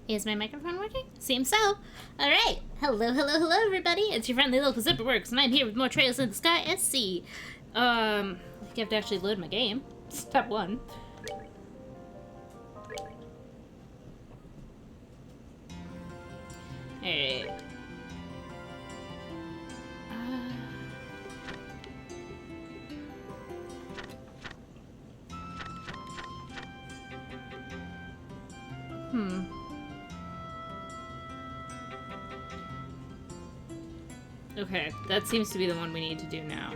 Is my microphone working? Seems so. Alright. Hello, everybody. It's your friendly local zipperworks, and I'm here with more Trails in the Sky SC. You have to actually load my game. Step one. Alright. Okay, that seems to be the one we need to do now.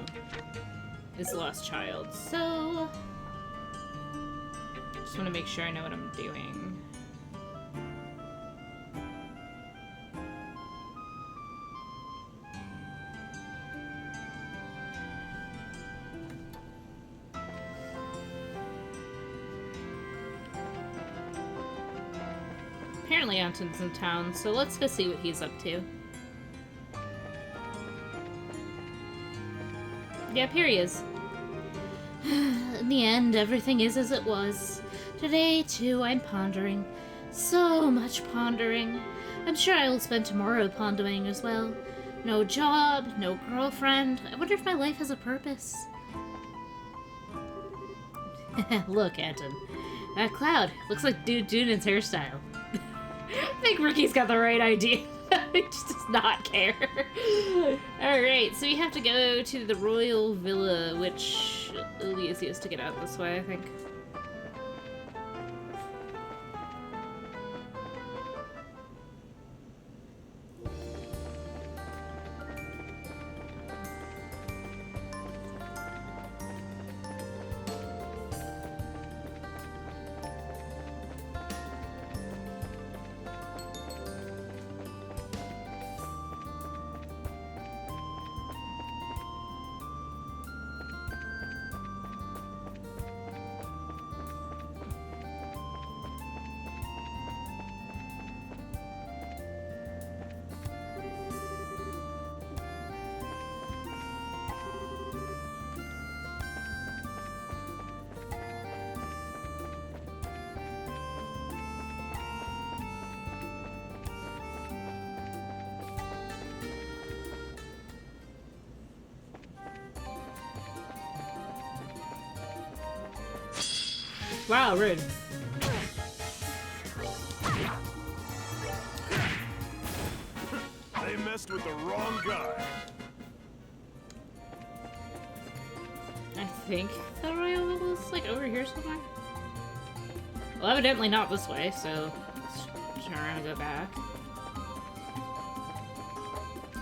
Is Lost Child. So... just want to make sure I know what I'm doing. Apparently Anton's in town, so let's go see what he's up to. Yep, here he is. In the end, everything is as it was. Today, too, I'm pondering. So much pondering. I'm sure I will spend tomorrow pondering as well. No job, no girlfriend. I wonder if my life has a purpose. Look, Anton. That cloud. Looks like Dude Dunan's hairstyle. I think Rookie's got the right idea. He just does not care. Alright, so we have to go to the Royal Villa, which is the easiest to get out this way, I think. Wow, rude. They messed with the wrong guy. I think the Royal Villa is like over here somewhere. Well, evidently not this way, so let's turn around and go back.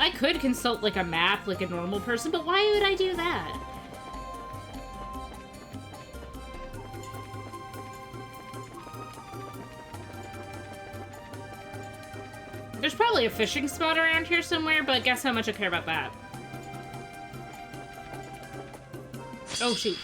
I could consult like a map like a normal person, but why would I do that? There's probably a fishing spot around here somewhere, but guess how much I care about that. Oh, shoot.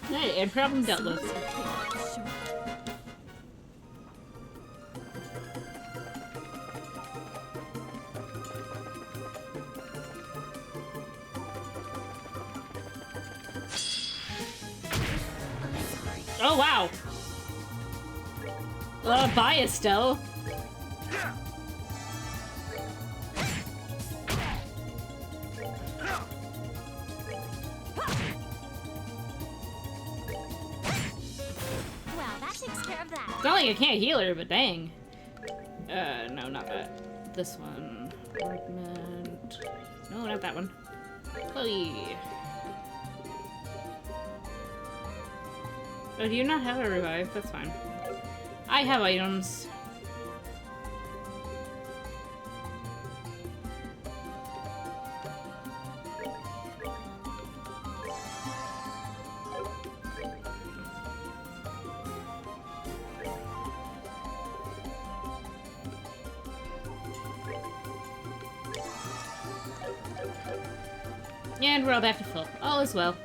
Hey, and problem dealt with. Oh, wow. Bias, though. Well, that takes care of that. It's not like I can't heal her, but dang. No, not that. This one. Augment. No, not that one. Chloe. Oh, do you not have a revive? That's fine. I have items. And we're all back to full. All is well.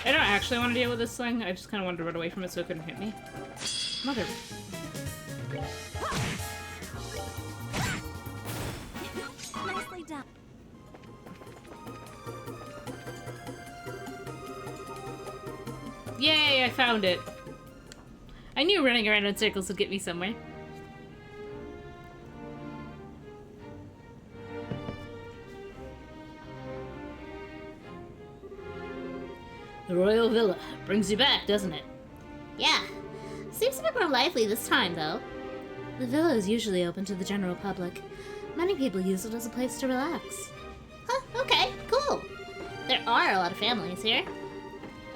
I don't actually want to deal with this thing. I just kind of wanted to run away from it so it couldn't hit me. Mother. Nicely done. Yay, I found it. I knew running around in circles would get me somewhere. The Royal Villa brings you back, doesn't it? Yeah. Seems a bit more lively this time, though. The villa is usually open to the general public. Many people use it as a place to relax. Huh, okay, cool. There are a lot of families here.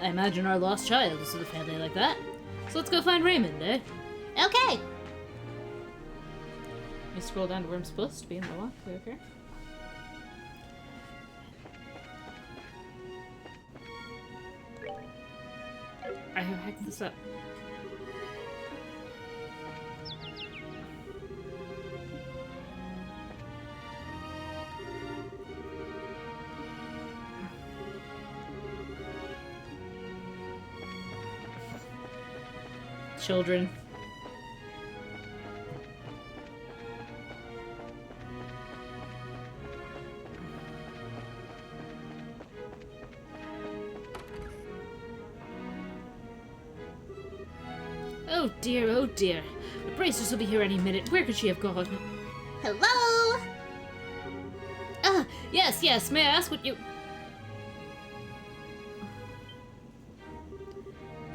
I imagine our lost child is with a family like that. So let's go find Raymond, eh? Okay. You scroll down to where I'm supposed to be in the walk. Okay. I have hacked this up. Children. Oh dear, oh dear. The bracers will be here any minute. Where could she have gone? Hello? Ah, yes, yes. May I ask what you...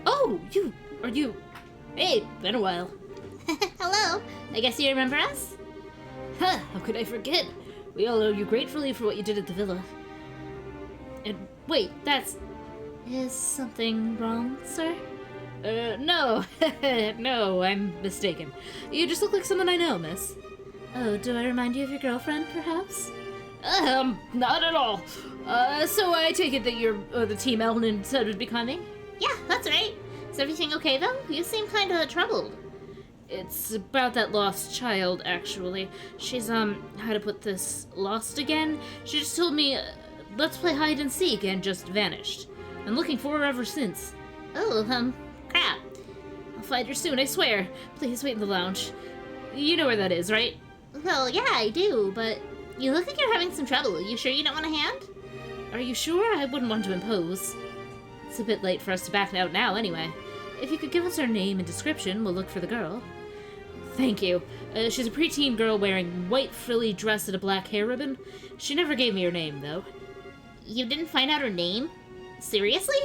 Oh, are you... Hey, been a while. Hello? I guess you remember us? Huh, how could I forget? We all owe you gratefully for what you did at the villa. And wait, that's... Is something wrong, sir? No. No, I'm mistaken. You just look like someone I know, miss. Oh, do I remind you of your girlfriend, perhaps? Not at all. So I take it that you're the team Ellen said would be coming? Yeah, that's right. Is everything okay, though? You seem kinda troubled. It's about that lost child, actually. She's, how to put this, lost again? She just told me, let's play hide and seek, and just vanished. I'm looking for her ever since. Oh, crap. I'll find her soon, I swear. Please wait in the lounge. You know where that is, right? Well, yeah, I do, but you look like you're having some trouble. You sure you don't want a hand? Are you sure? I wouldn't want to impose. It's a bit late for us to back out now, anyway. If you could give us her name and description, we'll look for the girl. Thank you. She's a preteen girl wearing white frilly dress and a black hair ribbon. She never gave me her name, though. You didn't find out her name? Seriously?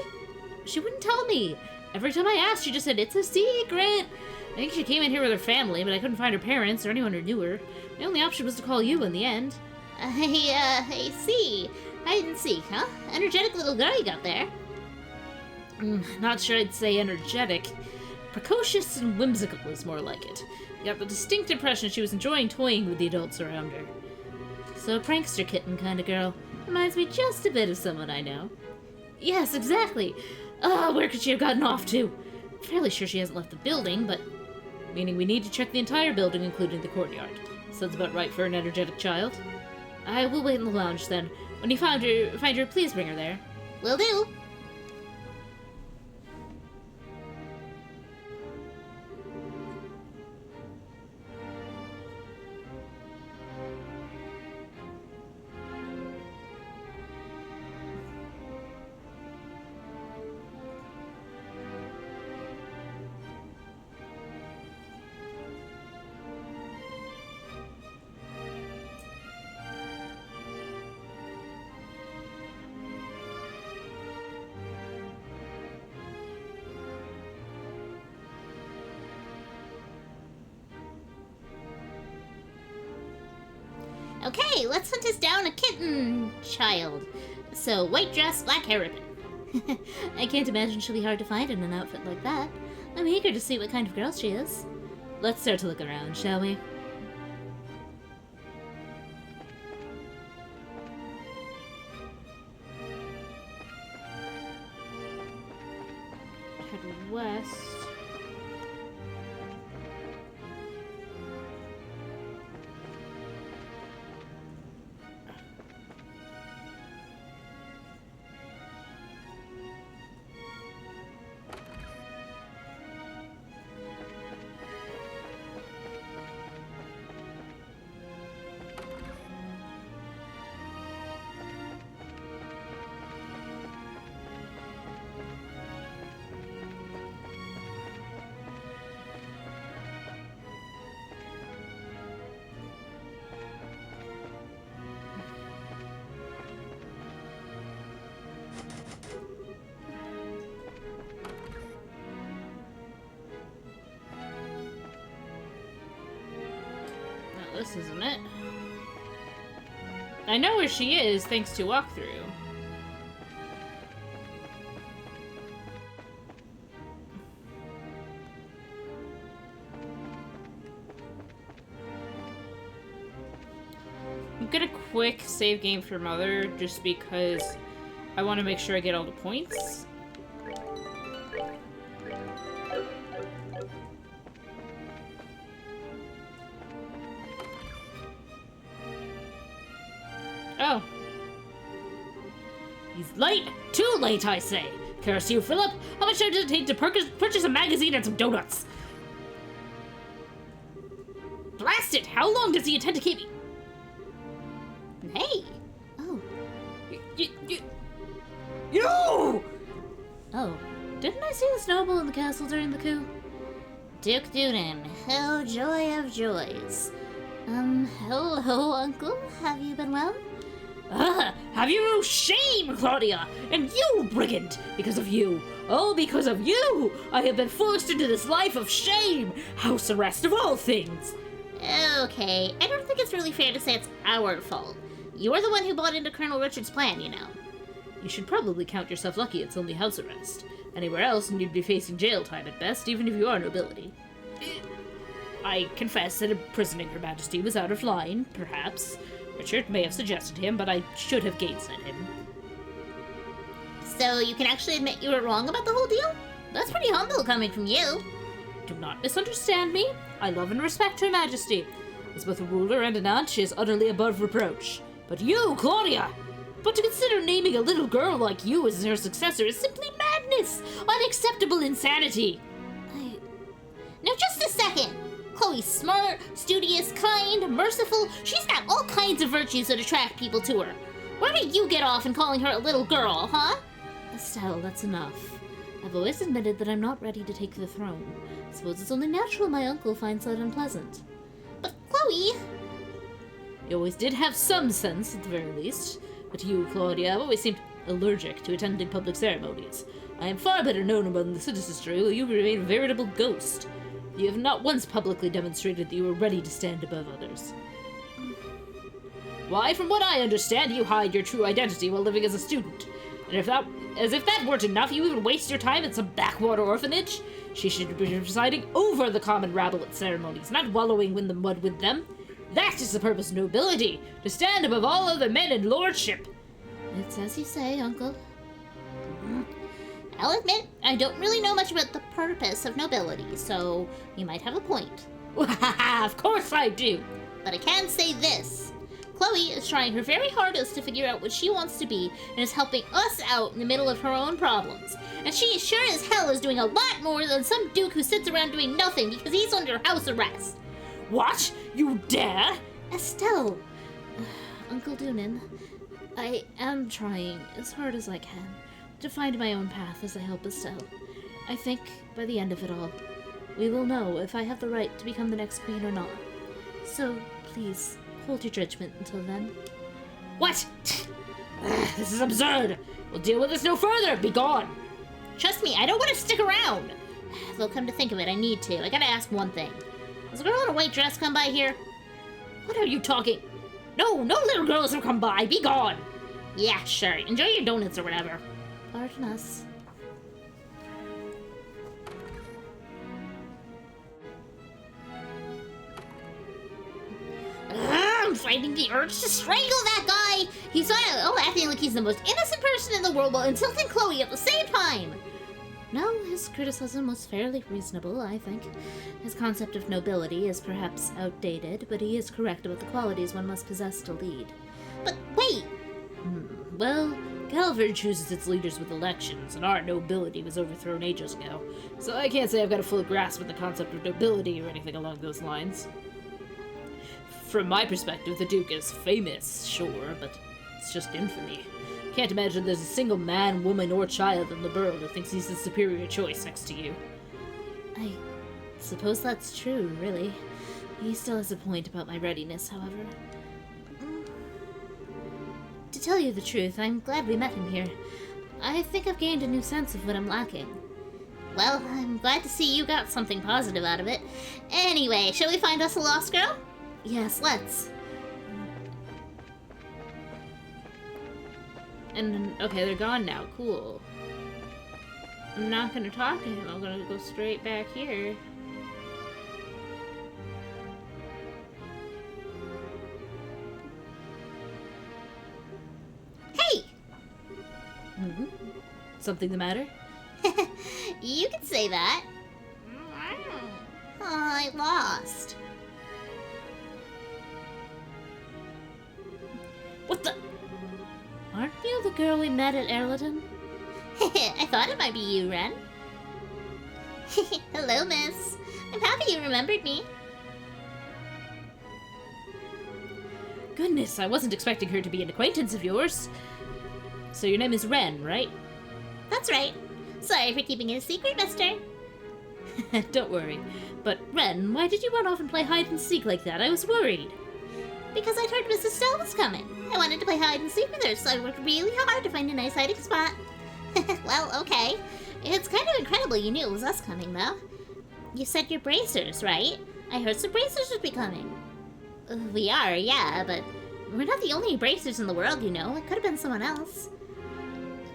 She wouldn't tell me. Every time I asked, she just said, it's a secret. I think she came in here with her family, but I couldn't find her parents or anyone who knew her. My only option was to call you in the end. I see. Hide and seek, huh? Energetic little girl you got there. Not sure I'd say energetic. Precocious and whimsical is more like it. I got the distinct impression she was enjoying toying with the adults around her. So a prankster kitten kind of girl. Reminds me just a bit of someone I know. Yes, exactly. Where could she have gotten off to? Fairly sure she hasn't left the building, but... Meaning we need to check the entire building, including the courtyard. Sounds about right for an energetic child. I will wait in the lounge then. When you find her, please bring her there. Will do. Okay, let's hunt us down a kitten child. So, white dress, black hair ribbon. I can't imagine she'll be hard to find in an outfit like that. I'm eager to see what kind of girl she is. Let's start to look around, shall we? Head west. This isn't it. I know where she is, thanks to walkthrough. I'm gonna quick save game for Mother, just because I want to make sure I get all the points. Oh. He's late! Too late, I say! Curse you, Philip! How much time does it take to purchase a magazine and some donuts? Blast it! How long does he intend to keep me? Hey! Oh. You! Oh. Didn't I see the snowball in the castle during the coup? Duke Doonan, oh joy of joys. Hello, Uncle. Have you been well? Have you no shame, Claudia? And you, brigand! Because of you, all because of you, I have been forced into this life of shame! House arrest of all things! Okay, I don't think it's really fair to say it's our fault. You're the one who bought into Colonel Richard's plan, you know. You should probably count yourself lucky it's only house arrest. Anywhere else, and you'd be facing jail time at best, even if you are nobility. I confess that imprisoning Her Majesty was out of line, perhaps. Richard may have suggested him, but I should have gainsaid him. So you can actually admit you were wrong about the whole deal? That's pretty humble coming from you. Do not misunderstand me. I love and respect Her Majesty. As both a ruler and an aunt, she is utterly above reproach. But you, Claudia! But to consider naming a little girl like you as her successor is simply madness! Unacceptable insanity! Now just a second! Chloe's smart, studious, kind, merciful. She's got all kinds of virtues that attract people to her. Where do you get off in calling her a little girl, huh? Estelle, that's enough. I've always admitted that I'm not ready to take the throne. I suppose it's only natural my uncle finds that unpleasant. But Chloe... You always did have some sense, at the very least. But you, Claudia, have always seemed allergic to attending public ceremonies. I am far better known among the citizenry, while you remain a veritable ghost. You have not once publicly demonstrated that you are ready to stand above others. Why, from what I understand, you hide your true identity while living as a student. And as if that weren't enough, you even waste your time at some backwater orphanage? She should be presiding over the common rabble at ceremonies, not wallowing in the mud with them. That is the purpose of nobility, to stand above all other men in lordship. It's as you say, Uncle. I'll admit, I don't really know much about the purpose of nobility, so you might have a point. Of course I do! But I can say this. Chloe is trying her very hardest to figure out what she wants to be and is helping us out in the middle of her own problems. And she sure as hell is doing a lot more than some duke who sits around doing nothing because he's under house arrest. What? You dare? Estelle! Uncle Doonan, I am trying as hard as I can to find my own path as I help Estelle. I think by the end of it all, we will know if I have the right to become the next queen or not. So, please, hold your judgment until then. What? This is absurd! We'll deal with this no further! Be gone! Trust me, I don't want to stick around! Though come to think of it, I need to. I gotta ask one thing. Does a girl in a white dress come by here? What are you talking? No little girls have come by! Be gone! Yeah, sure. Enjoy your donuts or whatever. Pardon us. I'm fighting the urge to strangle that guy! He's acting like he's the most innocent person in the world while insulting Chloe at the same time! No, his criticism was fairly reasonable, I think. His concept of nobility is perhaps outdated, but he is correct about the qualities one must possess to lead. But wait! Well, Calvary chooses its leaders with elections, and our nobility was overthrown ages ago, so I can't say I've got a full grasp of the concept of nobility or anything along those lines. From my perspective, the Duke is famous, sure, but it's just infamy. Can't imagine there's a single man, woman, or child in the world who thinks he's the superior choice next to you. I suppose that's true, really. He still has a point about my readiness, however. To tell you the truth, I'm glad we met him here. I think I've gained a new sense of what I'm lacking. Well, I'm glad to see you got something positive out of it. Anyway, shall we find us a lost girl? Yes, let's. And, okay, they're gone now. Cool. I'm not gonna talk to him. I'm gonna go straight back here. Hey! Something the matter? You can say that. Oh, I lost. What the? Aren't you the girl we met at Erleton? I thought it might be you, Ren. Hello, miss. I'm happy you remembered me. Goodness, I wasn't expecting her to be an acquaintance of yours. So your name is Ren, right? That's right. Sorry for keeping it a secret, mister. Don't worry. But, Ren, why did you run off and play hide and seek like that? I was worried. Because I heard Mrs. Stell was coming. I wanted to play hide and seek with her, so I worked really hard to find a nice hiding spot. Well, okay. It's kind of incredible you knew it was us coming, though. You said you're bracers, right? I heard some bracers would be coming. We are, yeah, but we're not the only bracers in the world, you know. It could have been someone else.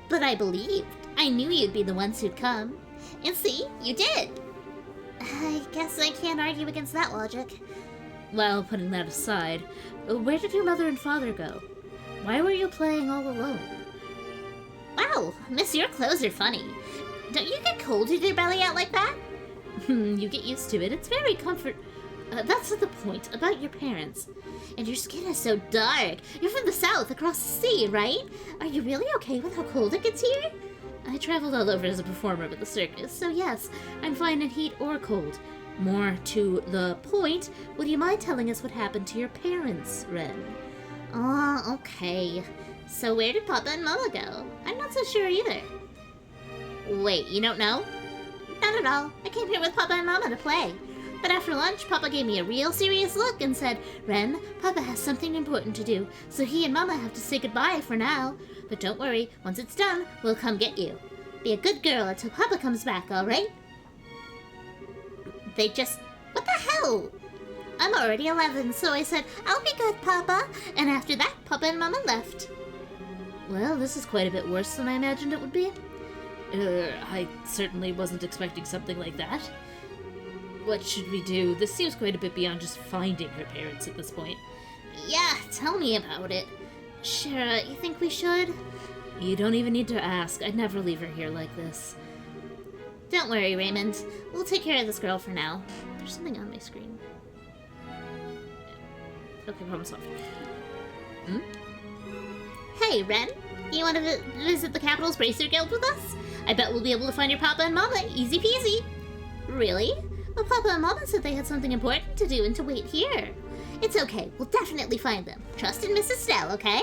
But I believed. I knew you'd be the ones who'd come. And see, you did. I guess I can't argue against that logic. Well, putting that aside, where did your mother and father go? Why were you playing all alone? Wow, miss, your clothes are funny. Don't you get cold with your belly out like that? You get used to it. It's very comfort... that's the point, about your parents. And your skin is so dark. You're from the south, across the sea, right? Are you really okay with how cold it gets here? I traveled all over as a performer with the circus, so yes, I'm fine in heat or cold. More to the point, would you mind telling us what happened to your parents, Ren? Oh, okay. So where did Papa and Mama go? I'm not so sure either. Wait, you don't know? Not at all. I came here with Papa and Mama to play. But after lunch, Papa gave me a real serious look and said, Ren, Papa has something important to do, so he and Mama have to say goodbye for now. But don't worry, once it's done, we'll come get you. Be a good girl until Papa comes back, alright? They just... What the hell? I'm already 11, so I said, I'll be good, Papa. And after that, Papa and Mama left. Well, this is quite a bit worse than I imagined it would be. I certainly wasn't expecting something like that. What should we do? This seems quite a bit beyond just finding her parents at this point. Yeah, tell me about it. Shara, you think we should? You don't even need to ask. I'd never leave her here like this. Don't worry, Raymond. We'll take care of this girl for now. There's something on my screen. Okay, problem solved. Hey, Ren. You want to visit the Capital's Bracer Guild with us? I bet we'll be able to find your Papa and Mama. Easy peasy. Really? Well, Papa and Mama said they had something important to do and to wait here. It's okay. We'll definitely find them. Trust in Mrs. Stell, okay?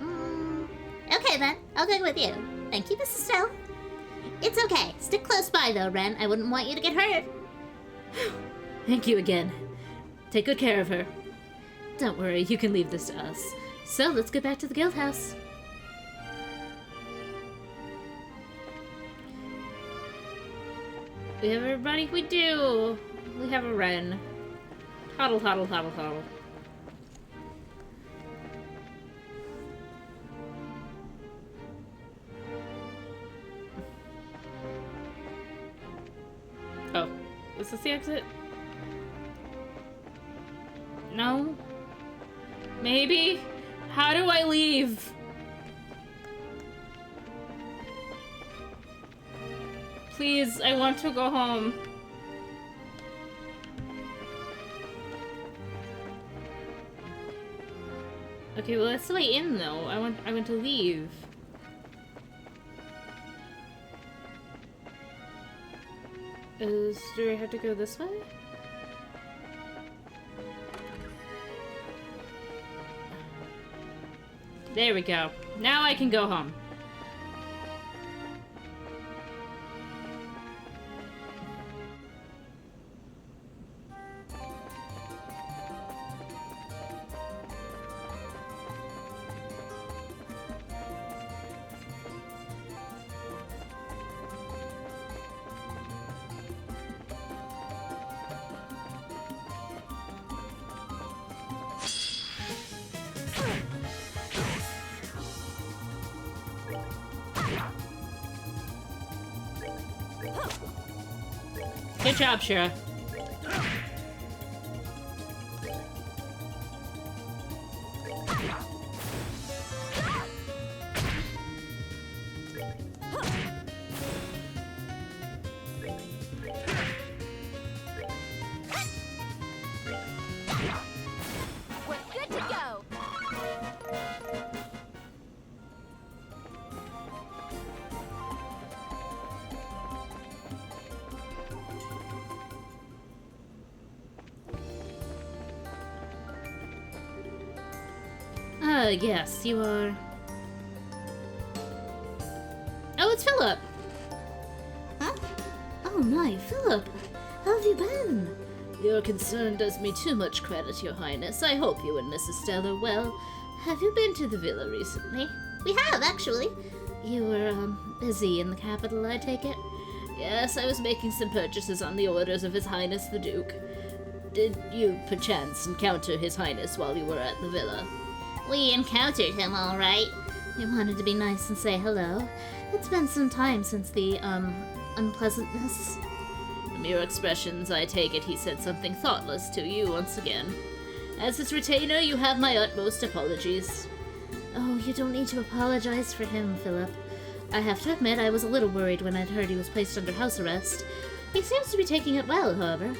Okay then. I'll go with you. Thank you, Mrs. Stell. It's okay. Stick close by, though, Ren. I wouldn't want you to get hurt. Thank you again. Take good care of her. Don't worry, you can leave this to us. So, let's get back to the guild house. We have everybody? We do! We have a Ren. Toddle, toddle, toddle, toddle. Oh, is this the exit? No? Maybe? How do I leave? Please, I want to go home. Okay, well that's the way in though. I want to leave. Do I have to go this way? There we go. Now I can go home. Good job, Shira. We're good to go. Yes, you are. Oh, it's Philip. Huh? Oh, Oh my, Philip! How have you been? Your concern does me too much credit, Your Highness. I hope you and Mrs. Stella are well. Have you been to the villa recently? We have, actually. You were, busy in the capital, I take it? Yes, I was making some purchases on the orders of His Highness the Duke. Did you, perchance, encounter His Highness while you were at the villa? We encountered him, all right. You wanted to be nice and say hello. It's been some time since the, unpleasantness. From your expressions, I take it he said something thoughtless to you once again. As his retainer, you have my utmost apologies. Oh, you don't need to apologize for him, Philip. I have to admit I was a little worried when I'd heard he was placed under house arrest. He seems to be taking it well, however.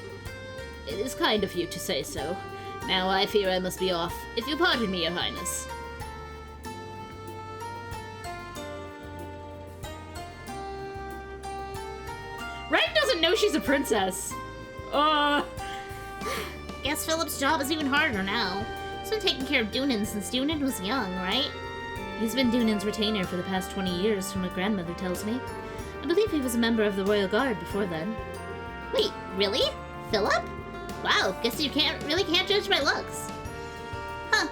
It is kind of you to say so. Now I fear I must be off. If you pardon me, Your Highness. Ren doesn't know she's a princess. Guess Philip's job is even harder now. He's been taking care of Doonan since Doonan was young, right? He's been Doonan's retainer for the past 20 years, from what grandmother tells me. I believe he was a member of the Royal Guard before then. Wait, really? Philip? Wow, guess you really can't judge by looks. Huh.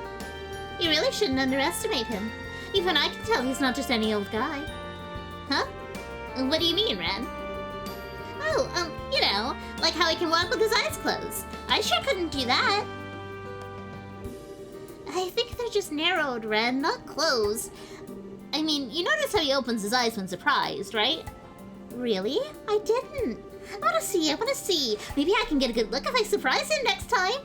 You really shouldn't underestimate him. Even I can tell he's not just any old guy. Huh? What do you mean, Ren? Oh, you know, like how he can walk with his eyes closed. I sure couldn't do that. I think they're just narrowed, Ren, not closed. I mean, you notice how he opens his eyes when surprised, right? Really? I didn't. I wanna see. Maybe I can get a good look if I surprise him next time.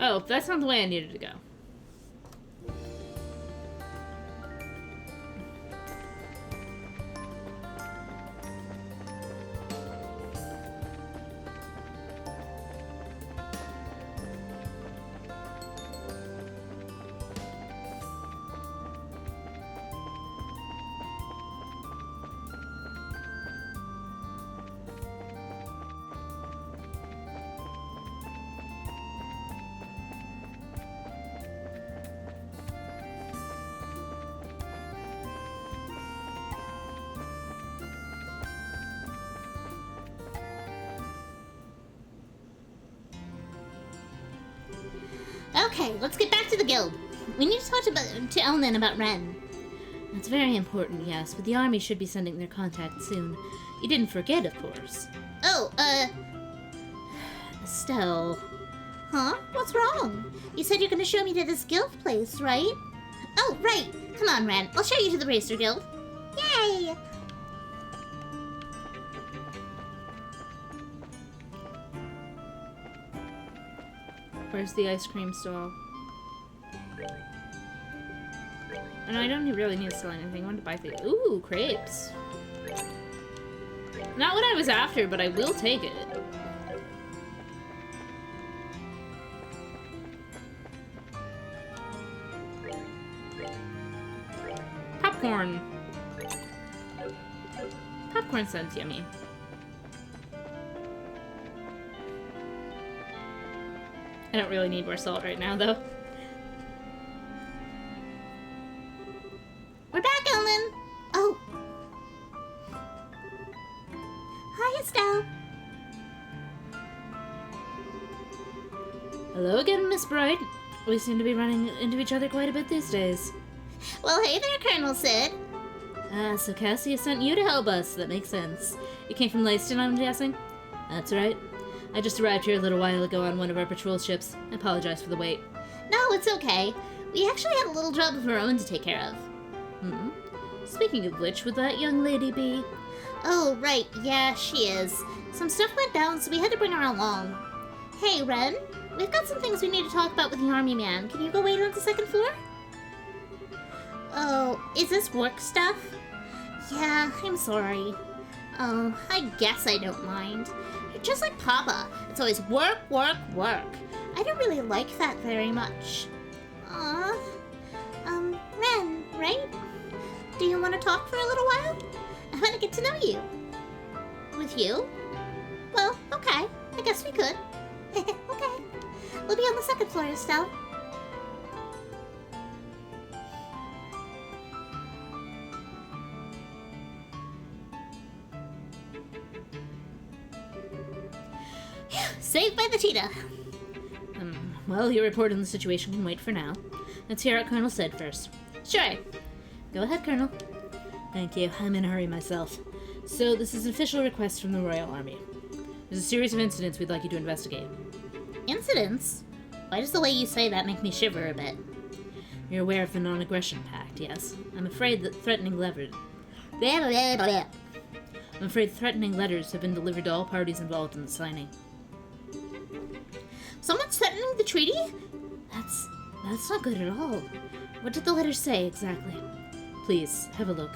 Oh, that's not the way I needed to go. Okay, let's get back to the guild. We need to talk to Elnan about Ren. That's very important, yes, but the army should be sending their contact soon. You didn't forget, of course. Oh, Estelle. huh? What's wrong? You said you're gonna show me to this guild place, right? Oh, right. Come on, Ren. I'll show you to the Racer Guild. Yay! Where's the ice cream stall? And I don't really need to sell anything. I want to buy things. Ooh, crepes. Not what I was after, but I will take it. Popcorn. Popcorn sounds yummy. I don't really need more salt right now, though. We're back, Ellen. Oh. Hi, Estelle. Hello again, Miss Bright. We seem to be running into each other quite a bit these days. Well, hey there, Colonel Sid. Ah, so Cassie sent you to help us. That makes sense. You came from Leyston, I'm guessing? That's right. I just arrived here a little while ago on one of our patrol ships. I apologize for the wait. No, it's okay. We actually had a little job of our own to take care of. Hmm? Speaking of which, would that young lady be? Oh, right. Yeah, she is. Some stuff went down, so we had to bring her along. Hey, Ren. We've got some things we need to talk about with the army man. Can you go wait on the second floor? Oh, is this work stuff? Yeah, I'm sorry. Oh, I guess I don't mind. You're just like Papa. It's always work, work, work. I don't really like that very much. Ren, right? Do you want to talk for a little while? I want to get to know you. With you? Well, okay. I guess we could. Okay. We'll be on the second floor, Estelle. Saved by the cheetah. Well, your report on the situation can wait for now. Let's hear what Colonel said first. Sure. Go ahead, Colonel. Thank you. I'm in a hurry myself. So, this is an official request from the Royal Army. There's a series of incidents we'd like you to investigate. Incidents? Why does the way you say that make me shiver a bit? You're aware of the Non-Aggression Pact, yes? I'm afraid that threatening letters have been delivered to all parties involved in the signing. Someone's threatening the treaty? That's not good at all. What did the letters say, exactly? Please, have a look.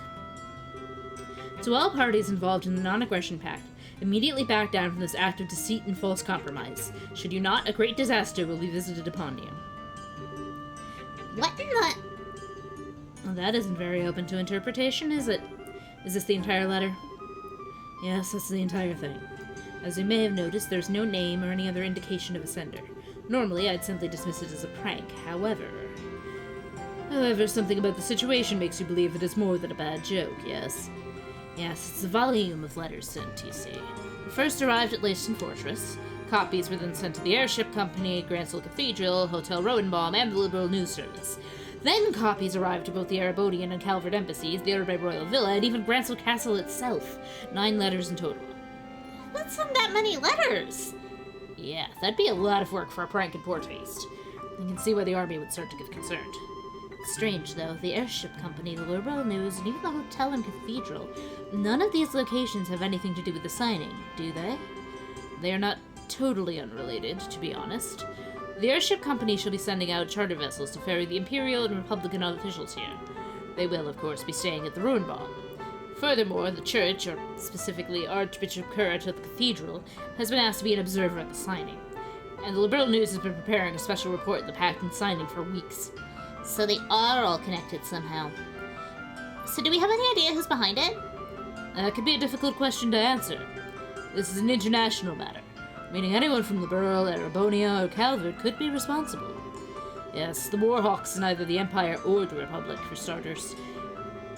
To all parties involved in the Non-Aggression Pact, immediately back down from this act of deceit and false compromise. Should you not, a great disaster will be visited upon you. What in the... Well, that isn't very open to interpretation, is it? Is this the entire letter? Yes, that's the entire thing. As you may have noticed, there's no name or any other indication of a sender. Normally, I'd simply dismiss it as a prank. However, something about the situation makes you believe it is more than a bad joke, yes? Yes, it's a volume of letters sent, you see. The first arrived at Leyston Fortress. Copies were then sent to the airship company, Gransell Cathedral, Hotel Rowenbaum, and the Liberal News Service. Then copies arrived to both the Erebonian and Calvert embassies, the Irby Royal Villa, and even Gransell Castle itself. 9 letters in total. What's on that many letters? Yeah, that'd be a lot of work for a prank in poor taste. You can see why the army would start to get concerned. It's strange, though. The airship company, the Liberal News, and even the hotel and cathedral, none of these locations have anything to do with the signing, do they? They are not totally unrelated, to be honest. The airship company shall be sending out charter vessels to ferry the Imperial and Republican officials here. They will, of course, be staying at the Rowenbaum. Furthermore, the church, or specifically Archbishop Currat of the cathedral, has been asked to be an observer at the signing. And the Liberal News has been preparing a special report on the pact and signing for weeks. So they are all connected somehow. So do we have any idea who's behind it? That could be a difficult question to answer. This is an international matter, meaning anyone from the Burl, Erebonia, or Calvert could be responsible. Yes, the Warhawks in either the Empire or the Republic, for starters.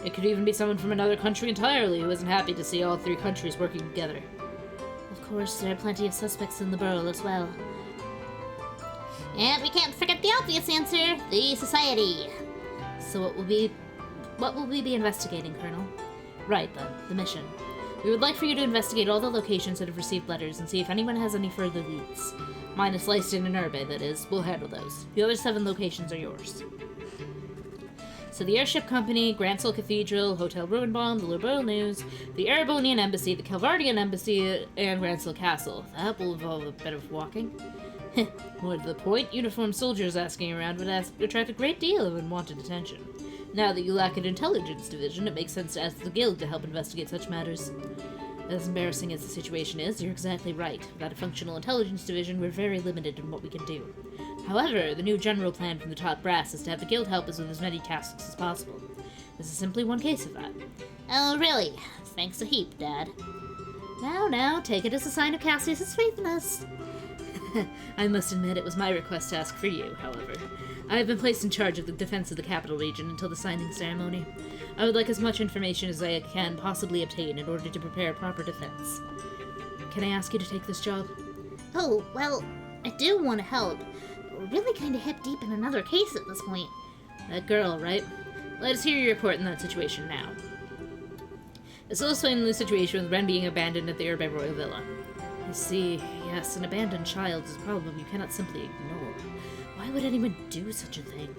It could even be someone from another country entirely who isn't happy to see all 3 countries working together. Of course, there are plenty of suspects in the Burl as well. And we can't forget the obvious answer, the Society. So what will we be investigating, Colonel? Right then, the mission. We would like for you to investigate all the locations that have received letters and see if anyone has any further leads. Minus Leyston and Irby, that is. We'll handle those. The other 7 locations are yours. So the airship company, Gransell Cathedral, Hotel Rowenbaum, the Liberal News, the Erebonian Embassy, the Calvardian Embassy, and Gransell Castle. That will involve a bit of walking. More to the point, uniformed soldiers asking around would attract a great deal of unwanted attention. Now that you lack an intelligence division, it makes sense to ask the Guild to help investigate such matters. As embarrassing as the situation is, you're exactly right. Without a functional intelligence division, we're very limited in what we can do. However, the new general plan from the top brass is to have the Guild help us with as many tasks as possible. This is simply one case of that. Oh, really? Thanks a heap, Dad. Now, take it as a sign of Cassius's faith in us. I must admit it was my request to ask for you, however. I have been placed in charge of the defense of the capital region until the signing ceremony. I would like as much information as I can possibly obtain in order to prepare a proper defense. Can I ask you to take this job? Oh, well, I do want to help. We're really kind of hip-deep in another case at this point. That girl, right? Let us hear your report in that situation now. It's illustrating the situation with Ren being abandoned at the Irby Royal Villa. I see. Yes, an abandoned child is a problem you cannot simply ignore. Why would anyone do such a thing?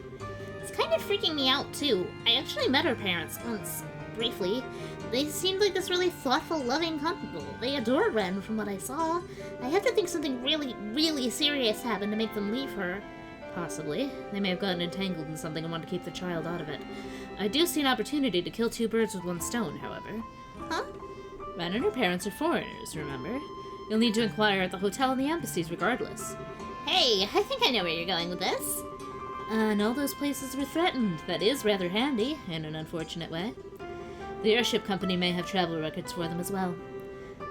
It's kind of freaking me out, too. I actually met her parents once, briefly. They seemed like this really thoughtful, loving couple. They adored Ren, from what I saw. I have to think something really, really serious happened to make them leave her. Possibly. They may have gotten entangled in something and want to keep the child out of it. I do see an opportunity to kill 2 birds with 1 stone, however. Huh? Ren and her parents are foreigners, remember? You'll need to inquire at the hotel and the embassies regardless. Hey, I think I know where you're going with this. And all those places were threatened. That is rather handy, in an unfortunate way. The airship company may have travel records for them as well.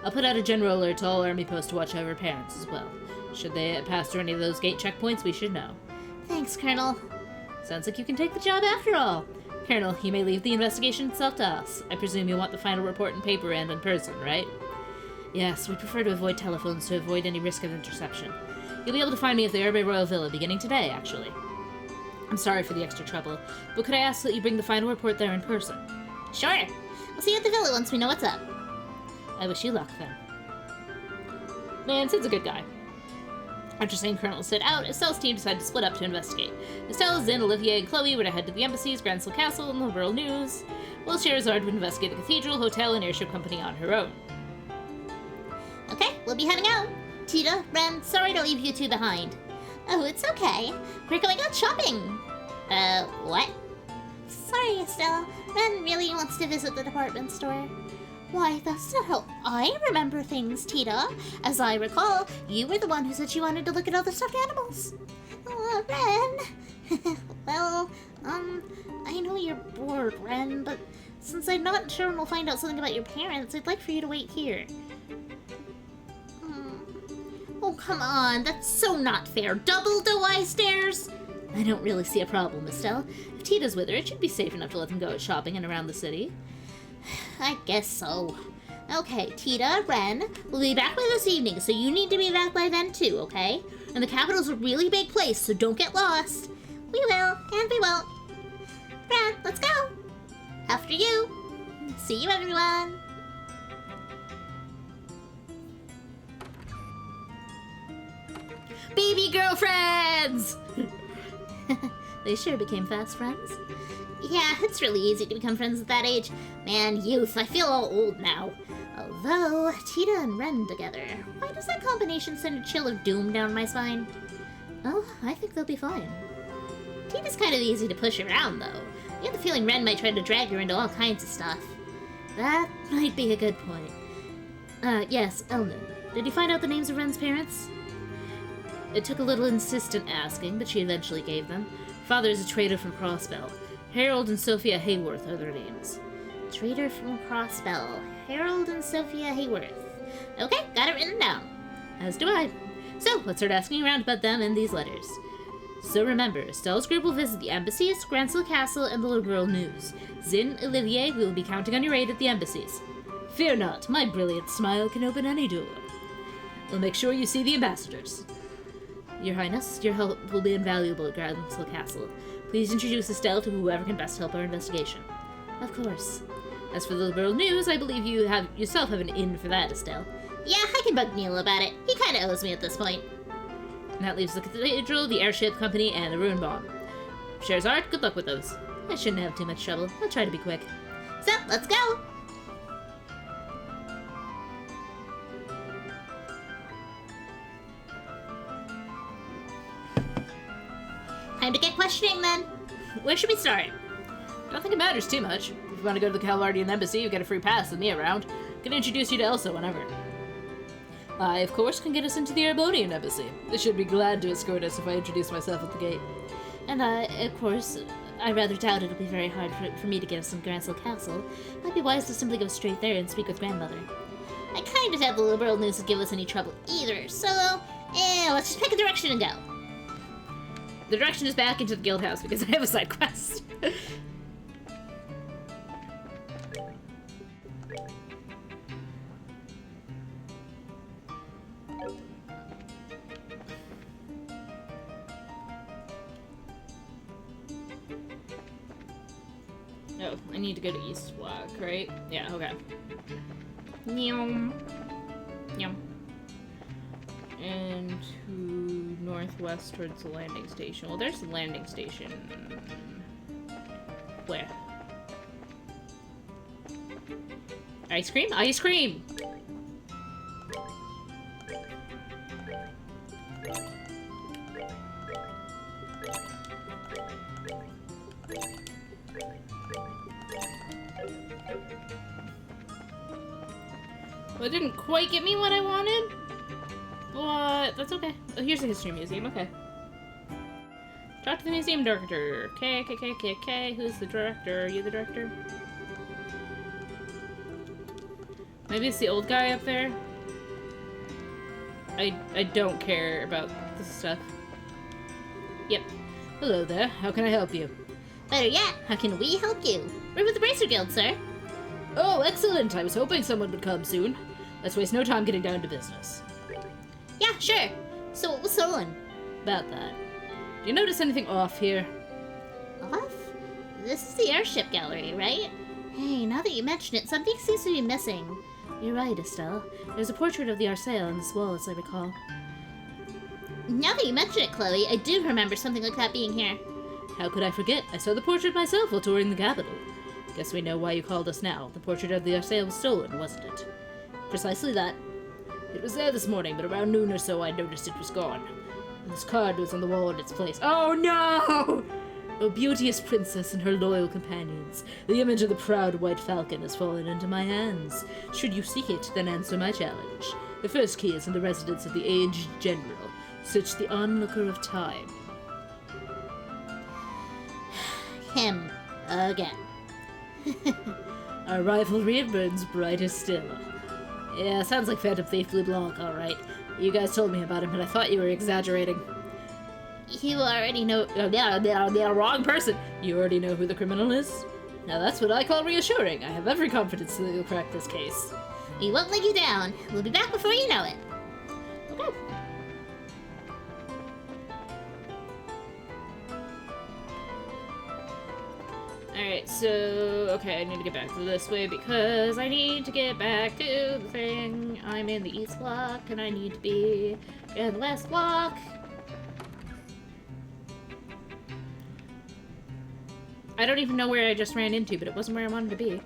I'll put out a general alert to all army posts to watch over parents as well. Should they pass through any of those gate checkpoints, we should know. Thanks, Colonel. Sounds like you can take the job after all. Colonel, you may leave the investigation itself to us. I presume you want the final report in paper and in person, right? Yes, we prefer to avoid telephones to avoid any risk of interception. You'll be able to find me at the Herbe Royal Villa beginning today, actually. I'm sorry for the extra trouble, but could I ask that you bring the final report there in person? Sure. We'll see you at the villa once we know what's up. I wish you luck, then. Man, Sid's a good guy. After seeing Colonel Sid out, Estelle's team decided to split up to investigate. Estelle, Zin, Olivier, and Chloe were to head to the embassies, Gransel Castle, and the World News, while Scheherazade would investigate the cathedral, hotel, and airship company on her own. Okay, we'll be heading out. Tita, Ren, sorry to leave you two behind. Oh, it's okay. We're going out shopping. What? Sorry, Estelle. Ren really wants to visit the department store. Why, that's not how I remember things, Tita. As I recall, you were the one who said you wanted to look at all the stuffed animals. Ren. Well, I know you're bored, Ren, but since I'm not sure when we'll find out something about your parents, I'd like for you to wait here. Oh, come on. That's so not fair. Double doe-eye stares? I don't really see a problem, Estelle. If Tita's with her, it should be safe enough to let them go out shopping and around the city. I guess so. Okay, Tita, Ren, we'll be back by this evening, so you need to be back by then too, okay? And the capital's a really big place, so don't get lost. We will, and we won't. Ren, let's go. After you. See you, everyone. Baby girlfriends! They sure became fast friends. Yeah, it's really easy to become friends at that age. Man, youth, I feel all old now. Although, Tita and Ren together, why does that combination send a chill of doom down my spine? Oh, I think they'll be fine. Tita's kind of easy to push around, though. I get the feeling Ren might try to drag her into all kinds of stuff. That might be a good point. Yes, Elnan. Did you find out the names of Ren's parents? It took a little insistent asking, but she eventually gave them. Father is a trader from Crossbell. Harold and Sophia Hayworth are their names. Trader from Crossbell. Harold and Sophia Hayworth. Okay, got it written down. As do I. So, let's start asking around about them in these letters. So remember, Estelle's group will visit the embassies, Gransel Castle, and the Liberal News. Zin, Olivier, we will be counting on your aid at the embassies. Fear not, my brilliant smile can open any door. We'll make sure you see the ambassadors. Your Highness, your help will be invaluable at Gransel Castle. Please introduce Estelle to whoever can best help our investigation. Of course. As for the Liberal News, I believe you yourself have an in for that, Estelle. Yeah, I can bug Neil about it. He kinda owes me at this point. And that leaves the cathedral, the airship company, and the ruin bomb. Scheherazade, good luck with those. I shouldn't have too much trouble. I'll try to be quick. So, let's go! Time to get questioning, then. Where should we start? I don't think it matters too much. If you want to go to the Calvardian Embassy, you get a free pass with me around. I can introduce you to Elsa whenever. I, of course, can get us into the Arbonian Embassy. They should be glad to escort us if I introduce myself at the gate. And of course, I rather doubt it'll be very hard for me to get us in Gransel Castle. Might be wise to simply go straight there and speak with grandmother. I kind of doubt the Liberal News will give us any trouble either, so, let's just pick a direction and go. The direction is back into the guild house because I have a side quest. Oh, I need to go to East Block, right? Yeah, okay. Nyum. Nyum. And to northwest towards the landing station. Well, there's the landing station. Where? Ice cream? Ice cream! Well, it didn't quite get me what I wanted. But that's okay. Oh, here's the history museum, okay. Talk to the museum director. Who's the director? Are you the director? Maybe it's the old guy up there? I don't care about this stuff. Yep. Hello there. How can I help you? Better yet, how can we help you? We're with the Bracer Guild, sir. Oh, excellent. I was hoping someone would come soon. Let's waste no time getting down to business. Yeah, sure. So what was stolen? About that. Do you notice anything off here? Off? This is the airship gallery, right? Hey, now that you mention it, something seems to be missing. You're right, Estelle. There's a portrait of the Arcea on this wall, as I recall. Now that you mention it, Chloe, I do remember something like that being here. How could I forget? I saw the portrait myself while touring the capital. Guess we know why you called us now. The portrait of the Arcea was stolen, wasn't it? Precisely that. It was there this morning, but around noon or so I noticed it was gone. And this card was on the wall in its place. Oh no! O beauteous princess and her loyal companions, the image of the proud white falcon has fallen into my hands. Should you seek it, then answer my challenge. The first key is in the residence of the aged general. Search the onlooker of time. Him. Again. Our rivalry burns brighter still. Yeah, sounds like Phantom Thief Blue Blanc, alright. You guys told me about him, but I thought you were exaggerating. You already know. Wrong person. You already know who the criminal is? Now that's what I call reassuring. I have every confidence that you'll crack this case. We won't let you down. We'll be back before you know it. Okay. Alright, so... Okay, I need to get back to this way because I need to get back to the thing. I'm in the east block and I need to be in the west block. I don't even know where I just ran into, but it wasn't where I wanted to be.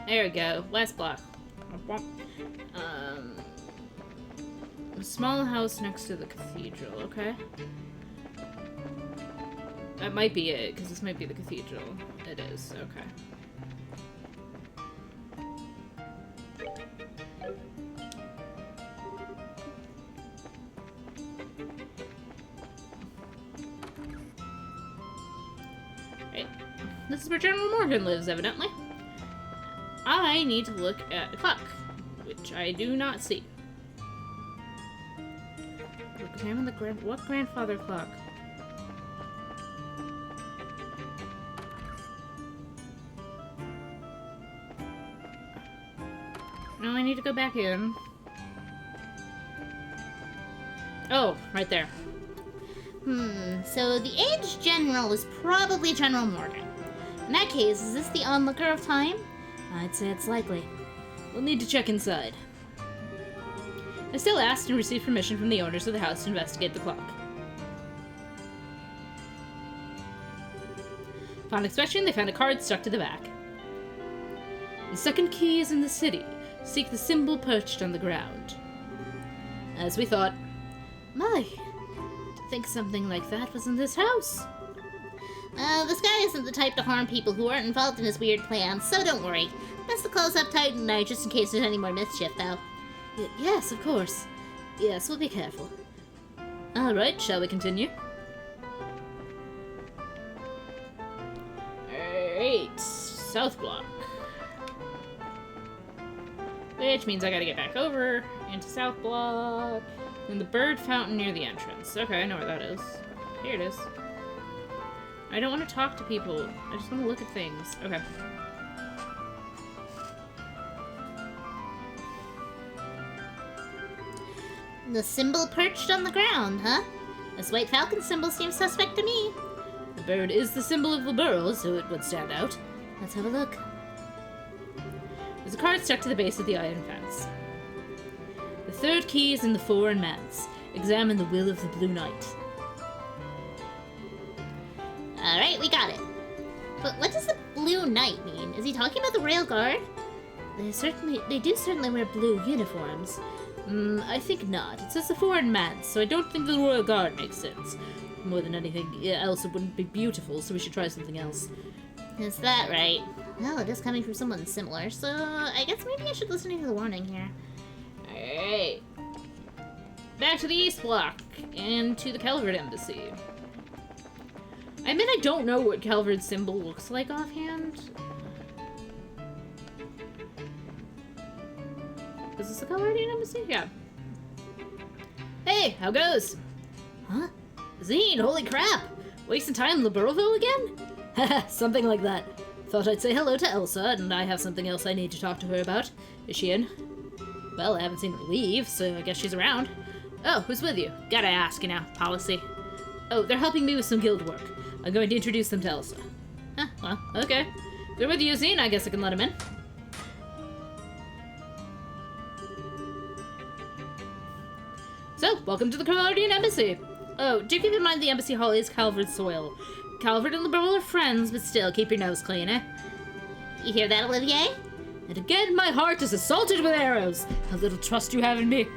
There we go. West block. A small house next to the cathedral, okay? That might be it, because this might be the cathedral. It is, okay. Right. This is where General Morgan lives, evidently. I need to look at the clock, which I do not see. Examine the what grandfather clock? No, I need to go back in. Oh, right there. So the aged general is probably General Morgan. In that case, is this the onlooker of time? I'd say it's likely. We'll need to check inside. I still asked and received permission from the owners of the house to investigate the clock. Upon inspection, they found a card stuck to the back. The second key is in the city. Seek the symbol perched on the ground. As we thought. My, to think something like that was in this house. This guy isn't the type to harm people who aren't involved in his weird plans, so don't worry. Best to close up tight tonight just in case there's any more mischief, though. Yes, of course. Yes, we'll be careful. Alright, shall we continue? Alright, South Block. Which means I gotta get back over into South Block. And the bird fountain near the entrance. Okay, I know where that is. Here it is. I don't want to talk to people. I just want to look at things. Okay. The symbol perched on the ground, huh? This white falcon symbol seems suspect to me. The bird is the symbol of the borough, so it would stand out. Let's have a look. There's a card stuck to the base of the iron fence. The third key is in the fore and manse. Examine the will of the Blue Knight. Alright, we got it. But what does the Blue Knight mean? Is he talking about the Royal Guard? They do certainly wear blue uniforms. I think not. It says the foreign manse, so I don't think the Royal Guard makes sense. More than anything else, it wouldn't be beautiful, so we should try something else. Is that right? Well, it is coming from someone similar, so I guess maybe I should listen to the warning here. Alright. back to the East Block and to the Calvert Embassy. I admit I don't know what Calvert's symbol looks like offhand. Is this the Calvertian Embassy? Yeah. Hey, how goes? Huh? Zine, holy crap! Wasting time in Liberalville again? Haha, something like that. Thought I'd say hello to Elsa, and I have something else I need to talk to her about. Is she in? Well, I haven't seen her leave, so I guess she's around. Oh, who's with you? Gotta ask, you know, policy. Oh, they're helping me with some guild work. I'm going to introduce them to Elsa. Huh, well, okay. If they're with you, Zine, I guess I can let them in. So, welcome to the Calvertian Embassy. Oh, do keep in mind the embassy hall is Calvert's soil. Calvert and Liberal are friends, but still, keep your nose clean, eh? You hear that, Olivier? And again, my heart is assaulted with arrows. How little trust you have in me.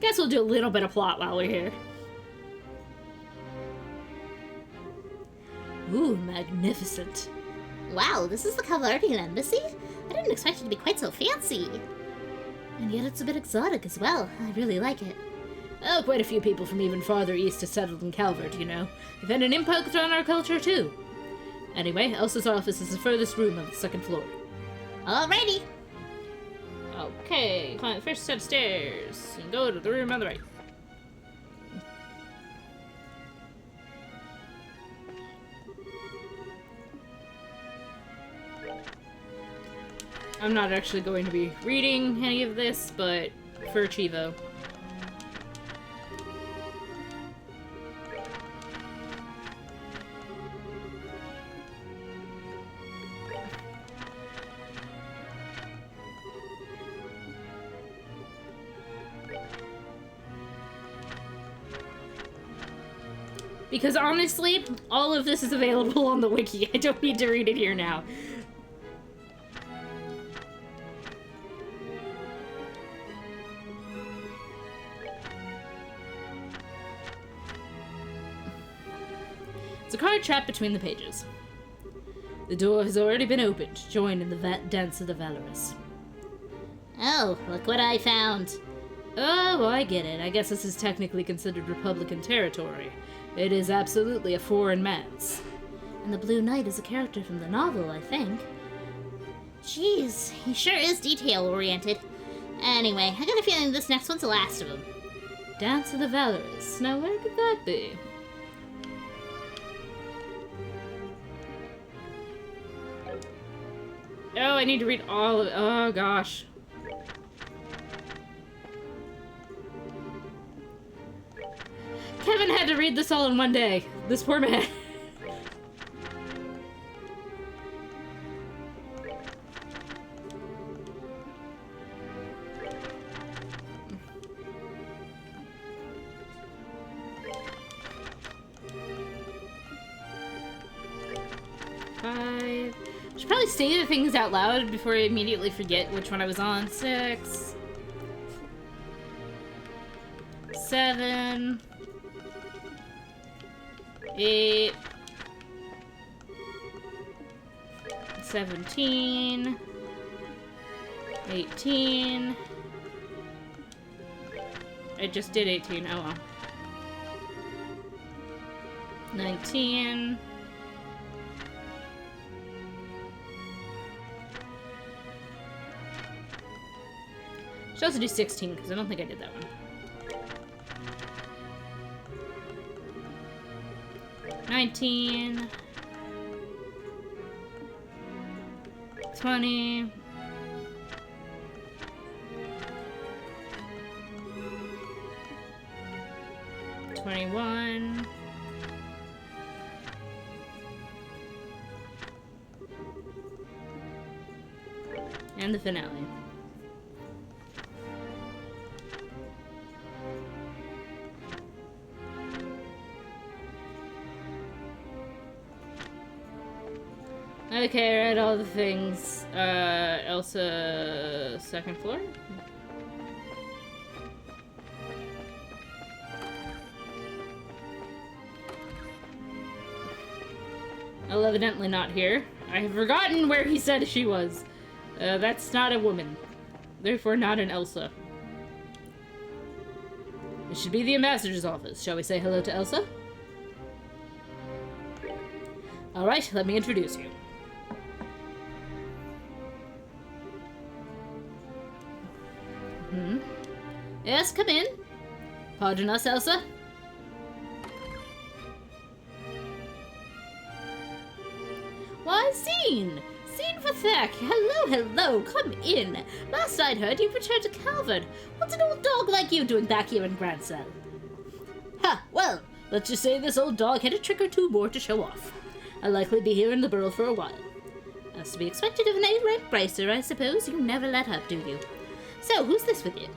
Guess we'll do a little bit of plot while we're here. Ooh, magnificent. Wow, this is the Calvertian Embassy? I didn't expect it to be quite so fancy. And yet it's a bit exotic as well. I really like it. Oh, quite a few people from even farther east have settled in Calvert, you know. They've had an impact on our culture, too. Anyway, Elsa's office is the furthest room on the second floor. Alrighty. Okay, climb the first set of stairs and go to the room on the right. I'm not actually going to be reading any of this, but for Chivo. Because honestly, all of this is available on the wiki. I don't need to read it here now. It's a card trapped between the pages. The door has already been opened. Join in the dance of the valorous. Oh, look what I found. Oh, I get it. I guess this is technically considered Republican territory. It is absolutely a foreign man's. And the Blue Knight is a character from the novel, I think. Jeez, he sure is detail-oriented. Anyway, I got a feeling this next one's the last of them. Dance of the Valorous. Now, where could that be? Oh, I need to read all of it. Oh, gosh. Kevin had to read this all in one day. This poor man. Five. Should probably say the things out loud before I immediately forget which one I was on. 6. 7. 8, 17, 18. I just did 18, oh well. 19. Should also do 16 because I don't think I did that one. 19, 20, 21, and the finale. Okay, I read all the things. Elsa, second floor? Well, evidently not here. I have forgotten where he said she was. That's not a woman. Therefore not an Elsa. It should be the ambassador's office. Shall we say hello to Elsa? Alright, let me introduce you. Yes, come in. Pardon us, Elsa. Why, Zine! Zine Vathek! Hello, come in! Last I'd heard you'd returned to Calvard. What's an old dog like you doing back here in Grand Cell? Ha! Well, let's just say this old dog had a trick or two more to show off. I'll likely be here in the borough for a while. As to be expected of an A-rank bracer, I suppose you never let up, do you? So, who's this with you?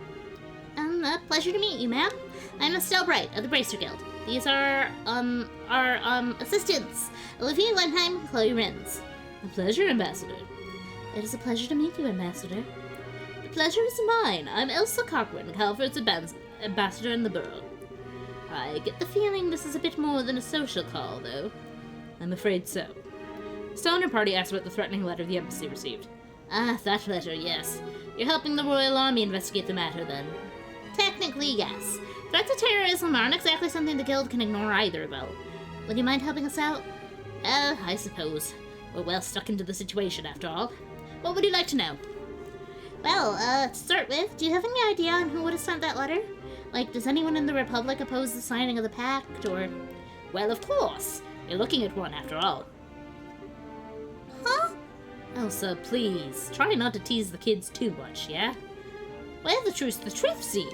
A pleasure to meet you, ma'am. I'm Estelle Bright of the Bracer Guild. These are, our assistants, Olivia Lenheim and Chloe Rins. A pleasure, Ambassador. It is a pleasure to meet you, Ambassador. The pleasure is mine. I'm Elsa Cochran, Calvard's ambassador in the borough. I get the feeling this is a bit more than a social call, though. I'm afraid so. Still on her party asked about the threatening letter the embassy received. Ah, that letter, yes. You're helping the Royal Army investigate the matter, then? Technically, yes. Threats of terrorism aren't exactly something the Guild can ignore either, though. Would you mind helping us out? I suppose. We're well stuck into the situation, after all. What would you like to know? Well, to start with, do you have any idea on who would have sent that letter? Like, does anyone in the Republic oppose the signing of the pact, or... Well, of course. You're looking at one, after all. Huh? Elsa, please. Try not to tease the kids too much, yeah? Well, the truth, Zine.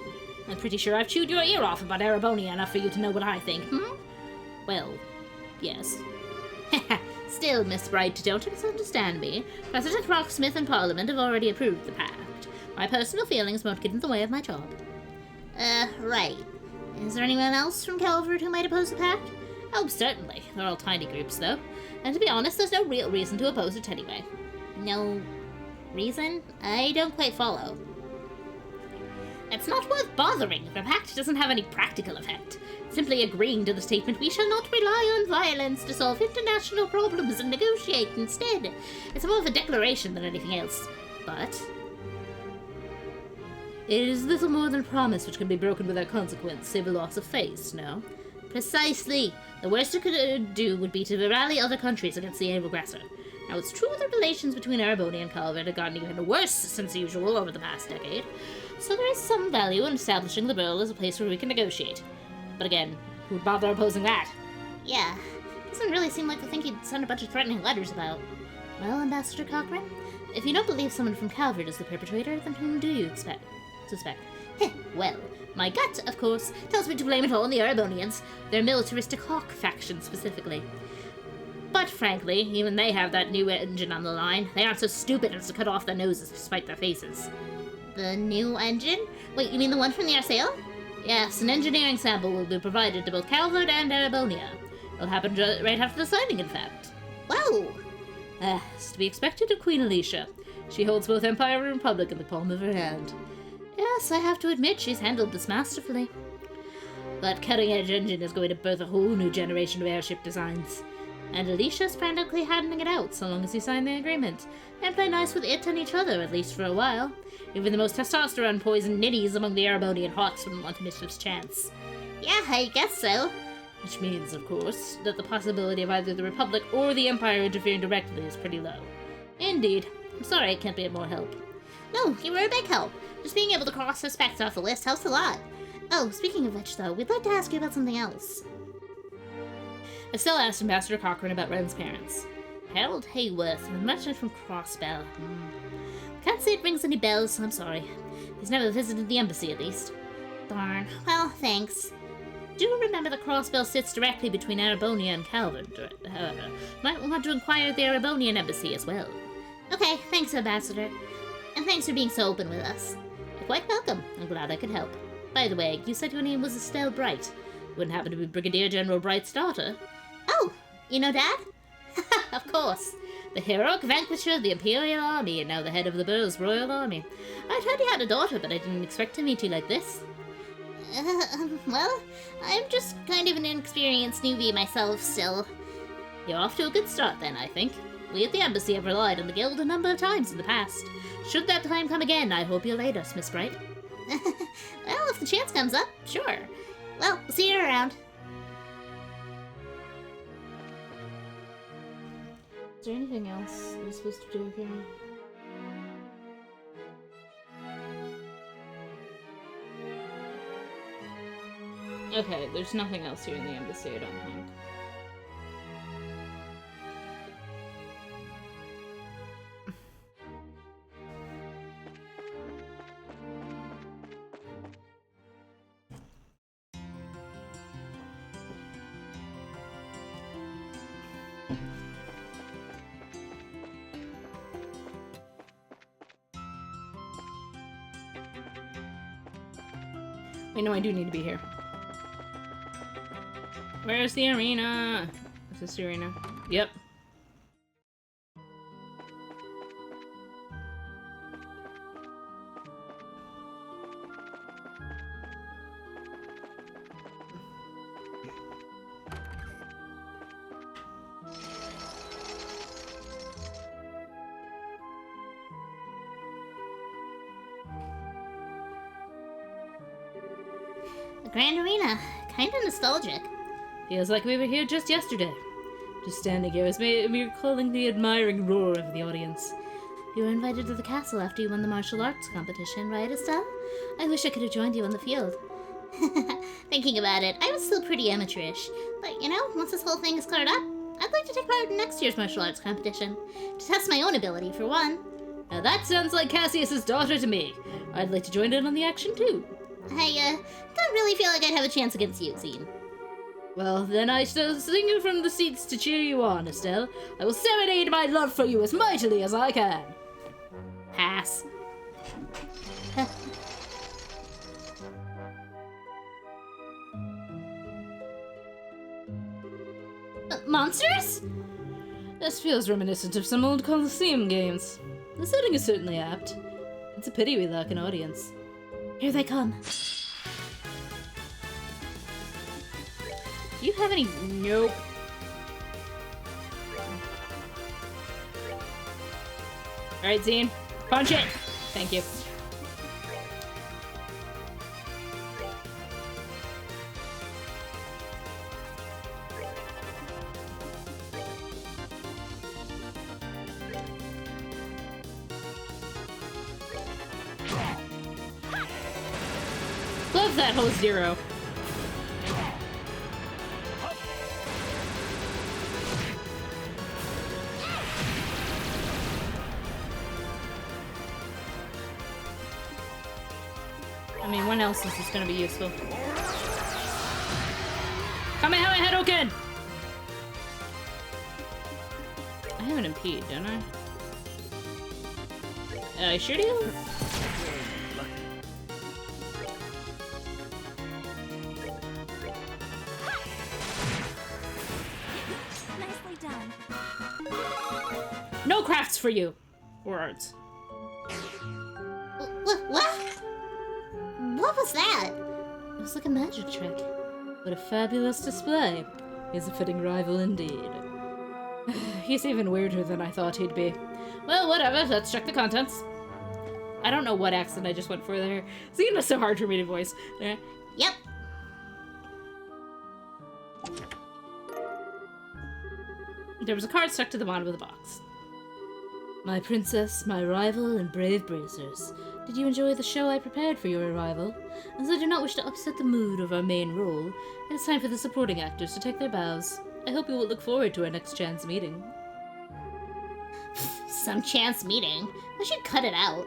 I'm pretty sure I've chewed your ear off about Arabonia enough for you to know what I think, Well, yes. Still, Miss Bright, don't misunderstand me. President Rocksmith and Parliament have already approved the pact. My personal feelings won't get in the way of my job. Right. Is there anyone else from Calvard who might oppose the pact? Oh, certainly. They're all tiny groups, though. And to be honest, there's no real reason to oppose it anyway. No reason? I don't quite follow. It's not worth bothering. The pact doesn't have any practical effect. Simply agreeing to the statement, we shall not rely on violence to solve international problems and negotiate instead. It's more of a declaration than anything else. But it is little more than a promise which can be broken without consequence, save a loss of face, no? Precisely. The worst it could do would be to rally other countries against the aggressor. Now, it's true the relations between Arabonia and Calvard have gotten even worse since usual over the past decade, so there is some value in establishing the borough as a place where we can negotiate. But again, who'd bother opposing that? Yeah, doesn't really seem like the thing you'd send a bunch of threatening letters about. Well, Ambassador Cochran, if you don't believe someone from Calvard is the perpetrator, then whom do you suspect? Well, my gut, of course, tells me to blame it all on the Arabonians, their militaristic hawk faction specifically. But frankly, even they have that new engine on the line. They aren't so stupid as to cut off their noses to spite their faces. The new engine? Wait, you mean the one from the RCL? Yes, an engineering sample will be provided to both Calvard and Arabonia. It'll happen right after the signing, in fact. Whoa! It's to be expected of Queen Alicia. She holds both Empire and Republic in the palm of her hand. Yes, I have to admit she's handled this masterfully. That cutting-edge engine is going to birth a whole new generation of airship designs. And Alicia's practically handing it out so long as you sign the agreement, and play nice with it and each other, at least for a while. Even the most testosterone-poisoned ninnies among the Arabonian hawks wouldn't want to miss this chance. Yeah, I guess so. Which means, of course, that the possibility of either the Republic or the Empire interfering directly is pretty low. Indeed. I'm sorry I can't be of more help. No, you were a big help. Just being able to cross suspects off the list helps a lot. Oh, speaking of which, though, we'd like to ask you about something else. Estelle asked Ambassador Cochran about Ren's parents. Harold Hayworth, a merchant from Crossbell. Can't say it rings any bells, so I'm sorry. He's never visited the embassy, at least. Darn. Well, thanks. Do remember that Crossbell sits directly between Arabonia and Calvard, however. Might want to inquire at the Arabonian embassy as well. Okay, thanks, Ambassador. And thanks for being so open with us. You're quite welcome. I'm glad I could help. By the way, you said your name was Estelle Bright. Wouldn't happen to be Brigadier General Bright's daughter. Oh, you know Dad? Of course. The heroic vanquisher of the Imperial Army and now the head of the borough's Royal Army. I'd heard he had a daughter, but I didn't expect to meet you like this. Well, I'm just kind of an inexperienced newbie myself still. You're off to a good start then, I think. We at the embassy have relied on the guild a number of times in the past. Should that time come again, I hope you'll aid us, Miss Bright. Well, if the chance comes up, sure. Well, see you around. Is there anything else I'm supposed to do here? Okay, there's nothing else here in the embassy, I don't think. Wait, no, I do need to be here. Where's the arena? Is this the arena? Yep. The Grand Arena. Kinda nostalgic. Feels like we were here just yesterday. Just standing here is me recalling the admiring roar of the audience. You were invited to the castle after you won the martial arts competition, right, Estelle? I wish I could have joined you on the field. Thinking about it, I was still pretty amateurish. But, you know, once this whole thing is cleared up, I'd like to take part in next year's martial arts competition. To test my own ability, for one. Now that sounds like Cassius's daughter to me. I'd like to join in on the action, too. I, don't really feel like I'd have a chance against you, Zine. Well, then I shall sing you from the seats to cheer you on, Estelle. I will serenade my love for you as mightily as I can. Pass. Monsters? This feels reminiscent of some old Colosseum games. The setting is certainly apt. It's a pity we lack an audience. Here they come. Do you have any? Nope. Alright, Zine. Punch it! Thank you. Love that whole zero. I mean, when else is this gonna be useful? Kamehameha Hadouken! I have an impede, don't I? Sure do? Nicely done. No crafts for you! Or arts. What? What was that? It was like a magic trick. What a fabulous display. He's a fitting rival indeed. He's even weirder than I thought he'd be. Well, whatever, let's check the contents. I don't know what accent I just went for there. Zine was so hard for me to voice. Yep. There was a card stuck to the bottom of the box. My princess, my rival, and brave bracers. Did you enjoy the show I prepared for your arrival? As I do not wish to upset the mood of our main role, it is time for the supporting actors to take their bows. I hope you will look forward to our next chance meeting. Some chance meeting. I should cut it out.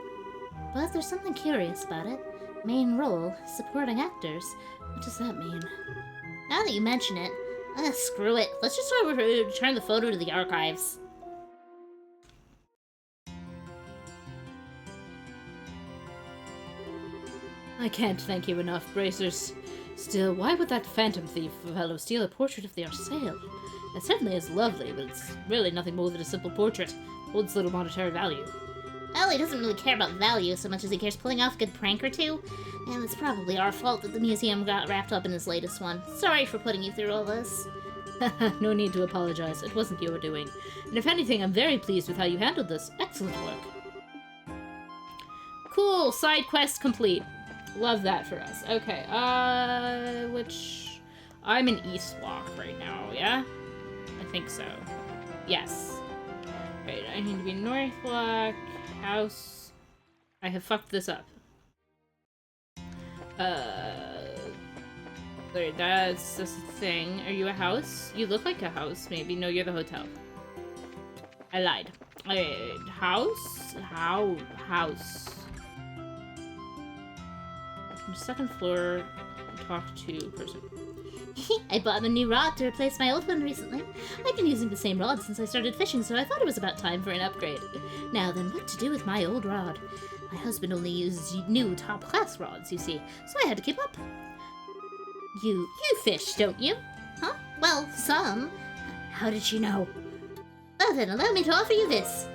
But there's something curious about it. Main role, supporting actors. What does that mean? Now that you mention it, screw it. Let's just return the photo to the archives. I can't thank you enough, bracers. Still, why would that phantom thief fellow steal a portrait of the Arsail? It certainly is lovely, but it's really nothing more than a simple portrait. Holds little monetary value. Well, he doesn't really care about value so much as he cares pulling off a good prank or two. And it's probably our fault that the museum got wrapped up in his latest one. Sorry for putting you through all this. No need to apologize. It wasn't your doing. And if anything, I'm very pleased with how you handled this. Excellent work. Cool. Side quest complete. Love that for us. Okay. Which... I'm in East Block right now, yeah? I think so. Yes. Right, I need to be North Block. House. I have fucked this up. Wait, that's this thing. Are you a house? You look like a house, maybe. No, you're the hotel. I lied. House? House. Second floor, talk to person. I bought a new rod to replace my old one recently. I've been using the same rod since I started fishing, so I thought it was about time for an upgrade. Now then, what to do with my old rod? My husband only uses new top-class rods, you see, so I had to keep up. You fish, don't you? Huh? Well, some. How did you know? Well then, allow me to offer you this.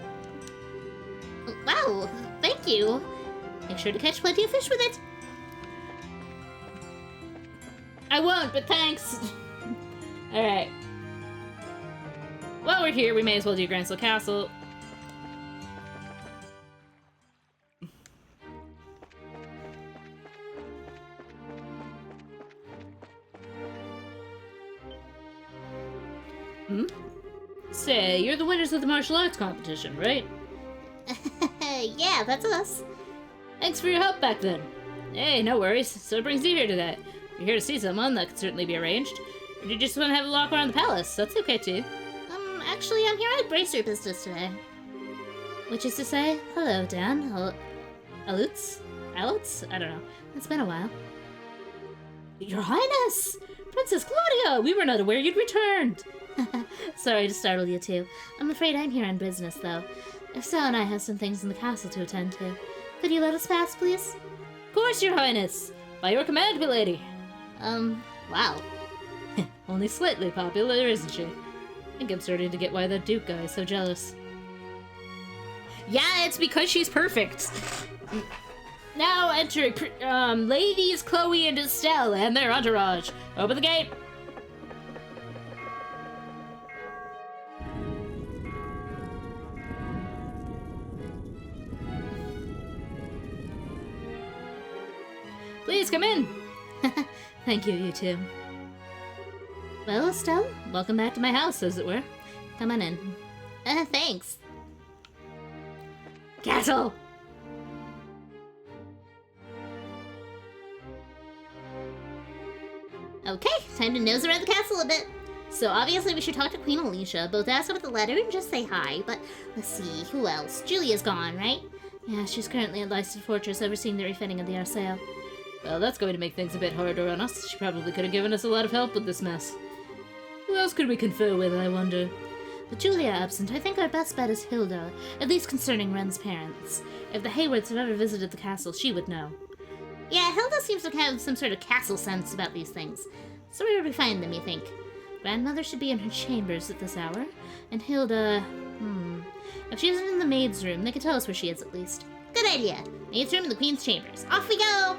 Wow, thank you. Make sure to catch plenty of fish with it. I won't, but thanks! Alright. While we're here, we may as well do Granslow Castle. Say, you're the winners of the martial arts competition, right? Yeah, that's us. Thanks for your help back then. Hey, no worries. So it brings you here today. If you're here to see someone, that could certainly be arranged. Or do you just want to have a walk around the palace? That's okay too. Actually, I'm here on bracer business today. Which is to say, hello, Dan. Alutz? I don't know. It's been a while. Your Highness! Princess Claudia! We were not aware you'd returned! Sorry to startle you too. I'm afraid I'm here on business, though. If so, and I have some things in the castle to attend to. Could you let us pass, please? Of course, Your Highness! By your command, milady! Wow. Only slightly popular, isn't she? I think I'm starting to get why that Duke guy is so jealous. Yeah, it's because she's perfect! Now entering, ladies Chloe and Estelle and their entourage. Open the gate! Please come in! Thank you, you two. Well, Estelle, welcome back to my house, as it were. Come on in. Thanks. Castle! Okay, time to nose around the castle a bit. So obviously we should talk to Queen Alicia, both ask about the letter and just say hi, but let's see, who else? Julia's gone, right? Yeah, she's currently at Leicester Fortress overseeing the refitting of the Arsail. Well, that's going to make things a bit harder on us. She probably could have given us a lot of help with this mess. Who else could we confer with, I wonder? With Julia absent, I think our best bet is Hilda, at least concerning Ren's parents. If the Haywards have ever visited the castle, she would know. Yeah, Hilda seems to have some sort of castle sense about these things. So where would we find them, you think? Grandmother should be in her chambers at this hour, and Hilda... If she isn't in the maid's room, they could tell us where she is at least. Good idea! Maid's room and the Queen's chambers. Off we go!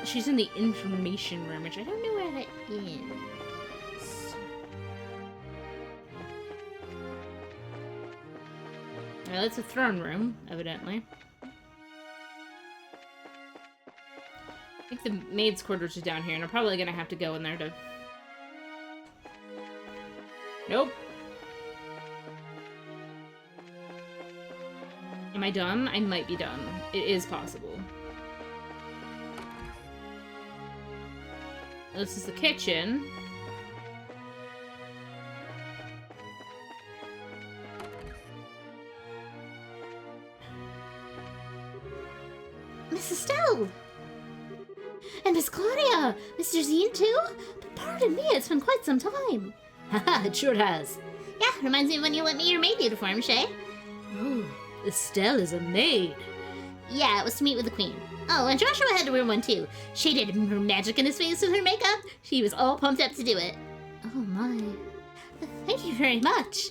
She's in the information room, which I don't know where that is. Well, it's a throne room, evidently. I think the maid's quarters are down here, and I'm probably gonna have to go in there to... Nope. Am I done? I might be done. It is possible. This is the kitchen. Miss Estelle! And Miss Claudia! Mr. Zine too? But pardon me, it's been quite some time. Haha, it sure has. Yeah, reminds me of when you lent me your maid uniform, Shay. Oh, Estelle is a maid. Yeah, it was to meet with the Queen. Oh, and Joshua had to wear one too. She did her magic in his face with her makeup. She was all pumped up to do it. Oh my. Thank you very much.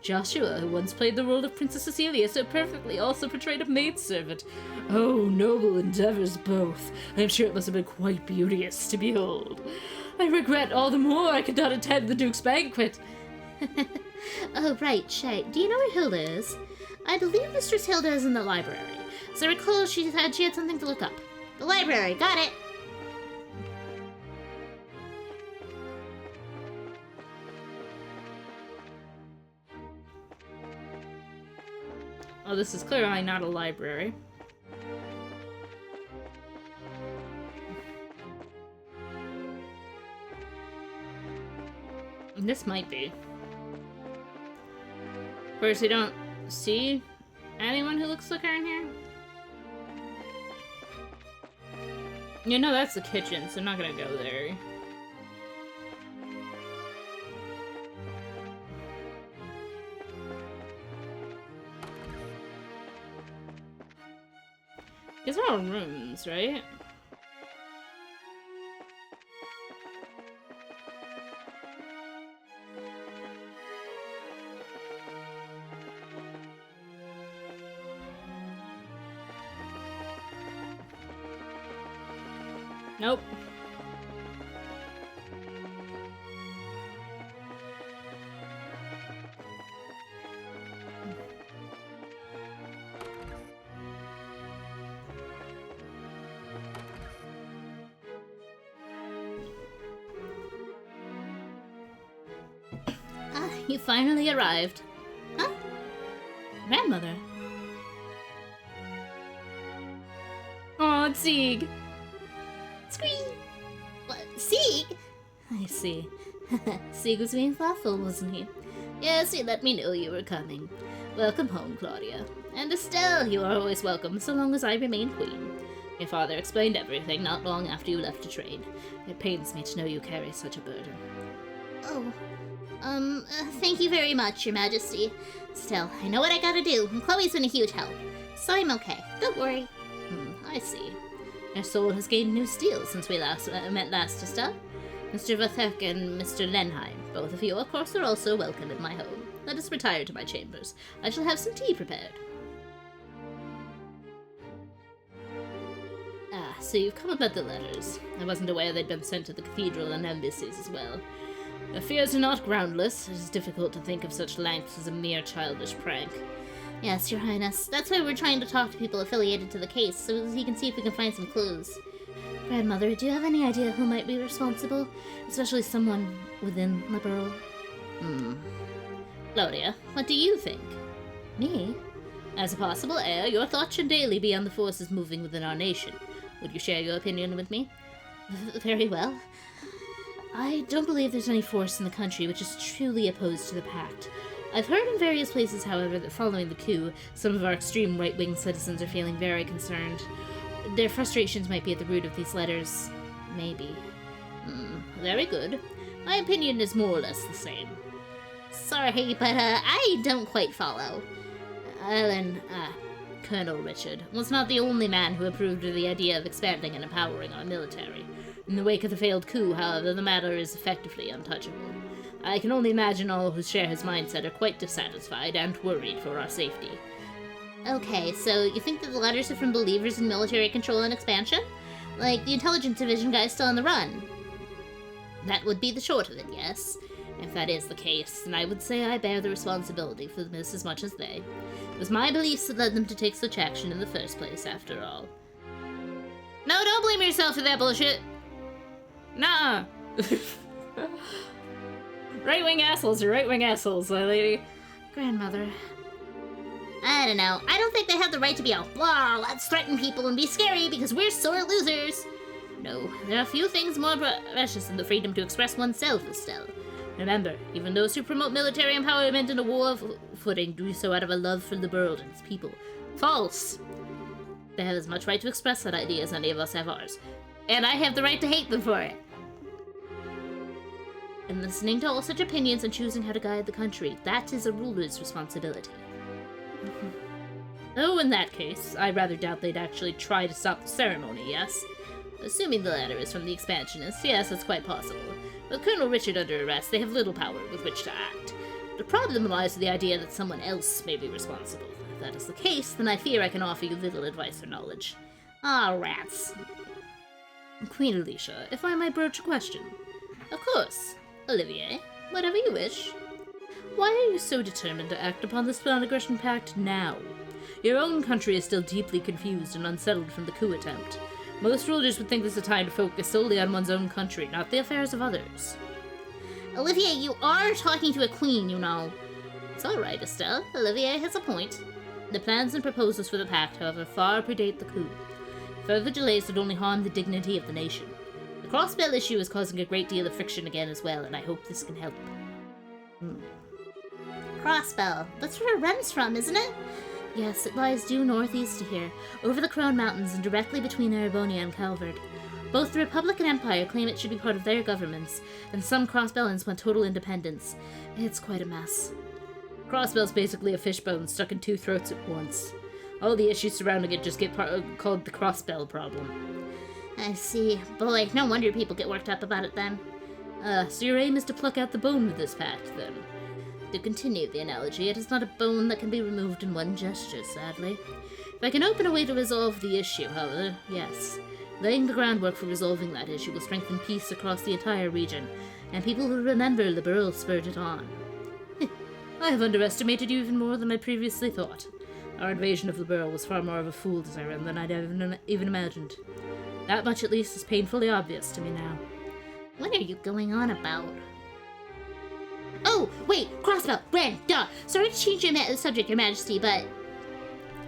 Joshua, who once played the role of Princess Cecilia so perfectly, also portrayed a maidservant. Oh, noble endeavors both. I am sure it must have been quite beauteous to behold. I regret all the more I could not attend the Duke's banquet. Oh, right, Shay. Do you know where Hilda is? I believe Mistress Hilda is in the library. As I recall, she said she had something to look up. The library, got it! Oh, this is clearly not a library. This might be. Of course, we don't see anyone who looks like her in here. You know that's the kitchen, so I'm not gonna go there. These are all rooms, right? Nope. Ah, you finally arrived. Huh? Grandmother. Oh, it's Sieg. Squeak! What? Sieg? I see. Sieg was being thoughtful, wasn't he? Yes, he let me know you were coming. Welcome home, Claudia. And Estelle, you are always welcome, so long as I remain queen. Your father explained everything not long after you left to trade. It pains me to know you carry such a burden. Oh, thank you very much, Your Majesty. Still, I know what I gotta do, and Chloe's been a huge help. So I'm okay. Don't worry. I see. Your soul has gained new steel since we met last, Estelle. Mr. Vathek and Mr. Lenheim, both of you, of course, are also welcome in my home. Let us retire to my chambers. I shall have some tea prepared. Ah, so you've come about the letters. I wasn't aware they'd been sent to the cathedral and embassies as well. Your fears are not groundless. It is difficult to think of such lengths as a mere childish prank. Yes, Your Highness. That's why we're trying to talk to people affiliated to the case, so he can see if we can find some clues. Grandmother, do you have any idea who might be responsible? Especially someone within the borough? Claudia, what do you think? Me? As a possible heir, your thoughts should daily be on the forces moving within our nation. Would you share your opinion with me? Very well. I don't believe there's any force in the country which is truly opposed to the Pact. I've heard in various places, however, that following the coup, some of our extreme right-wing citizens are feeling very concerned. Their frustrations might be at the root of these letters. Maybe. Very good. My opinion is more or less the same. Sorry, but I don't quite follow. Colonel Richard was not the only man who approved of the idea of expanding and empowering our military. In the wake of the failed coup, however, the matter is effectively untouchable. I can only imagine all who share his mindset are quite dissatisfied and worried for our safety. Okay, so you think that the letters are from believers in military control and expansion? Like the intelligence division guys still on the run? That would be the short of it, yes. If that is the case, then I would say I bear the responsibility for this as much as they. It was my beliefs that led them to take such action in the first place, after all. No, don't blame yourself for that bullshit! Nuh-uh! Right-wing assholes are right-wing assholes, lady. Grandmother. I don't know. I don't think they have the right to be all, "Wow, let's threaten people and be scary because we're sore losers." No, there are few things more precious than the freedom to express oneself, Estelle. Remember, even those who promote military empowerment in a war footing do so out of a love for the world and its people. False! They have as much right to express that idea as any of us have ours. And I have the right to hate them for it. And listening to all such opinions and choosing how to guide the country, that is a ruler's responsibility. Though in that case, I rather doubt they'd actually try to stop the ceremony, yes? Assuming the letter is from the expansionists, yes, it's quite possible. With Colonel Richard under arrest, they have little power with which to act. The problem lies with the idea that someone else may be responsible. If that is the case, then I fear I can offer you little advice or knowledge. Ah, rats. Queen Alicia, if I might broach a question. Of course. Olivier, whatever you wish. Why are you so determined to act upon this non-aggression pact now? Your own country is still deeply confused and unsettled from the coup attempt. Most rulers would think this is a time to focus solely on one's own country, not the affairs of others. Olivier, you are talking to a queen, you know. It's alright, Estelle. Olivier has a point. The plans and proposals for the pact, however, far predate the coup. Further delays would only harm the dignity of the nation. The crossbell issue is causing a great deal of friction again as well, and I hope this can help. Crossbell. That's where it runs from, isn't it? Yes, it lies due northeast of here, over the Crown Mountains and directly between Erebonia and Calvard. Both the Republic and Empire claim it should be part of their governments, and some crossbellans want total independence. It's quite a mess. Crossbell's basically a fishbone stuck in two throats at once. All the issues surrounding it just get called the crossbell problem. I see. Boy, no wonder people get worked up about it then. So your aim is to pluck out the bone with this pact, then? To continue the analogy, it is not a bone that can be removed in one gesture, sadly. If I can open a way to resolve the issue, however, yes. Laying the groundwork for resolving that issue will strengthen peace across the entire region, and people will remember Liberal spurred it on. I have underestimated you even more than I previously thought. Our invasion of Liberal was far more of a fool's errand than I'd even imagined. That much, at least, is painfully obvious to me now. What are you going on about? Oh, wait, crossbell, Ren, duh. Sorry to change your subject, Your Majesty, but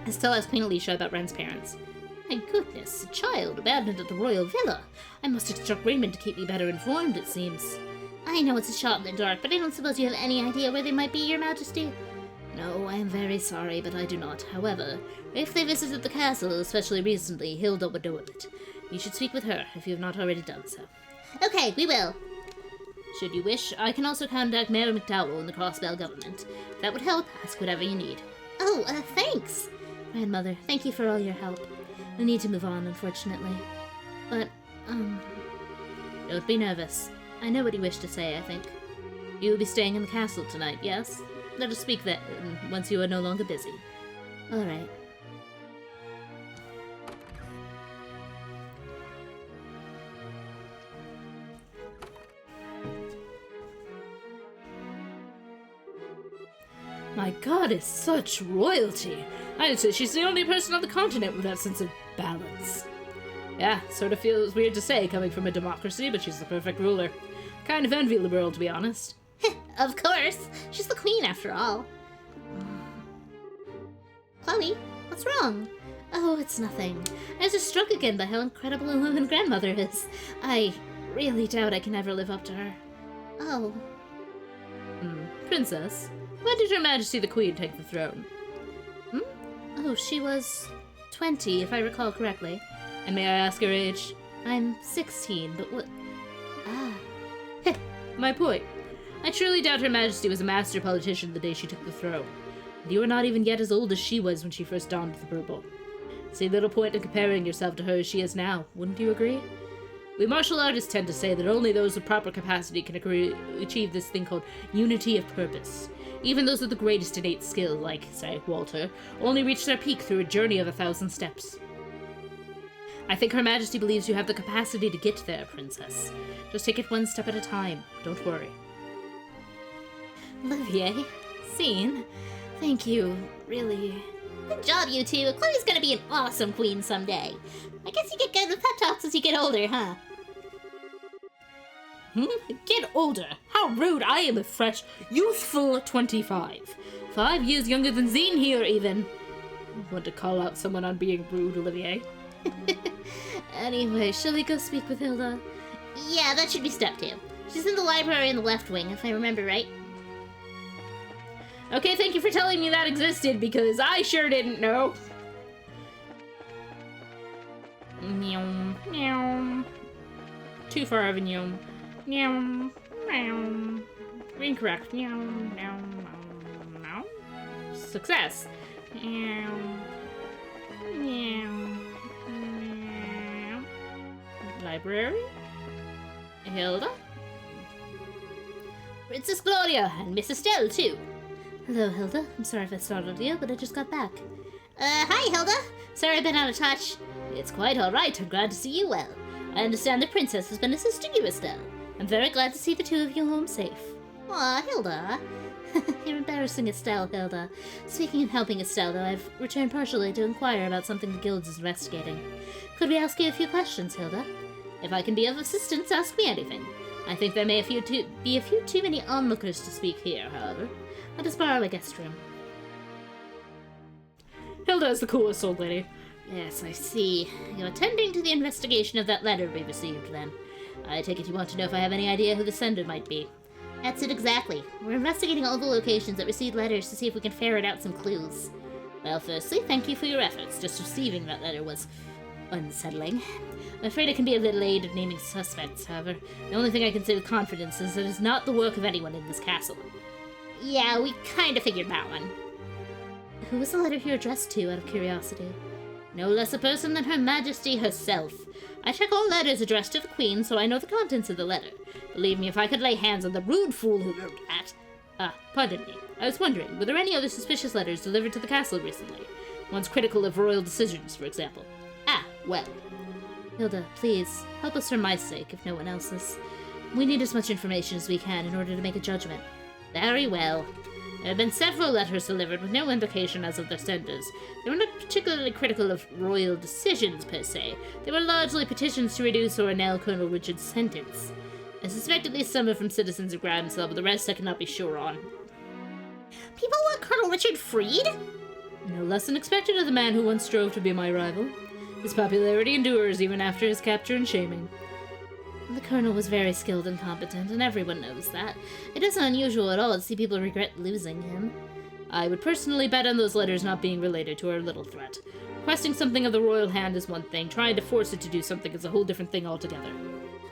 I still ask Queen Alicia about Ren's parents. My goodness, a child abandoned at the royal villa. I must instruct Raymond to keep me better informed, it seems. I know it's a shot in the dark, but I don't suppose you have any idea where they might be, Your Majesty? No, I am very sorry, but I do not. However, If they visited the castle, especially recently, Hilda would know of it. You should speak with her, if you have not already done so. Okay, we will. Should you wish, I can also contact Mayor McDowell in the Crossbell government. If that would help, ask whatever you need. Oh, thanks. Grandmother, thank you for all your help. We need to move on, unfortunately. But, Don't be nervous. I know what you wish to say, I think. You will be staying in the castle tonight, yes? Let us speak then, once you are no longer busy. all right. My goddess, such royalty! I'd say she's the only person on the continent with that sense of balance. Yeah, sort of feels weird to say coming from a democracy, but she's the perfect ruler. Kind of envy Liberal, to be honest. Of course. She's the queen, after all. Chloe, what's wrong? Oh, it's nothing. I was just struck again by how incredible a woman grandmother is. I really doubt I can ever live up to her. Oh. Princess, when did Her Majesty the Queen take the throne? Oh, she was 20, if I recall correctly. And may I ask her age? I'm 16, but what... My point. I truly doubt Her Majesty was a master politician the day she took the throne. And you are not even yet as old as she was when she first donned the purple. See little point in comparing yourself to her as she is now, wouldn't you agree? We martial artists tend to say that only those with proper capacity can achieve this thing called unity of purpose. Even those with the greatest innate skill, like, say, Walter, only reach their peak through a journey of 1,000 steps. I think Her Majesty believes you have the capacity to get there, Princess. Just take it one step at a time. Don't worry. Olivier, Scene, thank you, really. Good job, you two. Chloe's gonna be an awesome queen someday. I guess you get good with pep talks as you get older, huh? Get older? How rude! I am a fresh, youthful 25. 5 years younger than Zine here, even. Want to call out someone on being rude, Olivier? Anyway, shall we go speak with Hilda? Yeah, that should be step 2. She's in the library in the left wing, if I remember right. Okay, thank you for telling me that existed, because I sure didn't know. Meow, meow. Too far of a meow. Meow, meow. Incorrect. Meow, meow, meow, meow. Success. Meow, meow, meow. Library? Hilda? Princess Gloria and Miss Estelle, too. Hello, Hilda. I'm sorry if I startled you, but I just got back. Hi, Hilda. Sorry I've been out of touch. It's quite all right. I'm glad to see you well. I understand the princess has been assisting you, Estelle. I'm very glad to see the two of you home safe. Aw, Hilda. You're embarrassing Estelle, Hilda. Speaking of helping Estelle, though, I've returned partially to inquire about something the guild is investigating. Could we ask you a few questions, Hilda? If I can be of assistance, ask me anything. I think there may be a few too many onlookers to speak here, however. Let us borrow a guest room. Hilda is the coolest old lady. Yes, I see. You're attending to the investigation of that letter we received, then. I take it you want to know if I have any idea who the sender might be. That's it exactly. We're investigating all the locations that received letters to see if we can ferret out some clues. Well, firstly, thank you for your efforts. Just receiving that letter was unsettling. I'm afraid it can be a little aid of naming suspects, however. The only thing I can say with confidence is that it is not the work of anyone in this castle. Yeah, we kinda figured that one. Who was the letter here addressed to, out of curiosity? No less a person than Her Majesty herself. I check all letters addressed to the Queen, so I know the contents of the letter. Believe me, if I could lay hands on the rude fool who wrote that... pardon me. I was wondering, were there any other suspicious letters delivered to the castle recently? Ones critical of royal decisions, for example. Well. Hilda, please, help us for my sake, if no one else's. We need as much information as we can in order to make a judgment. Very well. There have been several letters delivered with no indication as of their senders. They were not particularly critical of royal decisions, per se. They were largely petitions to reduce or annul Colonel Richard's sentence. I suspect at least some are from citizens of Gramsell, but the rest I cannot be sure on. People want Colonel Richard freed? No less than expected of the man who once strove to be my rival. His popularity endures even after his capture and shaming. The Colonel was very skilled and competent, and everyone knows that. It isn't unusual at all to see people regret losing him. I would personally bet on those letters not being related to our little threat. Requesting something of the royal hand is one thing, trying to force it to do something is a whole different thing altogether.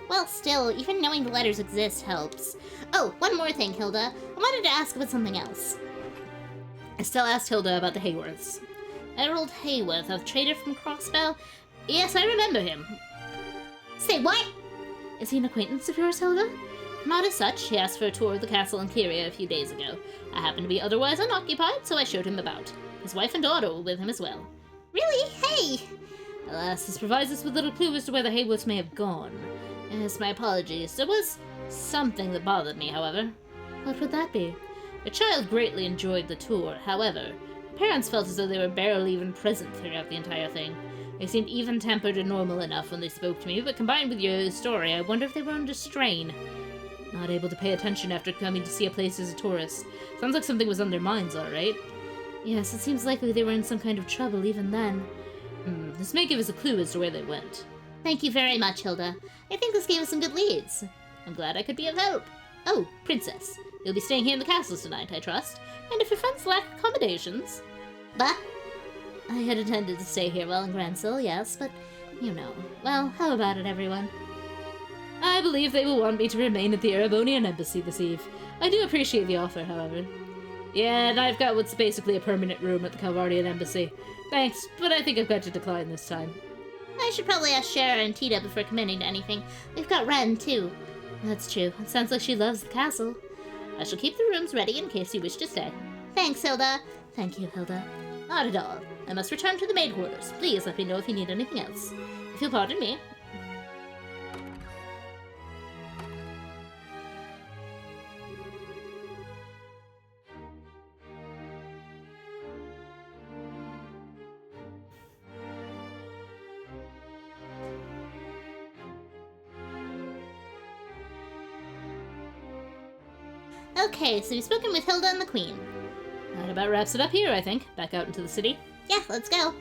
Well, still, even knowing the letters exist helps. Oh, one more thing, Hilda. I wanted to ask about something else. Estelle asked Hilda about the Hayworths. Harold Hayworth, a trader from Crossbell? Yes, I remember him. Say what? Is he an acquaintance of yours, Hilda? Not as such. He asked for a tour of the castle in Kyria a few days ago. I happened to be otherwise unoccupied, so I showed him about. His wife and daughter were with him as well. Really? Hey! Alas, this provides us with little clue as to where the Hayworths may have gone. Yes, my apologies. There was something that bothered me, however. What would that be? The child greatly enjoyed the tour. However, the parents felt as though they were barely even present throughout the entire thing. They seemed even-tempered and normal enough when they spoke to me, but combined with your story, I wonder if they were under strain. Not able to pay attention after coming to see a place as a tourist. Sounds like something was on their minds, alright? Yes, it seems likely they were in some kind of trouble even then. This may give us a clue as to where they went. Thank you very much, Hilda. I think this gave us some good leads. I'm glad I could be of help. Oh, Princess, you'll be staying here in the castle tonight, I trust. And if your friends lack accommodations... Bah! I had intended to stay here while in Gransil, yes, but, you know. Well, how about it, everyone? I believe they will want me to remain at the Erebonian embassy this eve. I do appreciate the offer, however. Yeah, and I've got what's basically a permanent room at the Calvardian embassy. Thanks, but I think I've got to decline this time. I should probably ask Shara and Tita before committing to anything. We've got Ren, too. That's true. It sounds like she loves the castle. I shall keep the rooms ready in case you wish to stay. Thanks, Hilda. Thank you, Hilda. Not at all. I must return to the maid quarters. Please let me know if you need anything else. If you'll pardon me. Okay, so we've spoken with Hilda and the Queen. That about wraps it up here, I think. Back out into the city. Yeah, let's go.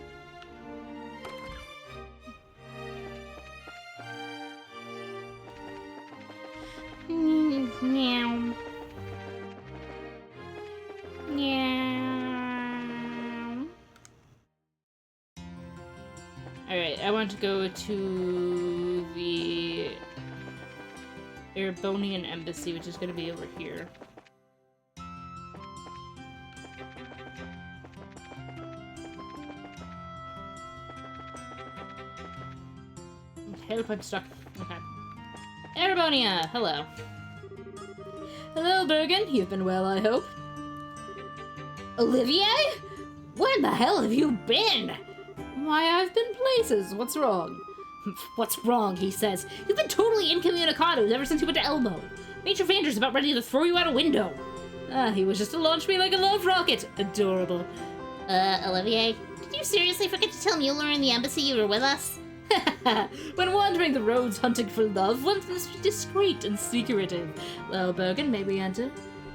Meow. Meow. Alright, I want to go to the Erebonian embassy, which is going to be over here. Help, I'm stuck. Okay. Erebonia, hello. Hello, Bergen. You've been well, I hope. Olivier? Where in the hell have you been? Why, I've been places. What's wrong? What's wrong, he says. You've been totally incommunicado ever since you went to Elmo. Major Vander's about ready to throw you out a window. He was just to launch me like a love rocket. Adorable. Olivier, did you seriously forget to tell Mueller in the embassy you were with us? When wandering the roads hunting for love, one must be discreet and secretive. Well, Bergen, may we enter?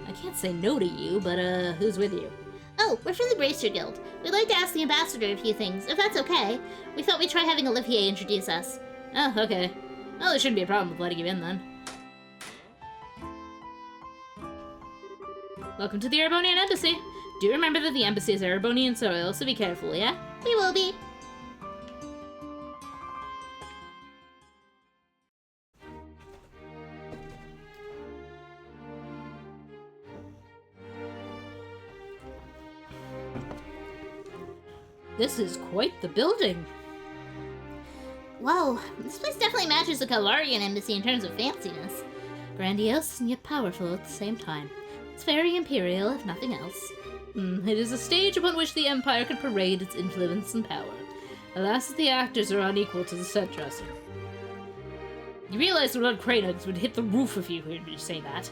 I can't say no to you, but, who's with you? Oh, we're from the Bracer Guild. We'd like to ask the ambassador a few things, if that's okay. We thought we'd try having Olivier introduce us. Oh, okay. Well, there shouldn't be a problem with letting you in, then. Welcome to the Erebonian Embassy. Do remember that the embassy is Erebonian soil, so be careful, yeah? We will be. This is quite the building. Whoa, this place definitely matches the Calvarian embassy in terms of fanciness. Grandiose and yet powerful at the same time. It's very imperial, if nothing else. It is a stage upon which the Empire can parade its influence and power. Alas, the actors are unequal to the set dressing. You realize the Lord Cranox would hit the roof if you heard me say that.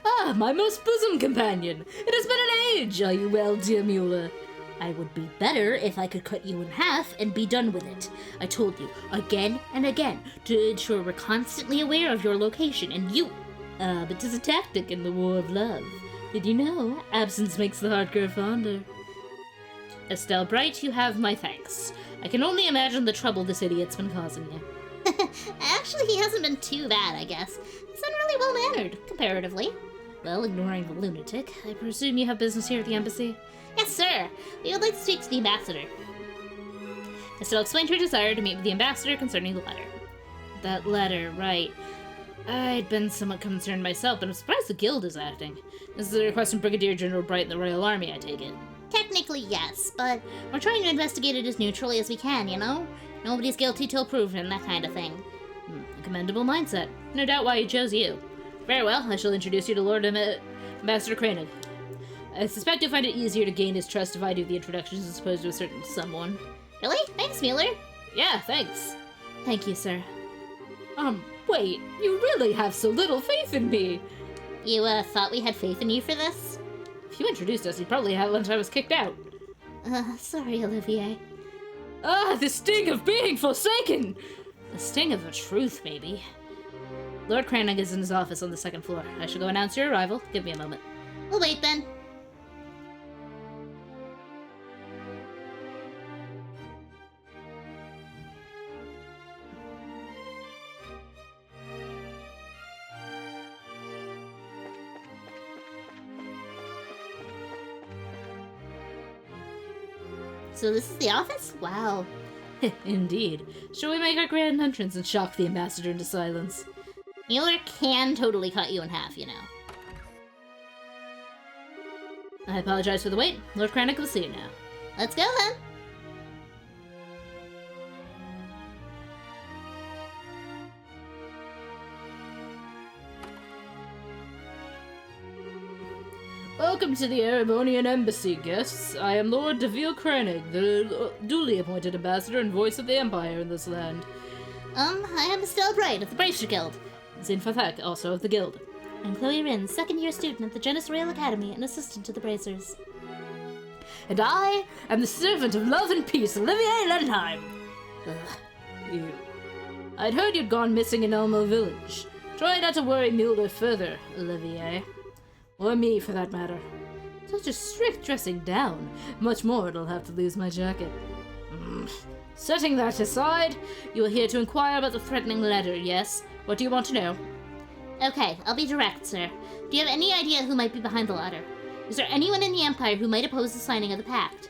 Ah, my most bosom companion! It has been an age! Are you well, dear Mueller? I would be better if I could cut you in half and be done with it. I told you again and again to ensure we're constantly aware of your location, and you... but 'tis a tactic in the war of love. Did you know? Absence makes the heart grow fonder. Estelle Bright, you have my thanks. I can only imagine the trouble this idiot's been causing you. Actually, he hasn't been too bad, I guess. He's been really well-mannered, comparatively. Well, ignoring the lunatic, I presume you have business here at the embassy? Yes, sir. We would like to speak to the ambassador. Estelle explained her desire to meet with the ambassador concerning the letter. That letter, right. I'd been somewhat concerned myself, but I'm surprised the guild is acting. This is a request from Brigadier General Bright and the Royal Army, I take it. Technically, yes, but we're trying to investigate it as neutrally as we can, you know? Nobody's guilty till proven, that kind of thing. A commendable mindset. No doubt why he chose you. Very well, I shall introduce you to Lord Ambassador Cranock. I suspect you'll find it easier to gain his trust if I do the introductions as opposed to a certain someone. Really? Thanks, Mueller. Yeah, thanks. Thank you, sir. Wait, you really have so little faith in me! You, thought we had faith in you for this? If you introduced us, you'd probably have once I was kicked out. Sorry, Olivier. Ah, the sting of being forsaken! The sting of the truth, maybe. Lord Cranock is in his office on the second floor. I shall go announce your arrival. Give me a moment. We'll wait then. So this is the office? Wow. Indeed. Shall we make our grand entrance and shock the ambassador into silence? Mueller can totally cut you in half, you know. I apologize for the wait. Lord Cranock will see you now. Let's go then. Welcome to the Erebonian Embassy, guests. I am Lord Deville Cranock, the duly appointed ambassador and voice of the Empire in this land. I am Estelle Bright of the Bracer Guild. Zin Fathek, also of the Guild. I'm Chloe Rins, second-year student at the Genis Royal Academy and assistant to the Bracers. And I am the servant of love and peace, Olivier Lenheim. You. I'd heard you'd gone missing in Elmo Village. Try not to worry Mueller further, Olivier. Or me, for that matter. Such a strict dressing down. Much more it'll have to lose my jacket. Setting that aside, you are here to inquire about the threatening letter, yes? What do you want to know? Okay, I'll be direct, sir. Do you have any idea who might be behind the letter? Is there anyone in the Empire who might oppose the signing of the pact?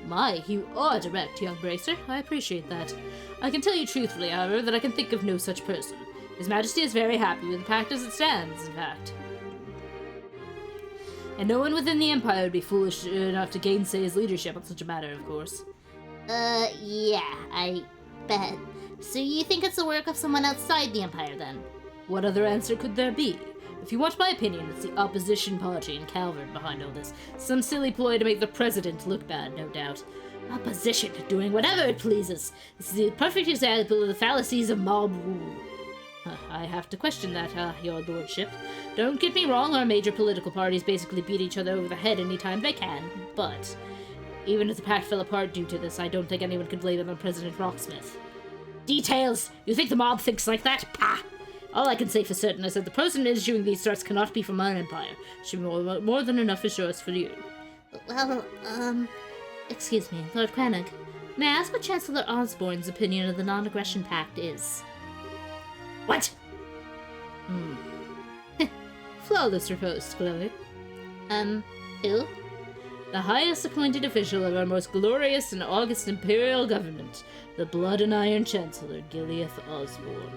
My, you are direct, young Bracer. I appreciate that. I can tell you truthfully, however, that I can think of no such person. His Majesty is very happy with the pact as it stands, in fact. And no one within the Empire would be foolish enough to gainsay his leadership on such a matter, of course. Yeah, I bet. So you think it's the work of someone outside the Empire, then? What other answer could there be? If you want my opinion, it's the opposition party in Calvert behind all this. Some silly ploy to make the president look bad, no doubt. Opposition, doing whatever it pleases. This is the perfect example of the fallacies of mob rule. I have to question that, your lordship. Don't get me wrong, our major political parties basically beat each other over the head anytime they can, but even if the pact fell apart due to this, I don't think anyone could blame it on President Rocksmith. Details! You think the mob thinks like that? Pah! All I can say for certain is that the person issuing these threats cannot be from our empire. Should be more than enough assurance for you. Well, excuse me, Lord Cranach. May I ask what Chancellor Osborne's opinion of the non-aggression pact is? What? Flawless riposte, Chloe. Who? The highest appointed official of our most glorious and august imperial government, the Blood and Iron Chancellor, Gileath Osborne.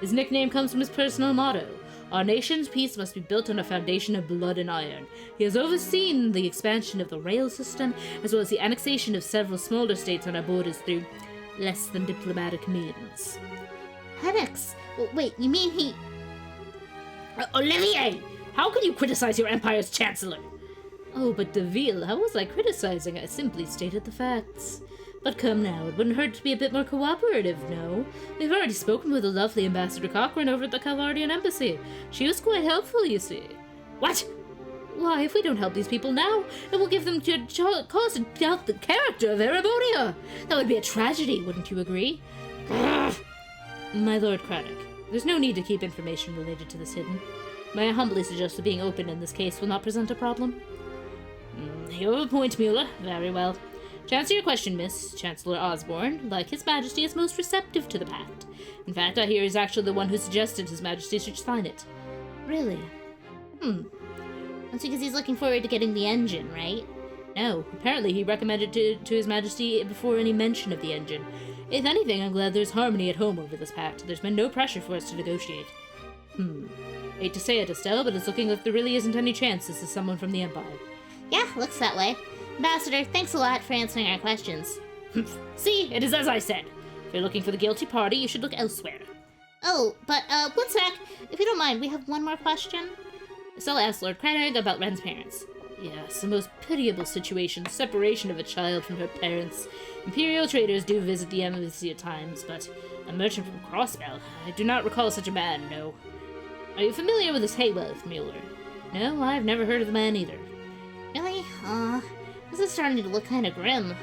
His nickname comes from his personal motto: our nation's peace must be built on a foundation of blood and iron. He has overseen the expansion of the rail system, as well as the annexation of several smaller states on our borders through less than diplomatic means. Henex? Wait, you mean he... Olivier! How can you criticize your empire's chancellor? Oh, but Deville, how was I criticizing? I simply stated the facts. But come now, it wouldn't hurt to be a bit more cooperative, no? We've already spoken with the lovely Ambassador Cochrane over at the Calvardian Embassy. She was quite helpful, you see. What? Why, if we don't help these people now, it will give them cause to doubt the character of Erebonia. That would be a tragedy, wouldn't you agree? My Lord Cranach, there's no need to keep information related to this hidden. May I humbly suggest that being open in this case will not present a problem? You have a point, Mueller. Very well. To answer your question, Miss, Chancellor Osborne, like His Majesty, is most receptive to the pact. In fact, I hear he's actually the one who suggested His Majesty should sign it. Really? That's because he's looking forward to getting the engine, right? No, apparently he recommended it to His Majesty before any mention of the engine. If anything, I'm glad there's harmony at home over this pact. There's been no pressure for us to negotiate. Hate to say it, Estelle, but it's looking like there really isn't any chance this is someone from the Empire. Yeah, looks that way. Ambassador, thanks a lot for answering our questions. See, it is as I said. If you're looking for the guilty party, you should look elsewhere. Oh, but, one sec. If you don't mind, we have one more question. Estelle asked Lord Cranach about Ren's parents. Yes, the most pitiable situation, the separation of a child from her parents. Imperial traders do visit the embassy at times, but a merchant from Crossbell, I do not recall such a man, no. Are you familiar with this Hayworth, Mueller? No, I've never heard of the man either. Really? This is starting to look kind of grim.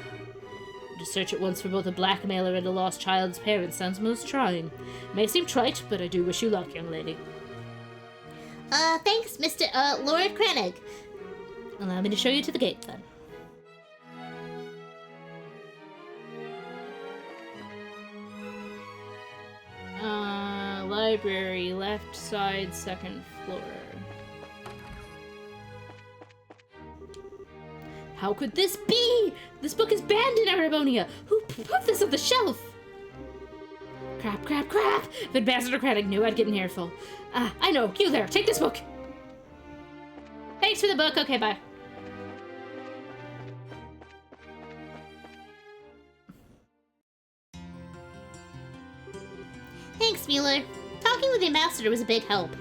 To search at once for both a blackmailer and a lost child's parents sounds most trying. May seem trite, but I do wish you luck, young lady. Thanks, Mr. Lord Cranach. Allow me to show you to the gate, then. Library, left side, second floor. How could this be? This book is banned in Erebonia. Who put this on the shelf? Crap, crap, crap! If Ambassador Cranach knew, I'd get an earful. I know. You there. Take this book. Thanks for the book. Okay, bye. Thanks, Mueller. Talking with the ambassador was a big help.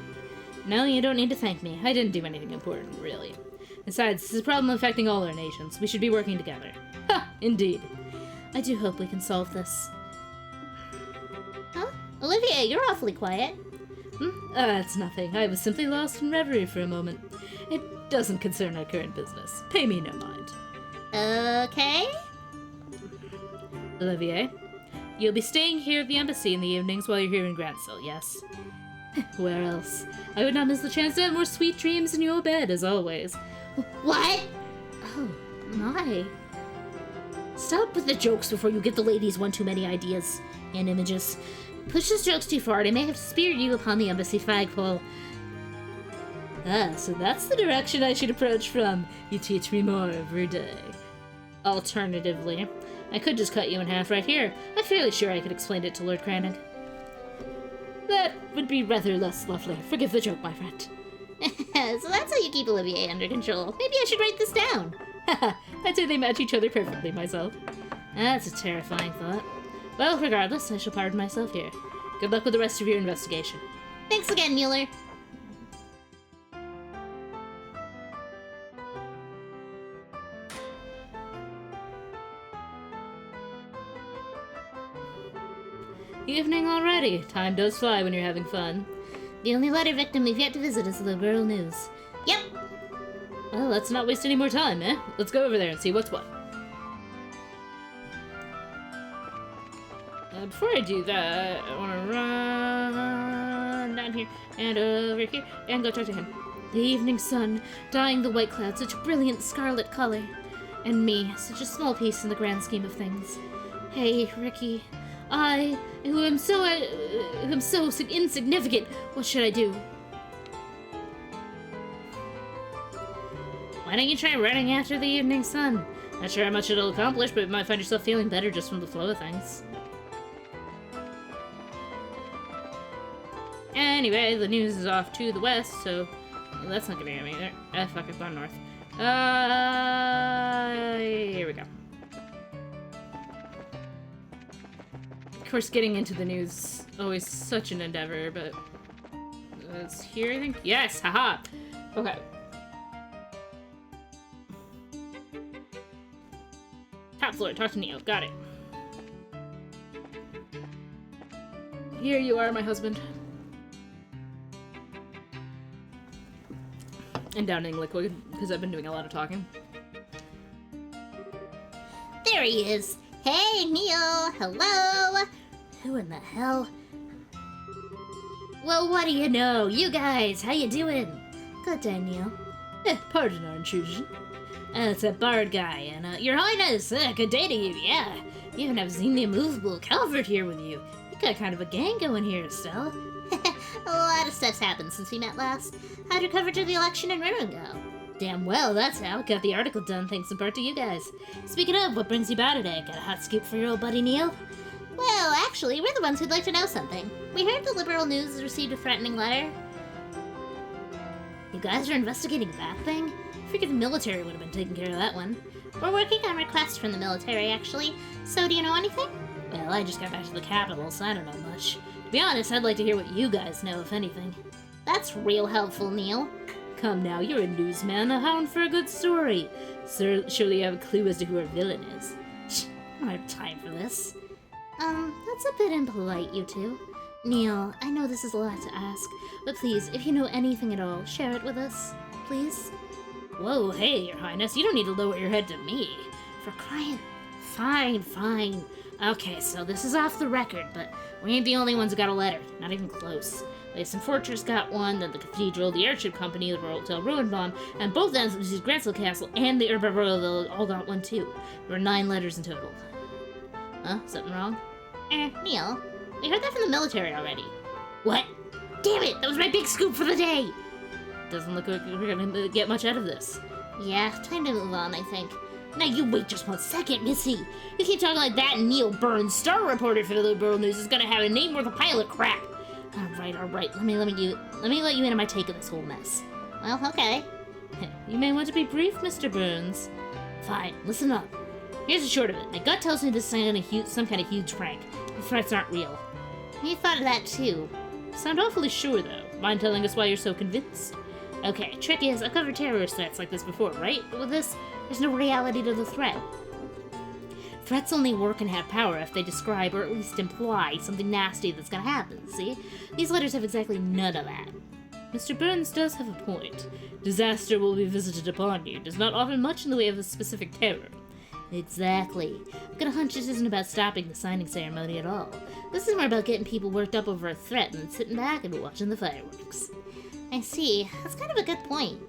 No, you don't need to thank me. I didn't do anything important, really. Besides, this is a problem affecting all our nations. We should be working together. Ha! Indeed. I do hope we can solve this. Huh? Olivier, you're awfully quiet. It's nothing. I was simply lost in reverie for a moment. It doesn't concern our current business. Pay me no mind. Okay. Olivier, you'll be staying here at the embassy in the evenings while you're here in Grantsville, yes? Where else? I would not miss the chance to have more sweet dreams in your bed, as always. What? Oh, my. Stop with the jokes before you give the ladies one too many ideas and images. Push those jokes too far, and I may have speared you upon the embassy flagpole. So that's the direction I should approach from. You teach me more every day. Alternatively, I could just cut you in half right here. I'm fairly sure I could explain it to Lord Cranach. That would be rather less lovely. Forgive the joke, my friend. So that's how you keep Olivier under control. Maybe I should write this down. I'd say they match each other perfectly, myself. That's a terrifying thought. Well, regardless, I shall pardon myself here. Good luck with the rest of your investigation. Thanks again, Mueller. Evening already. Time does fly when you're having fun. The only letter victim we've yet to visit is the liberal news. Yep. Well, let's not waste any more time, eh? Let's go over there and see what's what. Before I do that, I want to run down here and over here and go talk to him. The evening sun, dyeing the white clouds such brilliant scarlet color. And me, such a small piece in the grand scheme of things. Hey, Ricky. I, who am so insignificant, what should I do? Why don't you try running after the evening sun? Not sure how much it'll accomplish, but you might find yourself feeling better just from the flow of things. Anyway, the news is off to the west, so that's not gonna get me there. Ah, fuck, I've gone north. Here we go. Of course, getting into the news always such an endeavor, but it's here, I think. Yes, haha. Okay. Top floor, talk to Neil. Got it. Here you are, my husband. And downing liquid, because I've been doing a lot of talking. There he is. Hey, Neil. Hello. Who in the hell? Well, what do you know? You guys, how you doing? Good day, Neil. Pardon our intrusion. It's a bard guy, and Your Highness, good day to you, yeah. You even have seen the immovable Calvert here with you. You got kind of a gang going here, Estelle. A lot of stuff's happened since we met last. How'd your coverage of the election in Ruin go? Damn well, that's how. Got the article done thanks in part to you guys. Speaking of, what brings you by today? Got a hot scoop for your old buddy Neil? Well, actually, we're the ones who'd like to know something. We heard the Liberal News has received a threatening letter. You guys are investigating that thing? Figured the military would have been taking care of that one. We're working on requests from the military, actually. So, do you know anything? Well, I just got back to the capital, so I don't know much. To be honest, I'd like to hear what you guys know, if anything. That's real helpful, Neil. Come now, you're a newsman, a hound for a good story. Surely you have a clue as to who our villain is. I don't have time for this. That's a bit impolite, you two. Neil, I know this is a lot to ask, but please, if you know anything at all, share it with us. Please? Whoa, hey, Your Highness, you don't need to lower your head to me. For crying... Fine. Okay, so this is off the record, but we ain't the only ones who got a letter. Not even close. Lace and Fortress got one, then the Cathedral, the Airship Company, the Hotel Ruinbaum, and both entities, Grantsville Castle and the Urban Royal all got one too. There were 9 letters in total. Huh? Something wrong? Neil, we heard that from the military already. What? Damn it, that was my big scoop for the day! Doesn't look like we're gonna get much out of this. Yeah, time to move on, I think. Now you wait just 1 second, Missy. You keep talking like that, and Neil Burns, star reporter for the Liberal News, is gonna have a name worth a pile of crap. All right. Let me let you into my take of this whole mess. Well, okay. You may want to be brief, Mr. Burns. Fine, listen up. Here's the short of it. My gut tells me this is some kind of huge prank. The threats aren't real. You thought of that too. Sound awfully sure, though. Mind telling us why you're so convinced? Okay, trick is, I've covered terrorist threats like this before, right? But with this, there's no reality to the threat. Threats only work and have power if they describe or at least imply something nasty that's gonna happen, see? These letters have exactly none of that. Mr. Burns does have a point. Disaster will be visited upon you does not offer much in the way of a specific terror. Exactly. I've got a hunch this isn't about stopping the signing ceremony at all. This is more about getting people worked up over a threat than sitting back and watching the fireworks. I see. That's kind of a good point.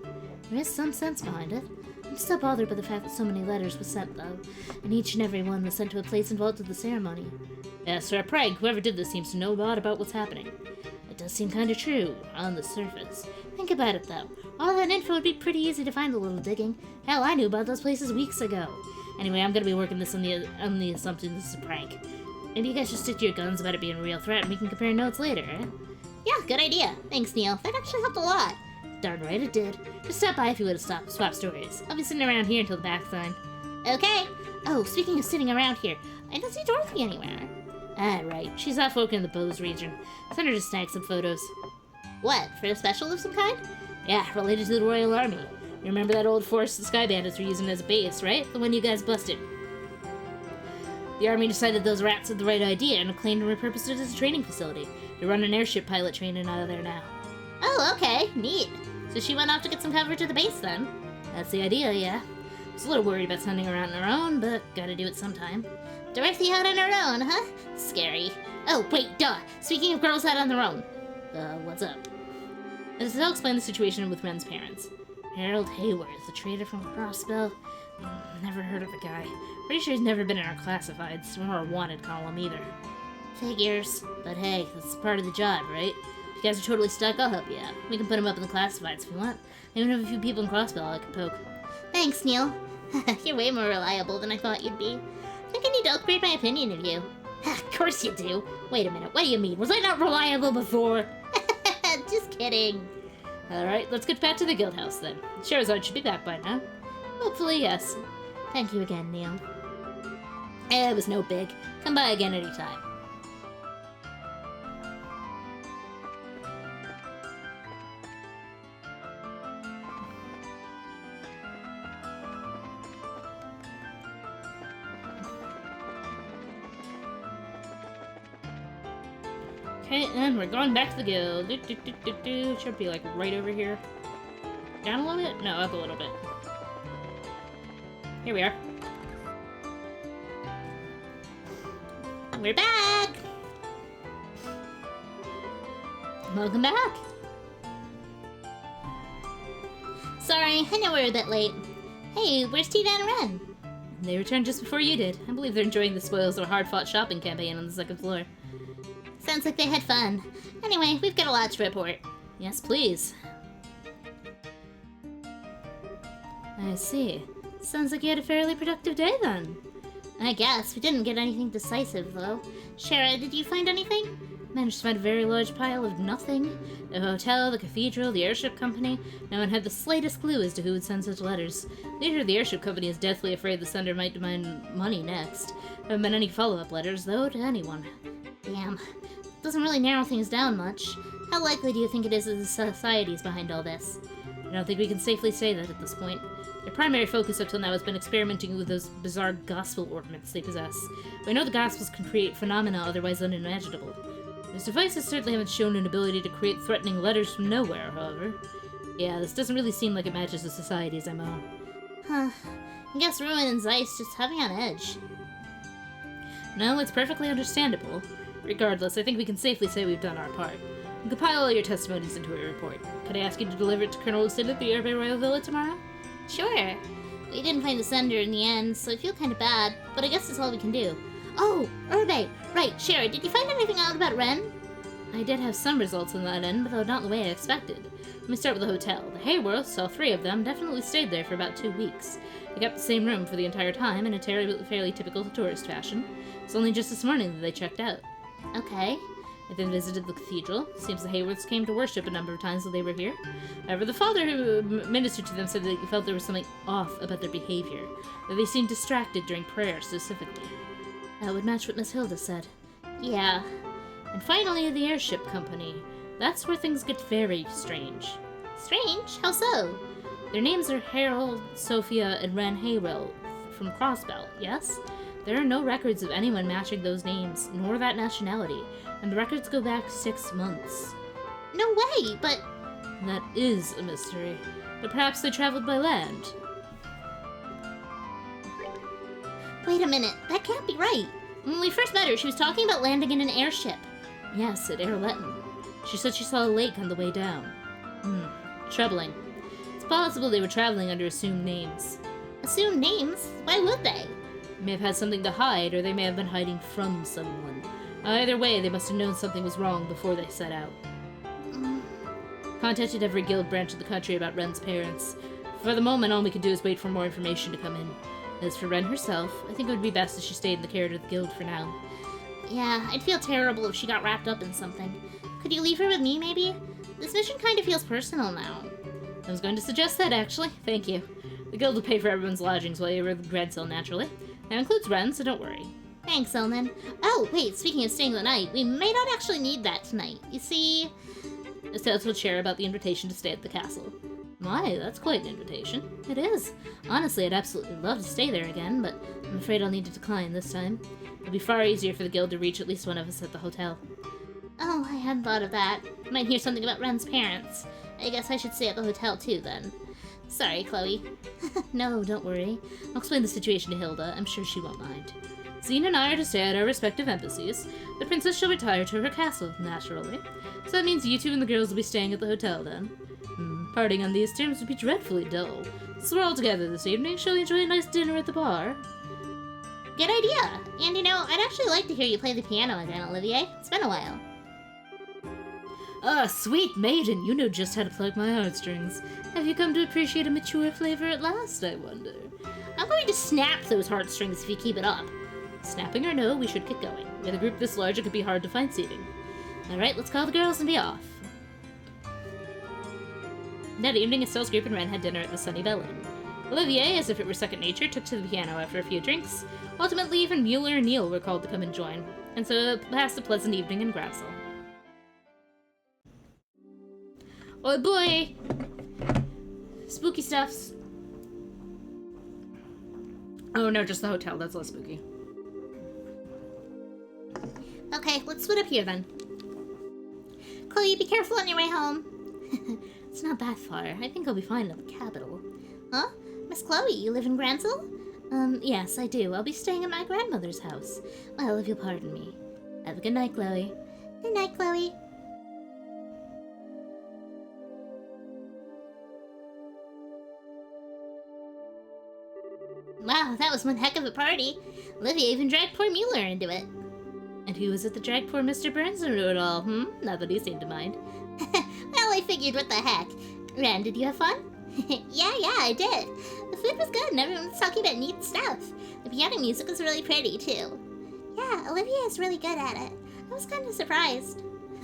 There is some sense behind it. I'm still bothered by the fact that so many letters were sent, though, and each and every one was sent to a place involved with the ceremony. As for a prank, whoever did this seems to know a lot about what's happening. It does seem kind of true, on the surface. Think about it, though. All that info would be pretty easy to find a little digging. Hell, I knew about those places weeks ago. Anyway, I'm gonna be working this on the assumption this is a prank. Maybe you guys should stick to your guns about it being a real threat, and we can compare notes later, eh? Yeah, good idea. Thanks, Neil. That actually helped a lot. Darn right it did. Just stop by if you would have swapped stories. I'll be sitting around here until the bath sign. Okay. Oh, speaking of sitting around here, I don't see Dorothy anywhere. Ah, right. She's off working in the Bose region. Send her to snag some photos. What, for a special of some kind? Yeah, related to the Royal Army. You remember that old force the Sky Bandits were using as a base, right? The one you guys busted. The Army decided those rats had the right idea and claimed and repurposed it as a training facility. They run an airship pilot training out of there now. Oh, okay, neat. So she went off to get some coverage of the base then? That's the idea, yeah. I was a little worried about sending her out on her own, but gotta do it sometime. Dorothy out on her own, huh? Scary. Oh, wait, duh. Speaking of girls out on their own. What's up? This will explain the situation with Ren's parents. Harold Hayworth, the trader from Crossbell. Never heard of the guy. Pretty sure he's never been in our classifieds, or our wanted column either. Figures. But hey, that's part of the job, right? If you guys are totally stuck, I'll help you out. We can put him up in the classifieds if you want. I even have a few people in Crossbell I can poke. Thanks, Neil. You're way more reliable than I thought you'd be. I think I need to upgrade my opinion of you. Of course you do. Wait a minute, what do you mean? Was I not reliable before? Just kidding. Alright, let's get back to the guild house then. Charizard should be back by now. Hopefully, yes. Thank you again, Neil. It was no big. Come by again anytime. Okay, and we're going back to the guild. Should be like right over here. Down a little bit? No, up a little bit. Here we are. We're back! Welcome back. Sorry, I know we're a bit late. Hey, where's Tina and Ren? They returned just before you did. I believe they're enjoying the spoils of a hard-fought shopping campaign on the second floor. Sounds like they had fun. Anyway, we've got a lot to report. Yes, please. I see. Sounds like you had a fairly productive day then. I guess. We didn't get anything decisive, though. Shara, did you find anything? Managed to find a very large pile of nothing. The hotel, the cathedral, the airship company. No one had the slightest clue as to who would send such letters. Leader of the airship company is deathly afraid the sender might demand money next. Haven't been any follow-up letters, though, to anyone. Damn. Doesn't really narrow things down much. How likely do you think it is that the society's behind all this? I don't think we can safely say that at this point. Their primary focus up till now has been experimenting with those bizarre gospel ornaments they possess. We know the gospels can create phenomena otherwise unimaginable. Those devices certainly haven't shown an ability to create threatening letters from nowhere, however. Yeah, this doesn't really seem like it matches the society's MO. Huh. I guess Ruin and Zeiss just have me on edge. No, it's perfectly understandable. Regardless, I think we can safely say we've done our part. We'll compile all your testimonies into a report. Could I ask you to deliver it to Colonel Lucid at the Herbe Royal Villa tomorrow? Sure. We didn't find the sender in the end, so I feel kind of bad, but I guess that's all we can do. Oh, Herbe! Right, Shara, did you find anything out about Ren? I did have some results on that end, but not the way I expected. Let me start with the hotel. The Hayworths, all three of them, definitely stayed there for about 2 weeks. They kept the same room for the entire time in a fairly typical tourist fashion. It's only just this morning that they checked out. Okay. I then visited the cathedral. Seems the Hayworths came to worship a number of times while they were here. However, the father who ministered to them said that he felt there was something off about their behavior, that they seemed distracted during prayer specifically. That would match what Miss Hilda said. Yeah. And finally, the airship company. That's where things get very strange. Strange? How so? Their names are Harold, Sophia, and Ren Hayworth from Crossbell, yes? There are no records of anyone matching those names, nor that nationality, and the records go back 6 months. No way, but... That is a mystery. But perhaps they traveled by land. Wait a minute, that can't be right. When we first met her, she was talking about landing in an airship. Yes, at Airleton. She said she saw a lake on the way down. Troubling. It's possible they were traveling under assumed names. Assumed names? Why would they? They may have had something to hide, or they may have been hiding from someone. Either way, they must have known something was wrong before they set out. Contacted every guild branch of the country about Ren's parents. For the moment, all we can do is wait for more information to come in. As for Ren herself, I think it would be best if she stayed in the care of the guild for now. Yeah, I'd feel terrible if she got wrapped up in something. Could you leave her with me, maybe? This mission kind of feels personal now. I was going to suggest that, actually. Thank you. The guild will pay for everyone's lodgings while you were at the Grand Cell, naturally. That includes Ren, so don't worry. Thanks, Elman. Oh, wait, speaking of staying the night, we may not actually need that tonight. You see... Estelle told Shara about the invitation to stay at the castle. My, that's quite an invitation. It is. Honestly, I'd absolutely love to stay there again, but I'm afraid I'll need to decline this time. It'll be far easier for the guild to reach at least one of us at the hotel. Oh, I hadn't thought of that. Might hear something about Ren's parents. I guess I should stay at the hotel too, then. Sorry, Chloe. No, don't worry. I'll explain the situation to Hilda. I'm sure she won't mind. Zine and I are to stay at our respective embassies. The princess shall retire to her castle, naturally. So that means you two and the girls will be staying at the hotel, then. Parting on these terms would be dreadfully dull. So we're all together this evening. Shall we enjoy a nice dinner at the bar? Good idea. And you know, I'd actually like to hear you play the piano again, Olivier. It's been a while. Ah, sweet maiden, you know just how to pluck my heartstrings. Have you come to appreciate a mature flavor at last, I wonder? I'm going to snap those heartstrings if you keep it up. Snapping or no, we should get going. With a group this large, it could be hard to find seating. Alright, let's call the girls and be off. That evening, Estelle's group and Ren had dinner at the Sunny Bell Inn. Olivier, as if it were second nature, took to the piano after a few drinks. Ultimately, even Mueller and Neil were called to come and join, and so it passed a pleasant evening in Grassel. Oh boy! Spooky stuffs. Oh no, just the hotel, that's less spooky. Okay, let's split up here then. Chloe, be careful on your way home. It's not that far. I think I'll be fine at the capital. Huh? Miss Chloe, you live in Gransel? Yes, I do. I'll be staying at my grandmother's house. Well, if you'll pardon me. Have a good night, Chloe. Good night, Chloe. Wow, that was one heck of a party. Olivia even dragged poor Mueller into it. And who was it that dragged poor Mr. Burns into it all, Not that he seemed to mind. Well, I figured, what the heck. Ren, did you have fun? Yeah, I did. The food was good and everyone was talking about neat stuff. The piano music was really pretty, too. Yeah, Olivia is really good at it. I was kind of surprised.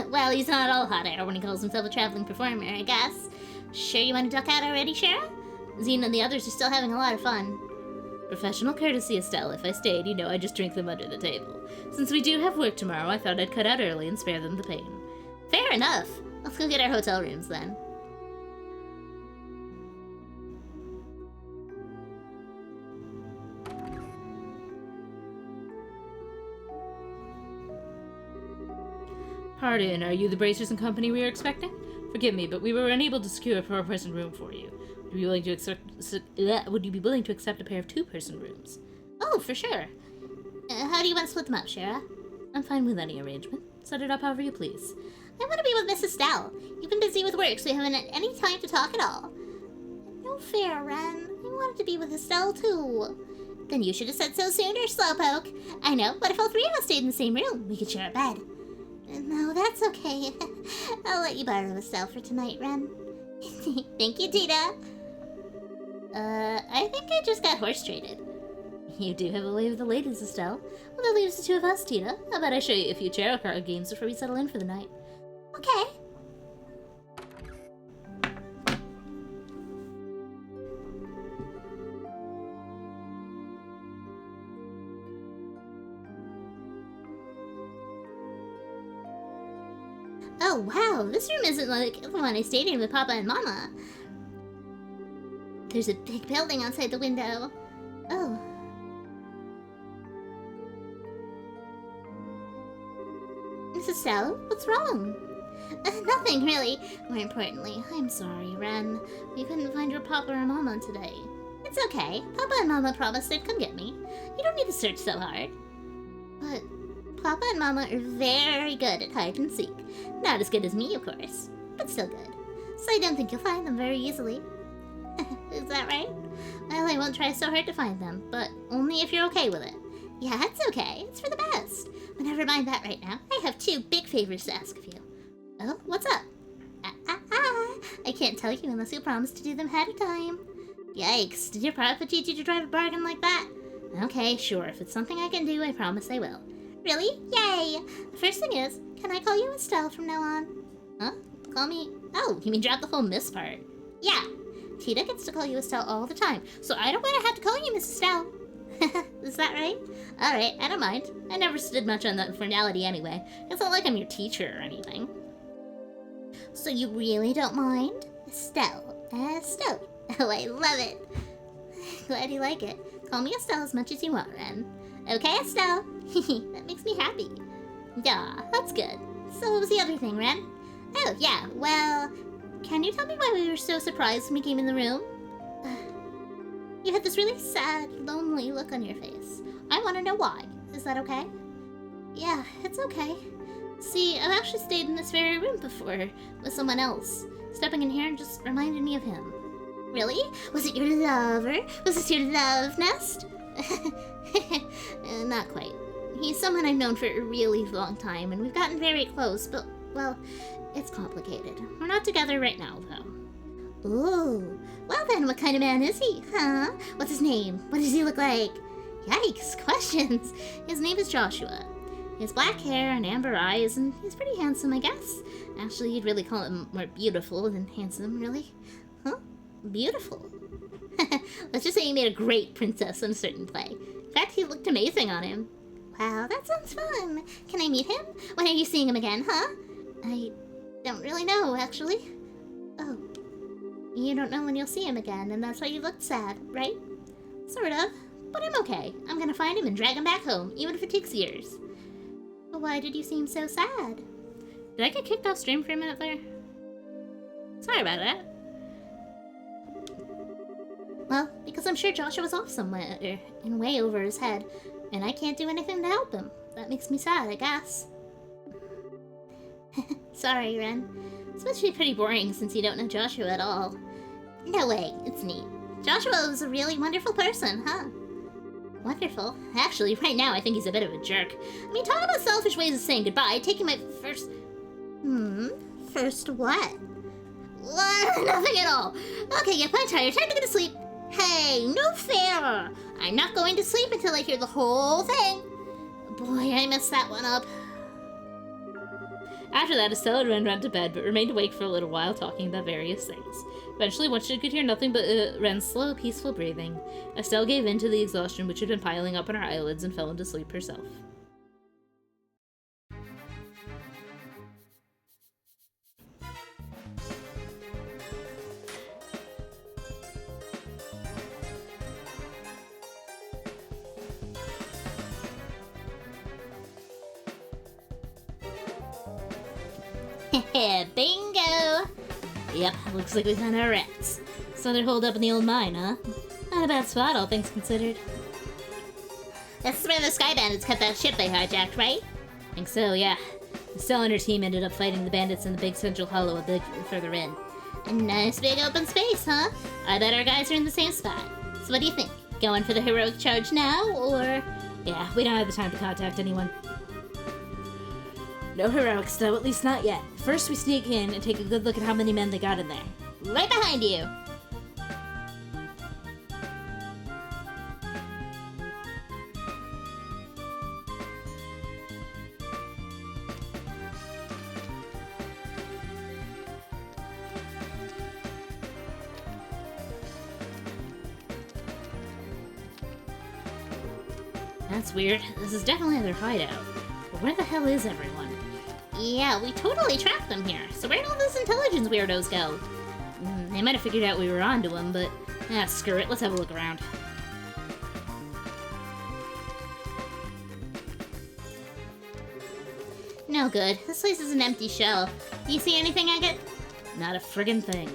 Well, he's not all hot air when he calls himself a traveling performer, I guess. Sure you want to duck out already, Shara? Zine and the others are still having a lot of fun. Professional courtesy, Estelle. If I stayed, you know I'd just drink them under the table. Since we do have work tomorrow, I thought I'd cut out early and spare them the pain. Fair enough. Let's go get our hotel rooms then. Pardon, are you the Bracers and Company we were expecting? Forgive me, but we were unable to secure a four-person room for you. Would you be willing to accept a pair of two-person rooms? Oh, for sure. How do you want to split them up, Shara? I'm fine with any arrangement. Set it up however you please. I want to be with Mrs. Stell. You've been busy with work, so you haven't had any time to talk at all. No fair, Ren. I wanted to be with Estelle, too. Then you should have said so sooner, Slowpoke. I know, but if all three of us stayed in the same room, we could share a bed. No, that's okay. I'll let you borrow Estelle for tonight, Ren. Thank you, Tita. I think I just got horse-traded. You do have a way with the ladies, Estelle. Well, that leaves the two of us, Tita. How about I show you a few tarot card games before we settle in for the night? Okay. Oh, wow, this room isn't like the one I stayed in with Papa and Mama. There's a big building outside the window. Oh. Mrs. Stell, what's wrong? Nothing, really. More importantly, I'm sorry, Ren. We couldn't find your Papa or Mama today. It's okay. Papa and Mama promised they'd come get me. You don't need to search so hard. But Papa and Mama are very good at hide and seek. Not as good as me, of course, but still good. So I don't think you'll find them very easily. Is that right? Well, I won't try so hard to find them, but only if you're okay with it. Yeah, it's okay. It's for the best. But never mind that right now. I have two big favors to ask of you. Oh, what's up? I can't tell you unless you promise to do them ahead of time. Yikes, did your Papa teach you to drive a bargain like that? Okay, sure. If it's something I can do, I promise I will. Really? Yay! The first thing is, can I call you Estelle from now on? Huh? Call me... Oh, you mean drop the whole Miss part? Yeah. Tita gets to call you Estelle all the time, so I don't want to have to call you Miss Estelle. Is that right? Alright, I don't mind. I never stood much on that formality anyway. It's not like I'm your teacher or anything. So you really don't mind? Estelle. Estelle. Oh, I love it. Glad you like it. Call me Estelle as much as you want, Ren. Okay, Estelle. That makes me happy. Yeah, that's good. So what was the other thing, Ren? Oh, yeah, well, can you tell me why we were so surprised when we came in the room? You had this really sad, lonely look on your face. I want to know why. Is that okay? Yeah, it's okay. See, I've actually stayed in this very room before with someone else. Stepping in here just reminded me of him. Really? Was it your lover? Was this your love nest? Not quite. He's someone I've known for a really long time, and we've gotten very close, but, well, it's complicated. We're not together right now, though. Ooh. Well then, what kind of man is he, huh? What's his name? What does he look like? Yikes, questions. His name is Joshua. He has black hair and amber eyes, and he's pretty handsome, I guess. Actually, you'd really call him more beautiful than handsome, really. Huh? Beautiful. Let's just say he made a great princess in a certain play. In fact, he looked amazing on him. Wow, that sounds fun. Can I meet him? When are you seeing him again, huh? I don't really know, actually. Oh. You don't know when you'll see him again, and that's why you looked sad, right? Sort of. But I'm okay. I'm gonna find him and drag him back home, even if it takes years. But why did you seem so sad? Did I get kicked off stream for a minute there? Sorry about that. Well, because I'm sure Joshua was off somewhere, and way over his head, and I can't do anything to help him. That makes me sad, I guess. Sorry, Ren. This must be pretty boring since you don't know Joshua at all. No way, it's neat. Joshua was a really wonderful person, huh? Wonderful. Actually, right now I think he's a bit of a jerk. I mean, talk about selfish ways of saying goodbye, taking my first... First what? Nothing at all. Okay, yep, I'm tired. Time to go to sleep. Hey, no fair. I'm not going to sleep until I hear the whole thing. Boy, I messed that one up. After that, Estelle and Ren went to bed, but remained awake for a little while talking about various things. Eventually, once she could hear nothing but Ren's slow, peaceful breathing, Estelle gave in to the exhaustion which had been piling up on her eyelids and fell into sleep herself. Bingo! Yep, looks like we found our rats. So they're holed up in the old mine, huh? Not a bad spot, all things considered. This is where the Sky Bandits kept that ship they hijacked, right? Think so, yeah. Estelle and her team ended up fighting the bandits in the big central hollow a bit further in. A nice big open space, huh? I bet our guys are in the same spot. So what do you think? Going for the heroic charge now, or...? Yeah, we don't have the time to contact anyone. No heroics, though, at least not yet. First, we sneak in and take a good look at how many men they got in there. Right behind you! That's weird. This is definitely their hideout. But where the hell is everyone? Yeah, we totally tracked them here. So where'd all those intelligence weirdos go? They might have figured out we were onto them, but... screw it. Let's have a look around. No good. This place is an empty shell. Do you see anything, Agate? Not a friggin' thing.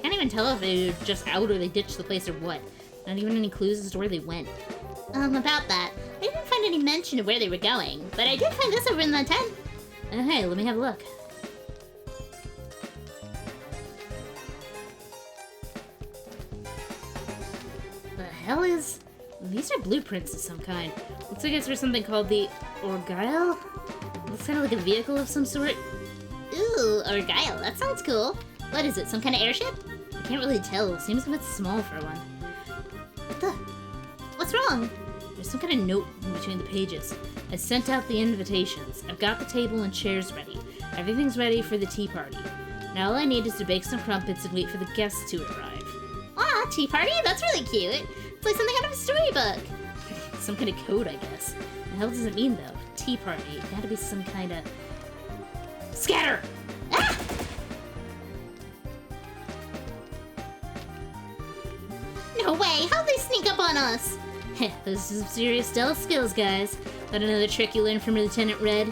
Can't even tell if they were just out or they ditched the place or what. Not even any clues as to where they went. About that. I didn't find any mention of where they were going, but I did find this over in the tent. Hey, let me have a look. The hell is... These are blueprints of some kind. Looks like it's for something called the Orgueil? Looks kind of like a vehicle of some sort. Ooh, Orgueil, that sounds cool. What is it, some kind of airship? I can't really tell. Seems a bit small for one. What the? What's wrong? There's some kind of note in between the pages. I sent out the invitations. I've got the table and chairs ready. Everything's ready for the tea party. Now all I need is to bake some crumpets and wait for the guests to arrive. Aw, tea party? That's really cute. It's like something out of a storybook. some kind of code, I guess. The hell does it mean, though? Tea party. It gotta be some kind of... Scatter! Ah! No way! How'd they sneak up on us? Heh, those are some serious stealth skills, guys. Got another trick you learned from Lieutenant Red?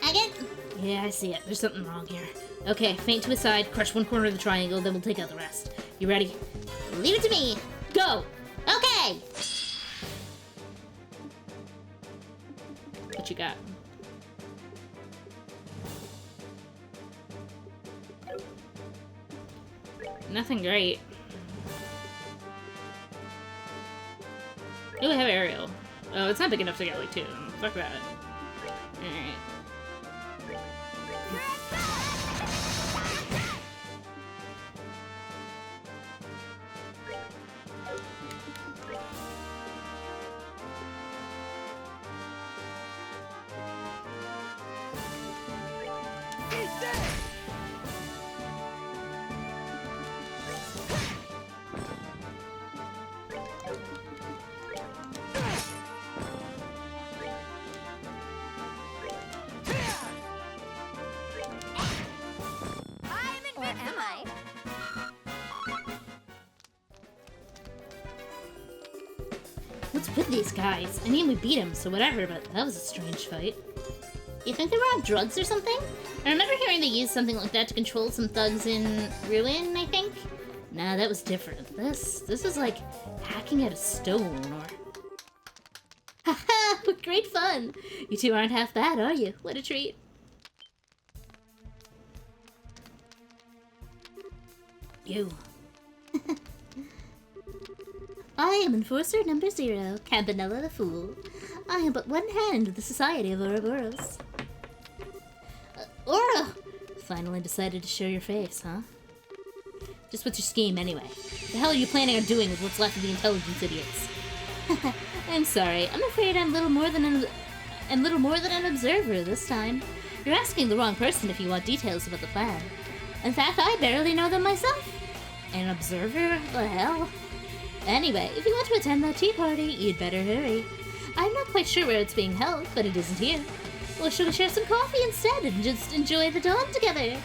Agate? Yeah, I see it. There's something wrong here. Okay, feint to his side, crush one corner of the triangle, then we'll take out the rest. You ready? Leave it to me. Go! Okay! What you got? Nothing great. Oh, I have aerial. Oh, it's not big enough to get like two. Fuck that. Alright. Or am I? What's with these guys? I mean, we beat them, so whatever, but that was a strange fight. You think they were on drugs or something? I remember hearing they used something like that to control some thugs in Ruin, I think. Nah, that was different. This is like hacking at a stone, or... Haha, great fun! You two aren't half bad, are you? What a treat. You. I am Enforcer number 0, Campanella the Fool. I am but one hand of the Society of Ouroboros. Aura! Finally decided to show your face, huh? Just what's your scheme, anyway? The hell are you planning on doing with what's left of the intelligence idiots? I'm sorry, I'm afraid I'm little more than an observer this time. You're asking the wrong person if you want details about the plan. In fact, I barely know them myself. An observer? The hell? Anyway, if you want to attend that tea party, you'd better hurry. I'm not quite sure where it's being held, but it isn't here. Or should we share some coffee instead and just enjoy the dawn together?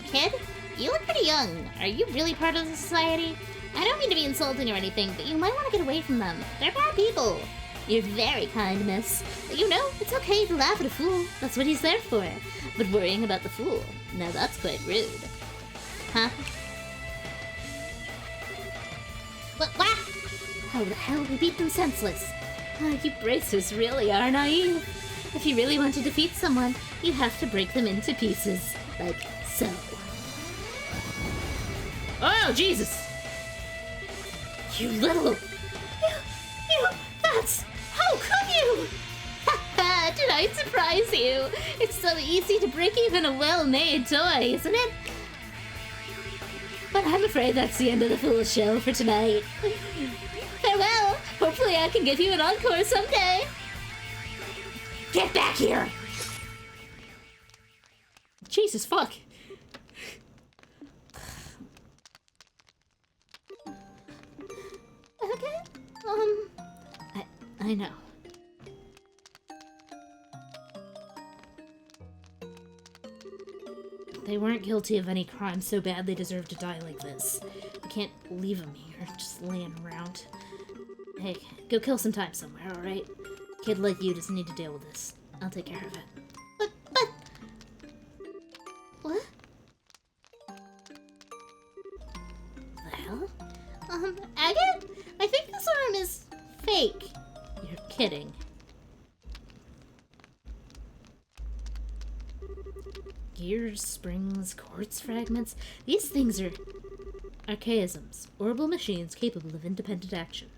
Kid? You look pretty young. Are you really part of the society? I don't mean to be insulting or anything, but you might want to get away from them. They're bad people. You're very kind, miss. But you know, it's okay to laugh at a fool. That's what he's there for. But worrying about the fool, now that's quite rude. Huh? What? How the hell we beat them senseless? You bracers really are naive. If you really want to defeat someone, you'd have to break them into pieces. Like so. Oh, Jesus! You little... You... That's... How could you? Haha, did I surprise you? It's so easy to break even a well-made toy, isn't it? But I'm afraid that's the end of the Fool show for tonight. Farewell! Hopefully I can give you an encore someday! Get back here! Jesus fuck! Okay, I know. They weren't guilty of any crime so bad they deserve to die like this. We can't leave them here, just laying around. Hey, go kill some time somewhere, alright? Kid like you doesn't need to deal with this. I'll take care of it. but... What? The hell? Agate? I think this arm is fake. You're kidding. Gears, springs, quartz fragments. These things are archaisms, orbital machines capable of independent action.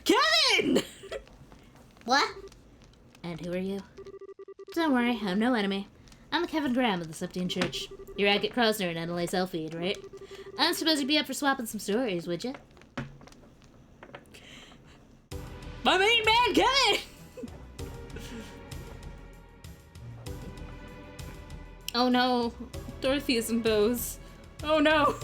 Kevin! What? And who are you? Don't worry, I'm no enemy. I'm the Kevin Graham of the Septine Church. You're Agate Krosner and Annalise Elfeed, right? I don't suppose you'd be up for swapping some stories, would you? My main man, Kevin! Oh no. Dorothy is in Bose. Oh no!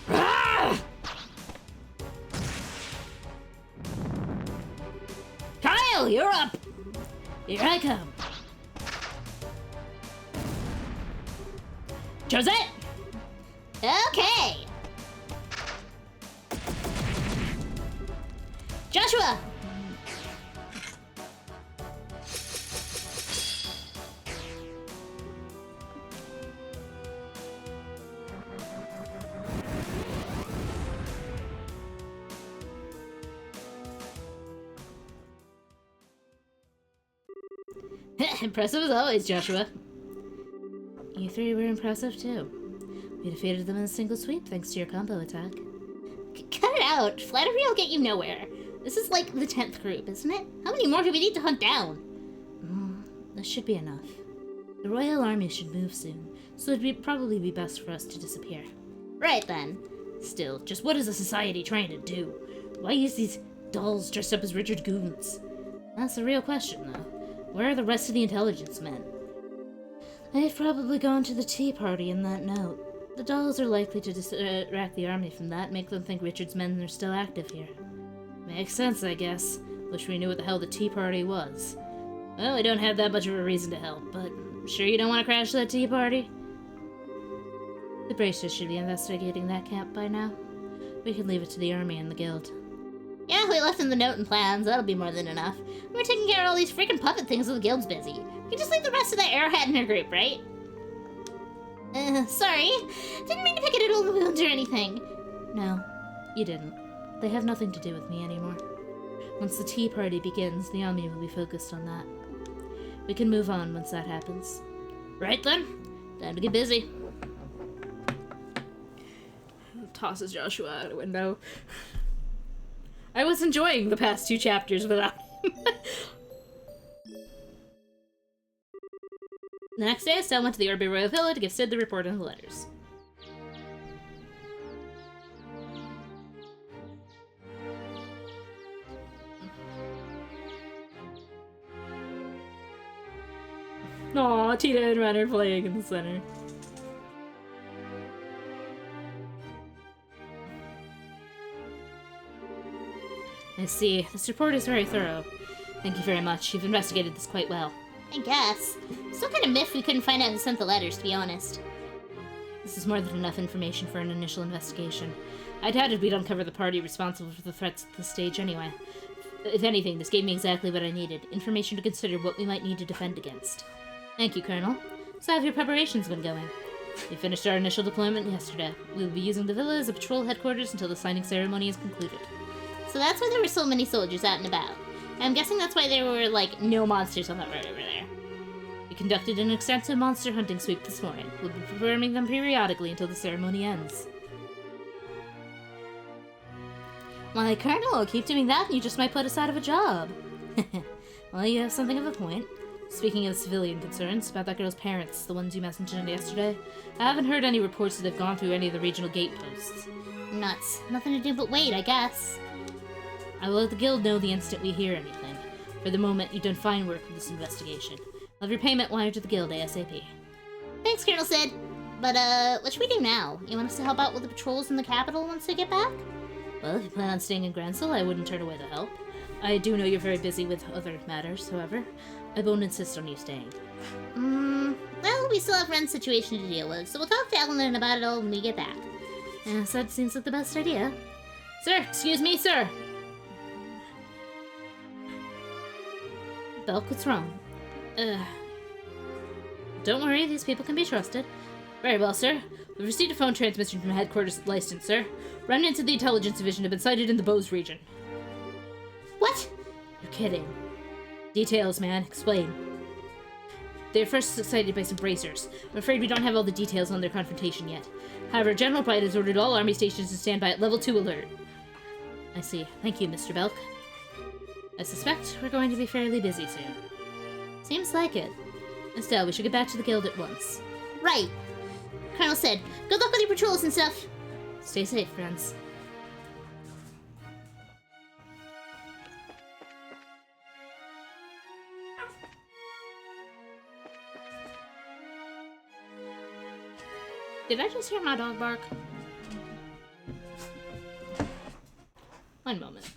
Ah! Kyle, you're up! Here I come. Josette! Okay! Joshua! Impressive as always, Joshua. You three were impressive too. We defeated them in a single sweep thanks to your combo attack. Cut it out. Flattery will get you nowhere. This is like the 10th group, isn't it? How many more do we need to hunt down? This should be enough. The Royal Army should move soon, so it'd probably be best for us to disappear. Right then. Still, just what is the society trying to do? Why use these dolls dressed up as Richard Goons? That's the real question, though. Where are the rest of the intelligence men? They've probably gone to the Tea Party in that note. The dolls are likely to distract the army from that, make them think Richard's men are still active here. Makes sense, I guess. Wish we knew what the hell the Tea Party was. Well, we don't have that much of a reason to help, but sure you don't want to crash that Tea Party? The Bracers should be investigating that camp by now. We can leave it to the army and the guild. Yeah, we left in the note and plans. That'll be more than enough. We're taking care of all these freaking puppet things while the guild's busy. We can just leave the rest of that airhead in her group, right? Sorry. Didn't mean to pick at old wounds or anything. No, you didn't. They have nothing to do with me anymore. Once the Tea Party begins, the army will be focused on that. We can move on once that happens. Right then. Time to get busy. Tosses Joshua out a window. I was enjoying the past 2 chapters without him. The next day, Estelle went to the Orbe Royal Villa to give Sid the report on the letters. Aw, Tita and Ren are playing in the center. I see. This report is very thorough. Thank you very much. You've investigated this quite well. I guess. Still kind of miffed we couldn't find out who sent the letters, to be honest. This is more than enough information for an initial investigation. I doubted we'd uncover the party responsible for the threats at this stage anyway. If anything, this gave me exactly what I needed. Information to consider what we might need to defend against. Thank you, Colonel. So how have your preparations been going? We finished our initial deployment yesterday. We will be using the villa as a patrol headquarters until the signing ceremony is concluded. So that's why there were so many soldiers out and about. I'm guessing that's why there were, like, no monsters on that road over there. We conducted an extensive monster hunting sweep this morning. We'll be performing them periodically until the ceremony ends. Why, Colonel, keep doing that and you just might put us out of a job. Well, you have something of a point. Speaking of civilian concerns, about that girl's parents, the ones you mentioned yesterday, I haven't heard any reports that they've gone through any of the regional gate posts. Nuts. Nothing to do but wait, I guess. I will let the guild know the instant we hear anything. For the moment, you've done fine work with this investigation. I'll have your payment wired to the guild ASAP. Thanks, Colonel Sid. But, what should we do now? You want us to help out with the patrols in the capital once they get back? Well, if you plan on staying in Gransel, I wouldn't turn away the help. I do know you're very busy with other matters, however. I won't insist on you staying. Well, we still have Ren's situation to deal with, so we'll talk to Eleanor about it all when we get back. Yes, that seems like the best idea. Sir, excuse me, sir. Belk, what's wrong? Don't worry, these people can be trusted. Very well, sir. We've received a phone transmission from headquarters licensed, sir. Remnants of the intelligence division have been sighted in the Bose region. What? You're kidding. Details, man. Explain. They were first sighted by some bracers. I'm afraid we don't have all the details on their confrontation yet. However, General Pride has ordered all army stations to stand by at level 2 alert. I see. Thank you, Mr. Belk. I suspect we're going to be fairly busy soon. Seems like it. Estelle, we should get back to the guild at once. Right. Colonel Sid, good luck with your patrols and stuff. Stay safe, friends. Did I just hear my dog bark? One moment.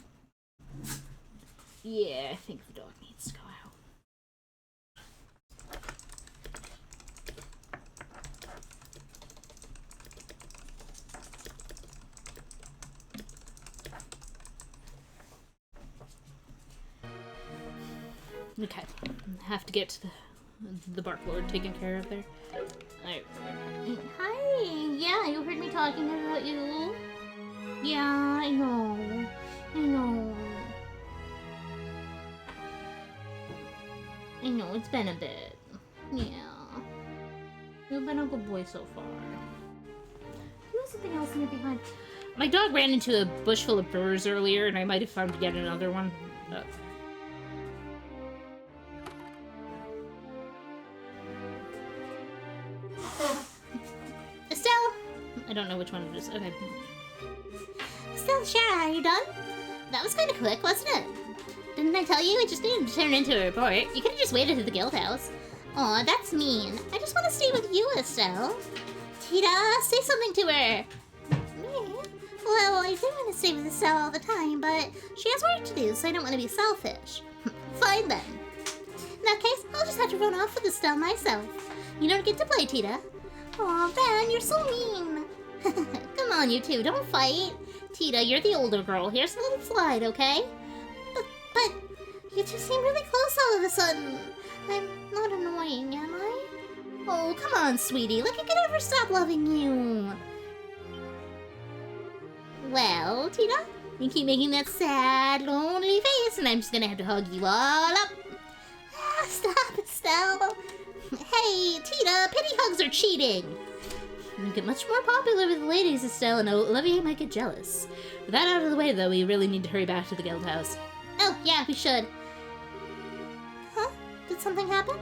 Yeah, I think the dog needs to go out. Okay, have to get the bark lord taken care of there. Alright. Hi. Yeah, you heard me talking about you. Yeah, I know. I know. I know, it's been a bit. Yeah. You've been a good boy so far. You have something else in your behind. My dog ran into a bush full of burrs earlier, and I might have found yet another one. Estelle! I don't know which one it is. Okay. Estelle, Shara, are you done? That was kind of quick, wasn't it? Didn't I tell you? I just needed to turn into a report. You could have just waited at the guild house. Aw, that's mean. I just want to stay with you, Estelle. Tita, say something to her. Me? Well, I do want to stay with Estelle all the time, but she has work to do, so I don't want to be selfish. Fine then. In that case, I'll just have to run off with Estelle myself. You don't get to play, Tita. Aw, Ben, you're so mean. Come on, you two, don't fight. Tita, you're the older girl. Here's a little slide, okay? But you two seem really close all of a sudden. I'm not annoying, am I? Oh, come on, sweetie. Like I could ever stop loving you. Well, Tita, you keep making that sad, lonely face, and I'm just gonna have to hug you all up. Ah, stop, Estelle. Hey, Tita, pity hugs are cheating. You get much more popular with the ladies, Estelle, and Olivia might get jealous. With that out of the way, though, we really need to hurry back to the guild house. Oh, yeah, we should. Huh? Did something happen?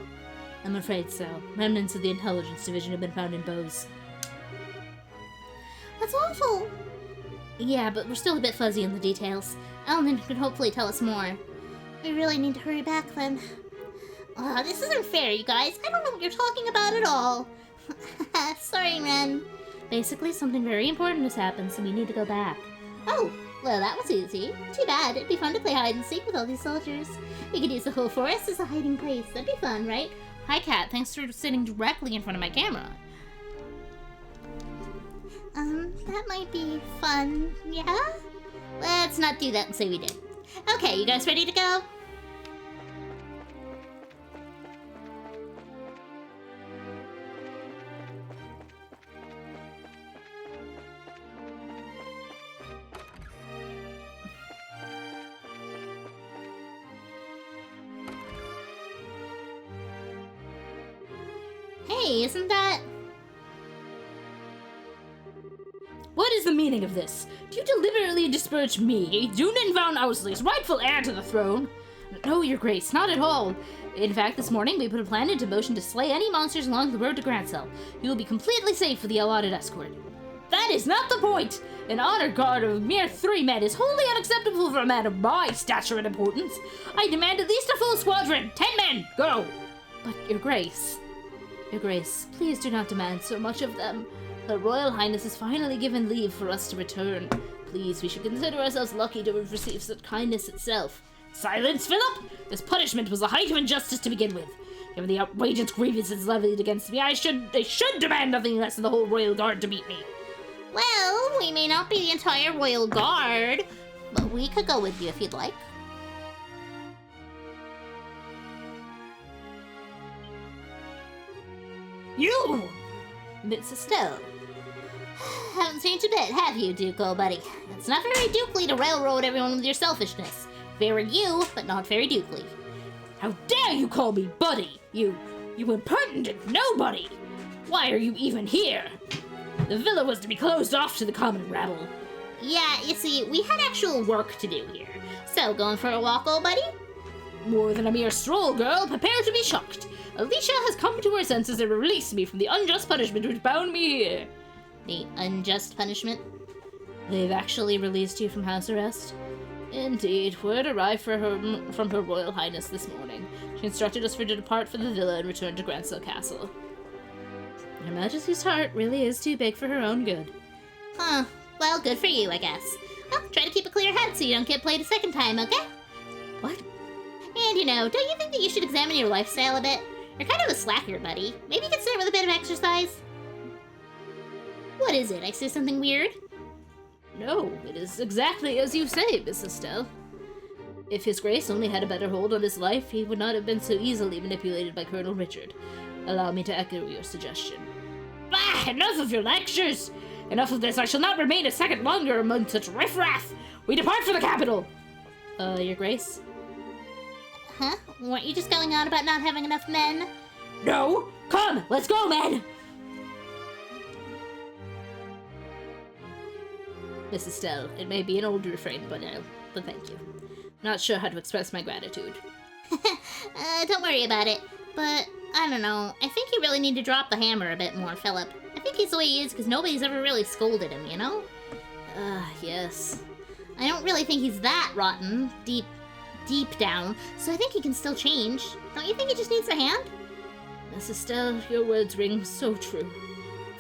I'm afraid so. Remnants of the intelligence division have been found in Bose. That's awful. Yeah, but we're still a bit fuzzy on the details. Elman can hopefully tell us more. We really need to hurry back, then. Oh, this isn't fair, you guys. I don't know what you're talking about at all. Sorry, Ren. Basically, something very important has happened, so we need to go back. Oh, well, that was easy. Too bad. It'd be fun to play hide and seek with all these soldiers. We could use the whole forest as a hiding place. That'd be fun, right? Hi, Kat. Thanks for sitting directly in front of my camera. That might be fun, yeah? Let's not do that and say we did. Okay, you guys ready to go? Hey, isn't that... What is the meaning of this? Do you deliberately disparage me, Dunan von Ousley's rightful heir to the throne? No, your grace, not at all. In fact, this morning we put a plan into motion to slay any monsters along the road to Grancel. You will be completely safe with the allotted escort. That is not the point! An honor guard of mere 3 men is wholly unacceptable for a man of my stature and importance. I demand at least a full squadron! 10 men! Go! But, your grace, please do not demand so much of them. Her Royal Highness has finally given leave for us to return. Please, we should consider ourselves lucky to have received such kindness itself. Silence, Philip! This punishment was a height of injustice to begin with. Given the outrageous grievances levied against me, they should demand nothing less than the whole Royal Guard to meet me. Well, we may not be the entire Royal Guard, but we could go with you if you'd like. You! It's Estelle. Haven't changed a bit, have you, Duke, old buddy? It's not very dukely to railroad everyone with your selfishness. Very you, but not very dukely. How dare you call me buddy, you impertinent nobody! Why are you even here? The villa was to be closed off to the common rabble. Yeah, you see, we had actual work to do here. So, going for a walk, old buddy? More than a mere stroll, girl. Prepare to be shocked. Alicia has come to her senses and released me from the unjust punishment which bound me here. The unjust punishment? They've actually released you from house arrest? Indeed. Word arrived from her Royal Highness this morning. She instructed us to depart for the villa and return to Grancel Castle. Her Majesty's heart really is too big for her own good. Huh. Well, good for you, I guess. Well, try to keep a clear head so you don't get played a second time, okay? What? And don't you think that you should examine your lifestyle a bit? You're kind of a slacker, buddy. Maybe consider with a bit of exercise? What is it? I say something weird? No, it is exactly as you say, Miss Estelle. If His Grace only had a better hold on his life, he would not have been so easily manipulated by Colonel Richard. Allow me to echo your suggestion. Bah! Enough of your lectures! Enough of this. I shall not remain a second longer among such riffraff. We depart for the capital. Your Grace? Huh? Weren't you just going on about not having enough men? No! Come, let's go, men! Miss Estelle, it may be an old refrain, but thank you. Not sure how to express my gratitude. Don't worry about it. But, I don't know. I think you really need to drop the hammer a bit more, Philip. I think he's the way he is because nobody's ever really scolded him, you know? Yes. I don't really think he's that rotten, deep down, so I think he can still change. Don't you think he just needs a hand? Miss Estelle, your words ring so true.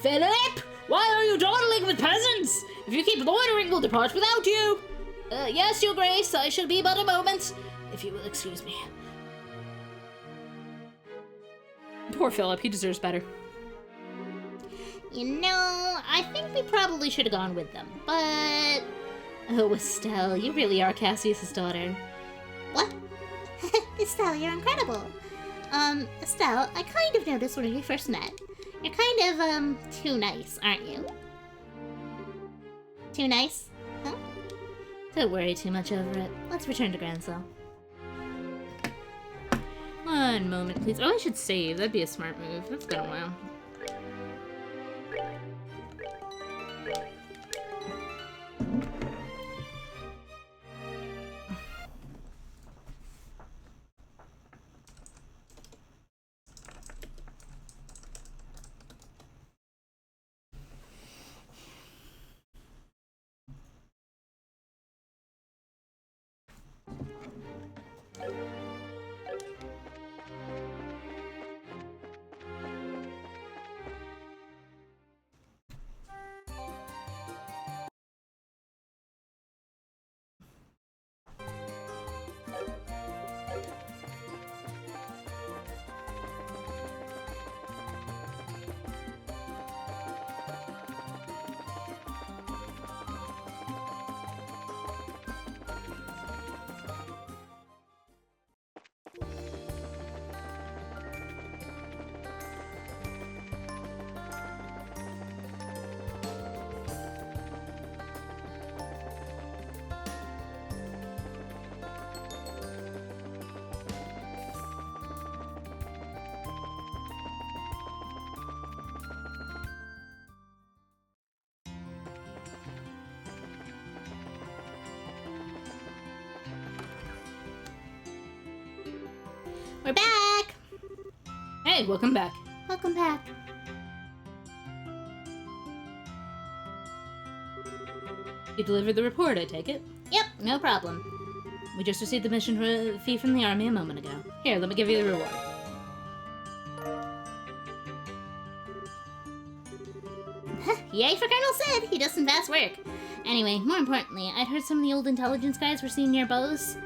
Philip! Why are you dawdling with peasants? If you keep loitering, we'll depart without you. Yes, your Grace, I shall be but a moment, if you will excuse me. Poor Philip, he deserves better. You know, I think we probably should have gone with them, but... Oh, Estelle, you really are Cassius's daughter. What? Estelle, you're incredible. Estelle, I kind of noticed when we first met. You're kind of, too nice, aren't you? Too nice? Huh? Don't worry too much over it. Let's return to Grandsell. One moment, please. Oh, I should save. That'd be a smart move. That's been a while. We're back! Hey, welcome back. Welcome back. You delivered the report, I take it? Yep, no problem. We just received the mission fee from the army a moment ago. Here, let me give you the reward. Yay for Colonel Sid! He does some fast work. Anyway, more importantly, I'd heard some of the old intelligence guys were seen near Bose.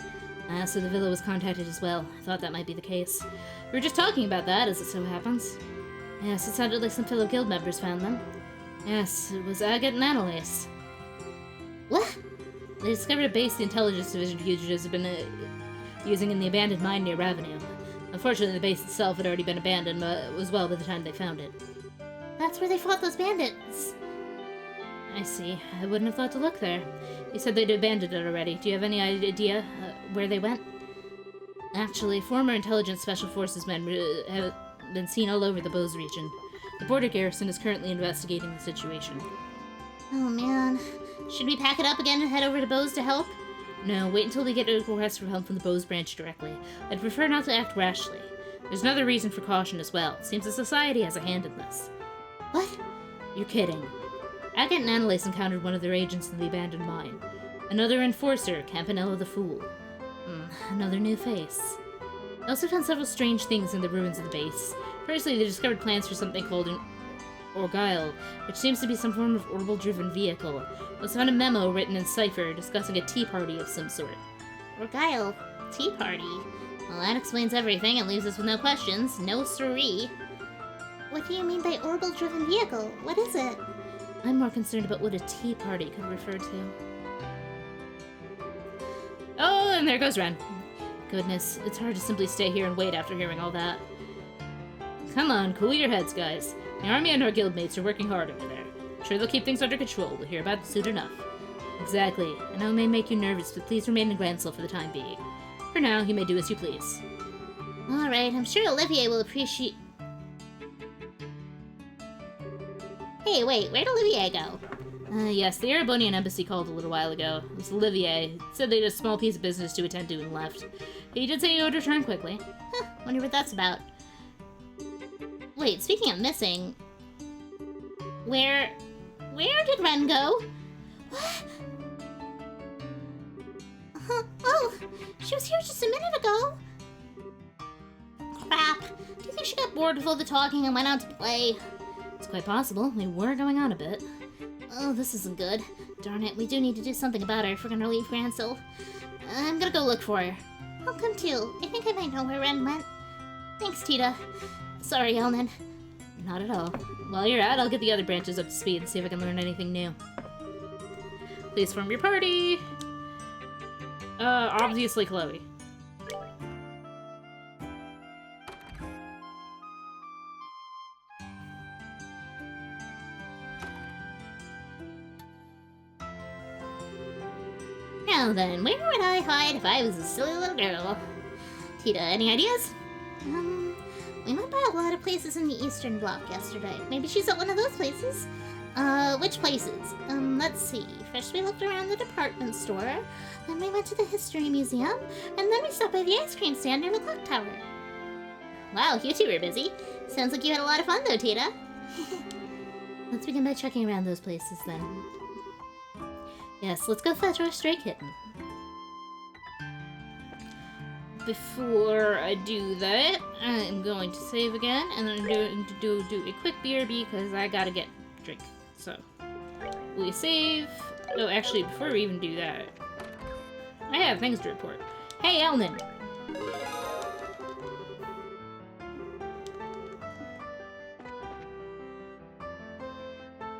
So the villa was contacted as well. I thought that might be the case. We were just talking about that, as it so happens. Yes, it sounded like some fellow guild members found them. Yes, it was Agate and Annalise. What? They discovered a base the intelligence division fugitives had been using in the abandoned mine near Ravenel. Unfortunately, the base itself had already been abandoned as well by the time they found it. That's where they fought those bandits. I see. I wouldn't have thought to look there. You said they'd abandoned it already. Do you have any idea where they went? Actually, former intelligence special forces men have been seen all over the Bose region. The border garrison is currently investigating the situation. Oh man. Should we pack it up again and head over to Bose to help? No, wait until we get a request for help from the Bose branch directly. I'd prefer not to act rashly. There's another reason for caution as well. It seems the society has a hand in this. What? You're kidding. Agate and Annalise encountered one of their agents in the abandoned mine. Another enforcer, Campanella the Fool. Another new face. They also found several strange things in the ruins of the base. Firstly, they discovered plans for something called an or guile, which seems to be some form of orbital-driven vehicle. I also found a memo written in cipher discussing a tea party of some sort. Orgyle. Tea party. Well, that explains everything and leaves us with no questions. No siree. What do you mean by orbital-driven vehicle? What is it? I'm more concerned about what a tea party could refer to. Oh, and there goes Ren. Goodness, it's hard to simply stay here and wait after hearing all that. Come on, cool your heads, guys. The army and our guildmates are working hard over there. I'm sure they'll keep things under control. We'll hear about it soon enough. Exactly. I know it may make you nervous, but please remain in Gransel for the time being. For now, you may do as you please. Alright, I'm sure Olivier will appreciate... Hey, wait, where'd Olivier go? Yes, the Erebonian embassy called a little while ago. It was Olivier. Said they had a small piece of business to attend to and left. He did say he would return quickly. Huh, wonder what that's about. Wait, speaking of missing... Where did Ren go? What? Oh, she was here just a minute ago. Crap. Do you think she got bored with all the talking and went out to play? It's quite possible. We were going on a bit. Oh, this isn't good. Darn it, we do need to do something about her if we're gonna leave Gransel. I'm gonna go look for her. I'll come too. I think I might know where Ren went. Thanks, Tita. Sorry, Elnan. Not at all. While you're out, I'll get the other branches up to speed and see if I can learn anything new. Please form your party. Obviously Chloe. Now then, where would I hide if I was a silly little girl? Tita, any ideas? We went by a lot of places in the Eastern Bloc yesterday. Maybe she's at one of those places? Which places? Let's see. First we looked around the department store, then we went to the History Museum, and then we stopped by the ice cream stand near the clock tower. Wow, you two were busy. Sounds like you had a lot of fun though, Tita. Let's begin by checking around those places then. Yes, let's go fetch our stray kitten. Before I do that, I'm going to save again, and then I'm going to do a quick BRB because I gotta get a drink. So, we save. Oh, actually, before we even do that, I have things to report. Hey, Elnan!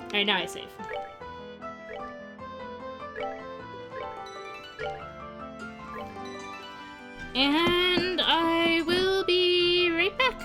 Alright, now I save. And I will be right back.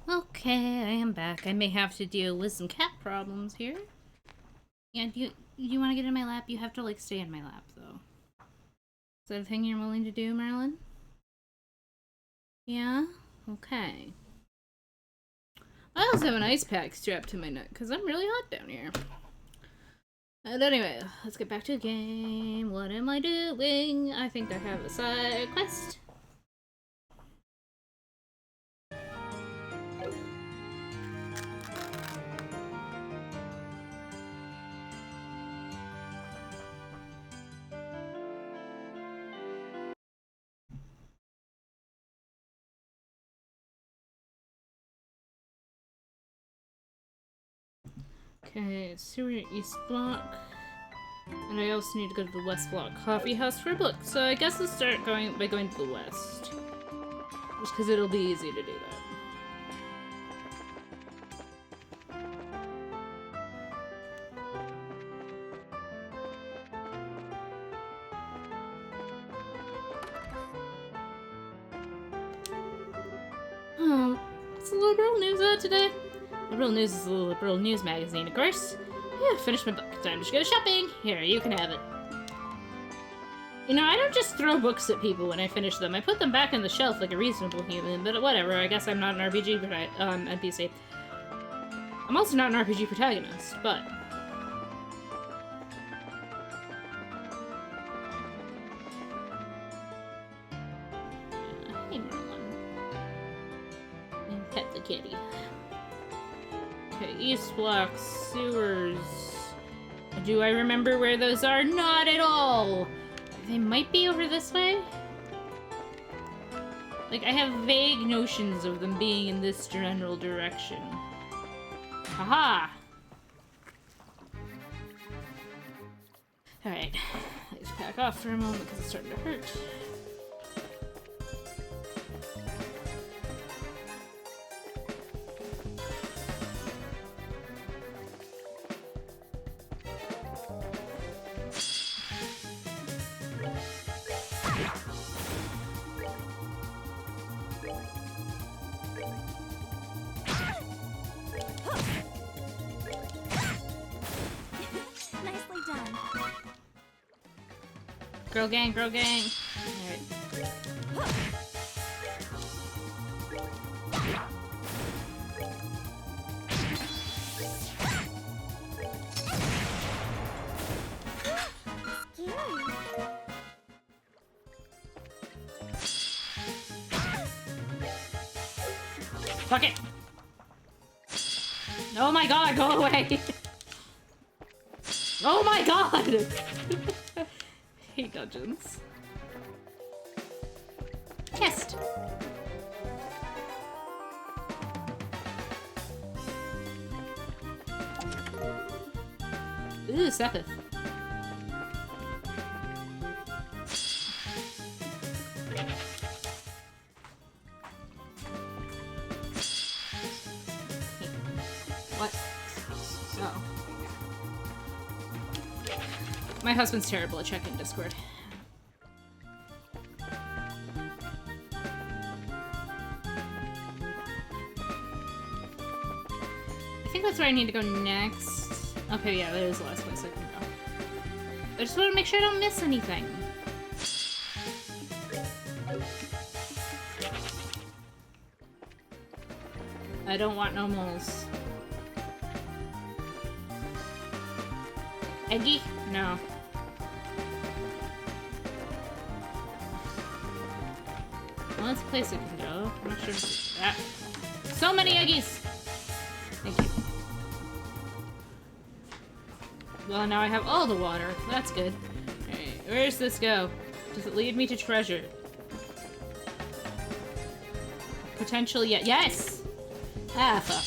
Okay, I am back. I may have to deal with some cat problems here. Yeah, do you want to get in my lap? You have to, like, stay in my lap, though. Is that a thing you're willing to do, Marilyn? Yeah? Okay. I also have an ice pack strapped to my neck, because I'm really hot down here. And anyway, let's get back to the game. What am I doing? I think I have a side quest. Okay, sewer east block. And I also need to go to the west block coffee house for a book. So I guess I'll start going by going to the west. Just because it'll be easy to do that. Oh, what's the liberal news out today? Liberal News is a liberal news magazine, of course. Yeah, finished my book. Time to go shopping. Here, you can have it. You know, I don't just throw books at people when I finish them. I put them back on the shelf like a reasonable human, but whatever. I guess I'm not an RPG NPC. I'm also not an RPG protagonist, but... Hey, Merlin. And pet the kitty. Okay, East Block, sewers. Do I remember where those are? Not at all! They might be over this way? Like, I have vague notions of them being in this general direction. Haha! Alright, let's back off for a moment because it's starting to hurt. Nicely done. Girl gang, girl gang! Alright. Fuck it! Oh my god, go away! Oh my god! I hate dungeons. Chest! Ooh, Sepith. What? Oh. My husband's terrible at checking Discord. I think that's where I need to go next. Okay, yeah, that is the last place I can go. I just want to make sure I don't miss anything. I don't want no moles. Eggy? No. Well, that's a place I can go. I'm not sure. Ah. So many eggies! Thank you. Well, now I have all the water. That's good. Alright, where does this go? Does it lead me to treasure? Potential yet. Yes! Ah, fuck.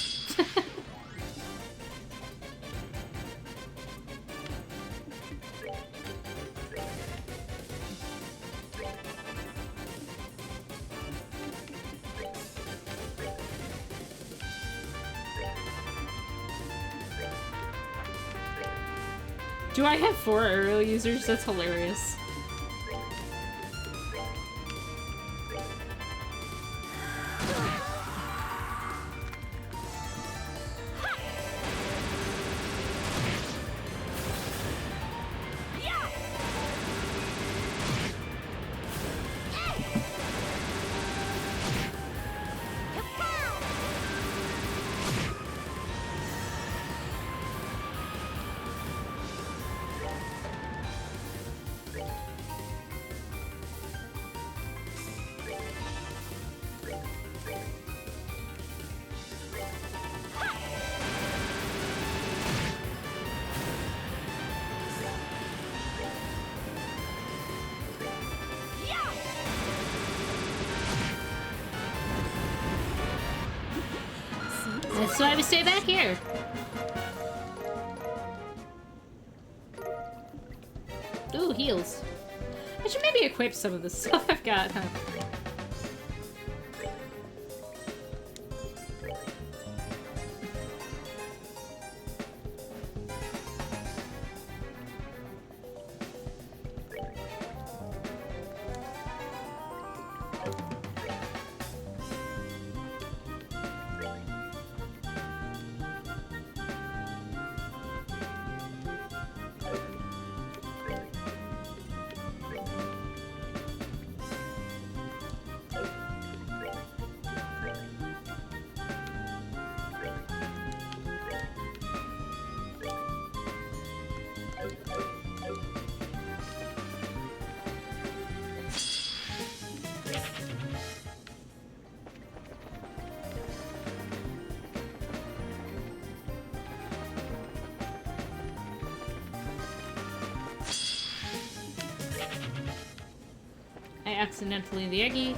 Do I have 4 arrow users? That's hilarious. That's why we stay back here. Ooh, heals. I should maybe equip some of the stuff I've got, huh? I accidentally the eggy.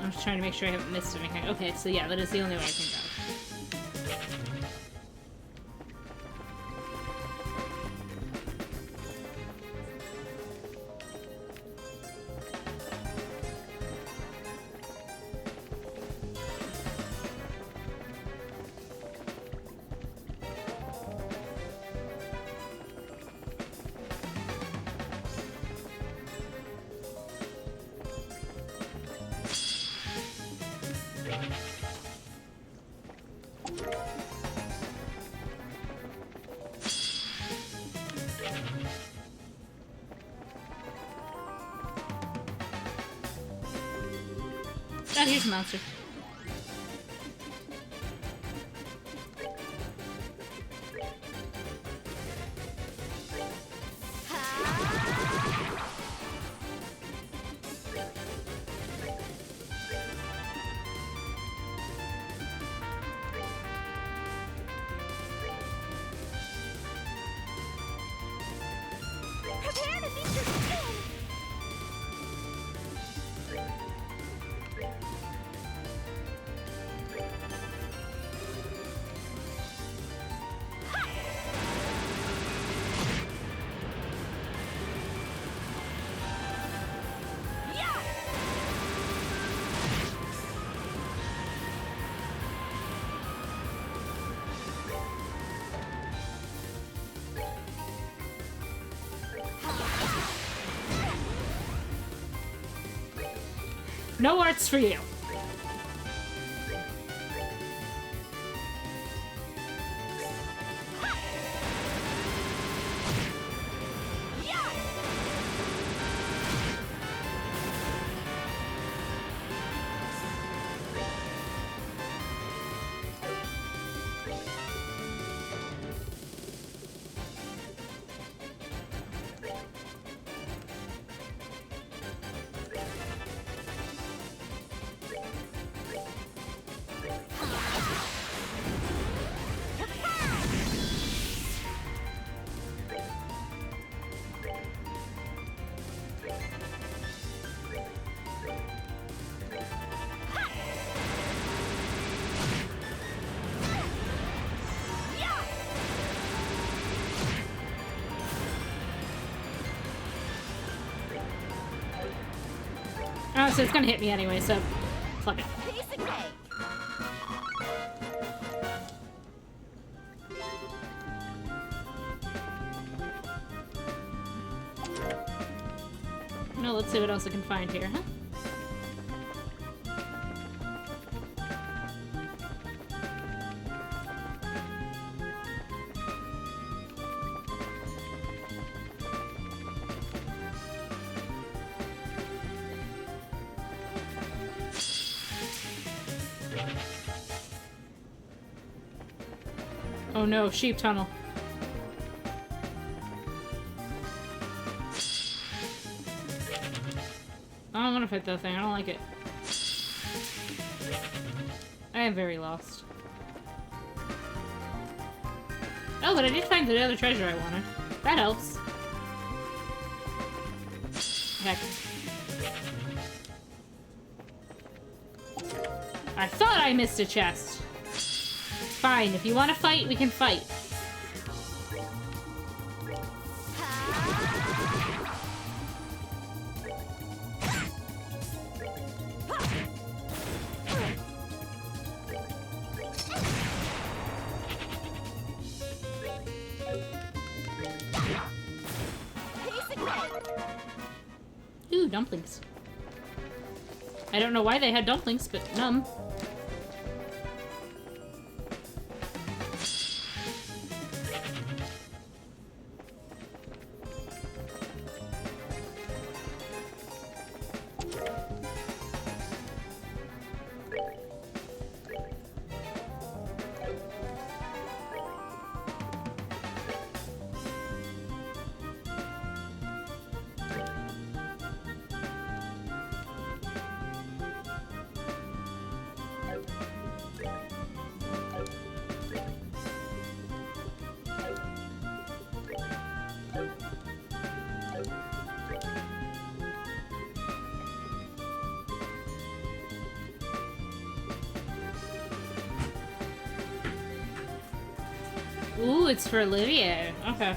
I'm just trying to make sure I haven't missed anything. Okay, so yeah, that is the only way I can go. Oh, here's a monster. Prepare to meet your skin! No arts for you. Oh, so it's gonna hit me anyway, so fuck it. Basic day! No, let's see what else I can find here, huh? Oh no, sheep tunnel. I don't want to fight that thing. I don't like it. I am very lost. Oh, but I did find the other treasure I wanted. That helps. Heck. I thought I missed a chest. fine. If you want to fight, we can fight. Ooh, dumplings. I don't know why they had dumplings, but num. Ooh, it's for Olivier. Okay.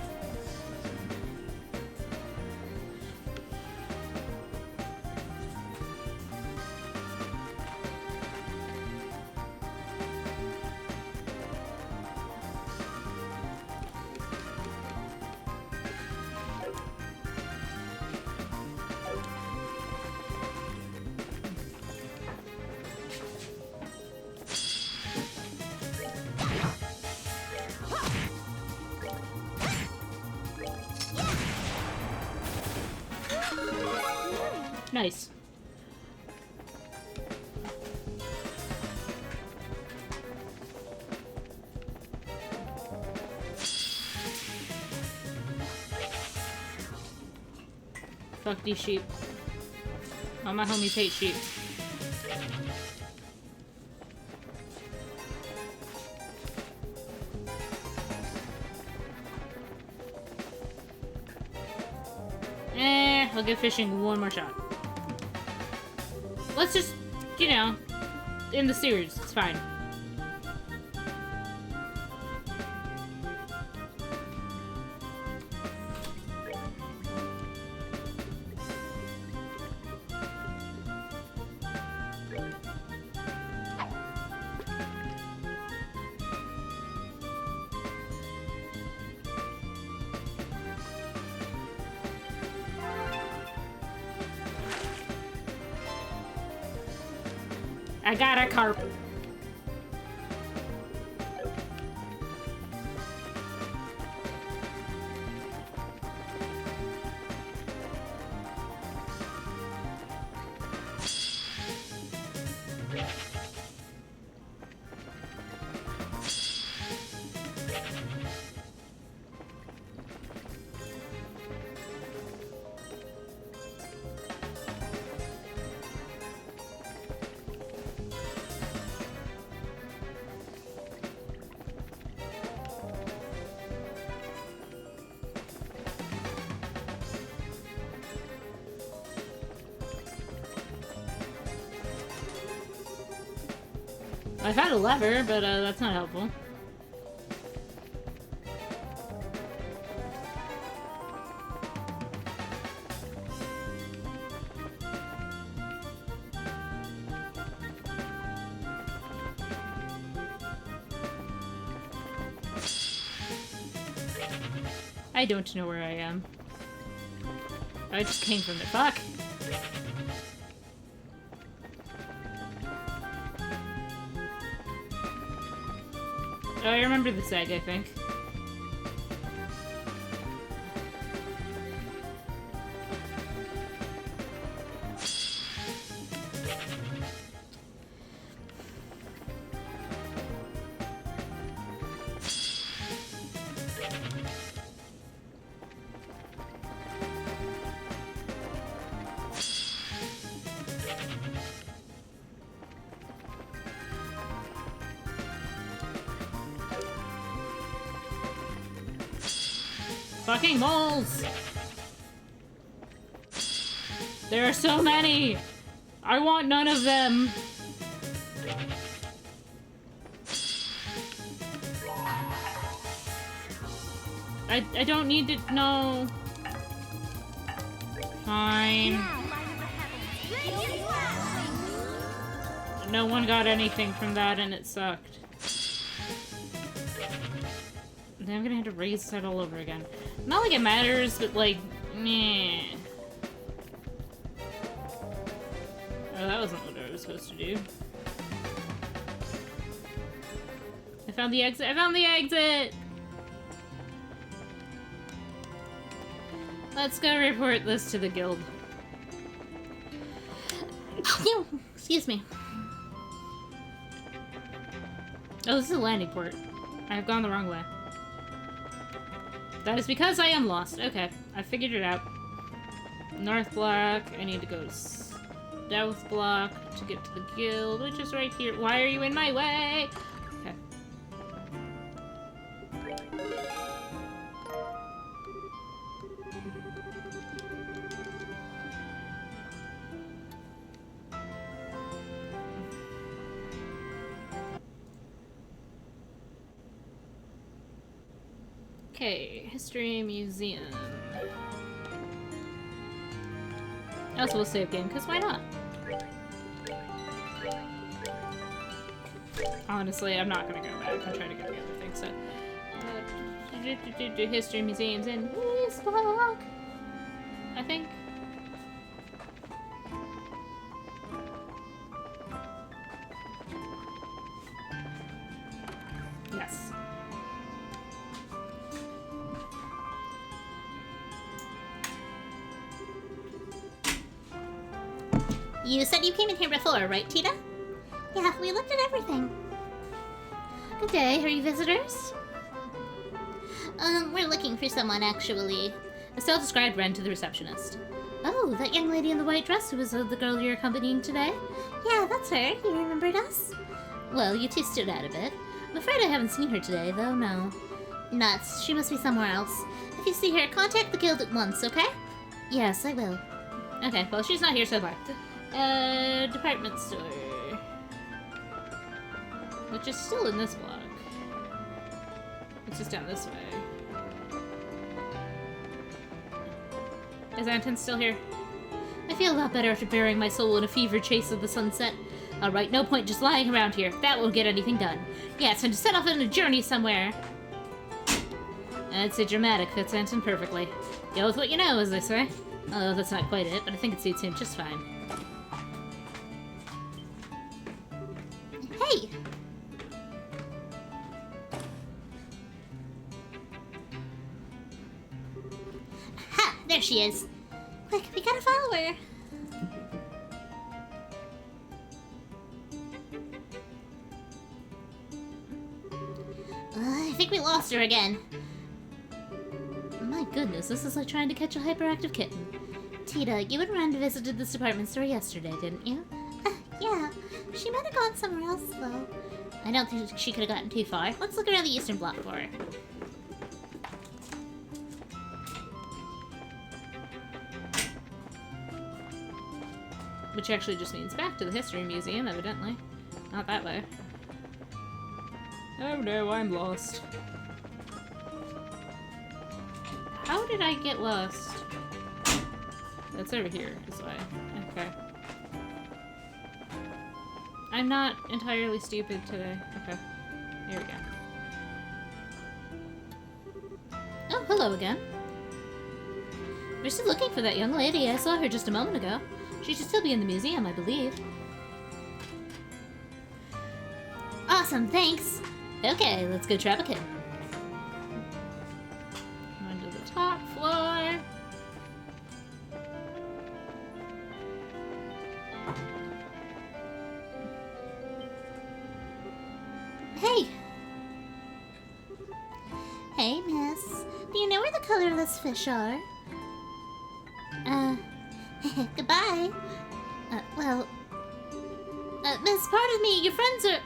Nice. Fuck these sheep. All my homies hate sheep. I'll give fishing one more shot. Let's just, you know, in the sewers. It's fine. I got a carp. I found a lever, but that's not helpful. I don't know where I am. I just came from the fuck. Oh, I remember this egg, I think. Fucking moles! There are so many! I want none of them! I don't need to know. Fine. No one got anything from that and it sucked. Then I'm gonna have to raise that all over again. Not like it matters, but like, meh. Oh, that wasn't what I was supposed to do. I found the exit! I found the exit! Let's go report this to the guild. Excuse me. Oh, this is a landing port. I have gone the wrong way. That is because I am lost. Okay, I figured it out. North block. I need to go to south block to get to the guild, which is right here. Why are you in my way? Okay. Okay, History Museum. I also will save game, because why not? Honestly, I'm not gonna go back. I'm trying to get the other thing, so... History Museums in East Block, I think. Yes. You said you came in here before, right, Tita? Yeah, we looked at everything. Good day, are you visitors? We're looking for someone, actually. Estelle described Ren to the receptionist. Oh, that young lady in the white dress who was the girl you're accompanying today? Yeah, that's her. You remembered us? Well, you two stood out a bit. I'm afraid I haven't seen her today, though, no. Nuts. She must be somewhere else. If you see her, contact the guild at once, okay? Yes, I will. Okay, well, she's not here so far. Department store. Which is still in this block. It's just down this way. Is Anton still here? I feel a lot better after burying my soul in a fever chase of the sunset. Alright, no point just lying around here. That won't get anything done. Yeah, it's time to set off on a journey somewhere. I'd say dramatic fits Anton perfectly. Go with what you know, as they say. Oh, that's not quite it, but I think it suits him just fine. Hey! Ha! There she is. Quick, we gotta follow her. I think we lost her again. My goodness, this is like trying to catch a hyperactive kitten. Tita, you and Ren visited this department store yesterday, didn't you? Yeah. She might have gone somewhere else, though. I don't think she could have gotten too far. Let's look around the eastern block for her. Which actually just means back to the History Museum, evidently. Not that way. Oh no, I'm lost. How did I get lost? That's over here, this way. Okay. I'm not entirely stupid today. Okay. Here we go. Oh, hello again. We're still looking for that young lady. I saw her just a moment ago. She should still be in the museum, I believe. Awesome, thanks. Okay, let's go trap a kid. On to the top floor. Hey! Hey, miss. Do you know where the colorless fish are? Goodbye. Miss, pardon me, your friends are...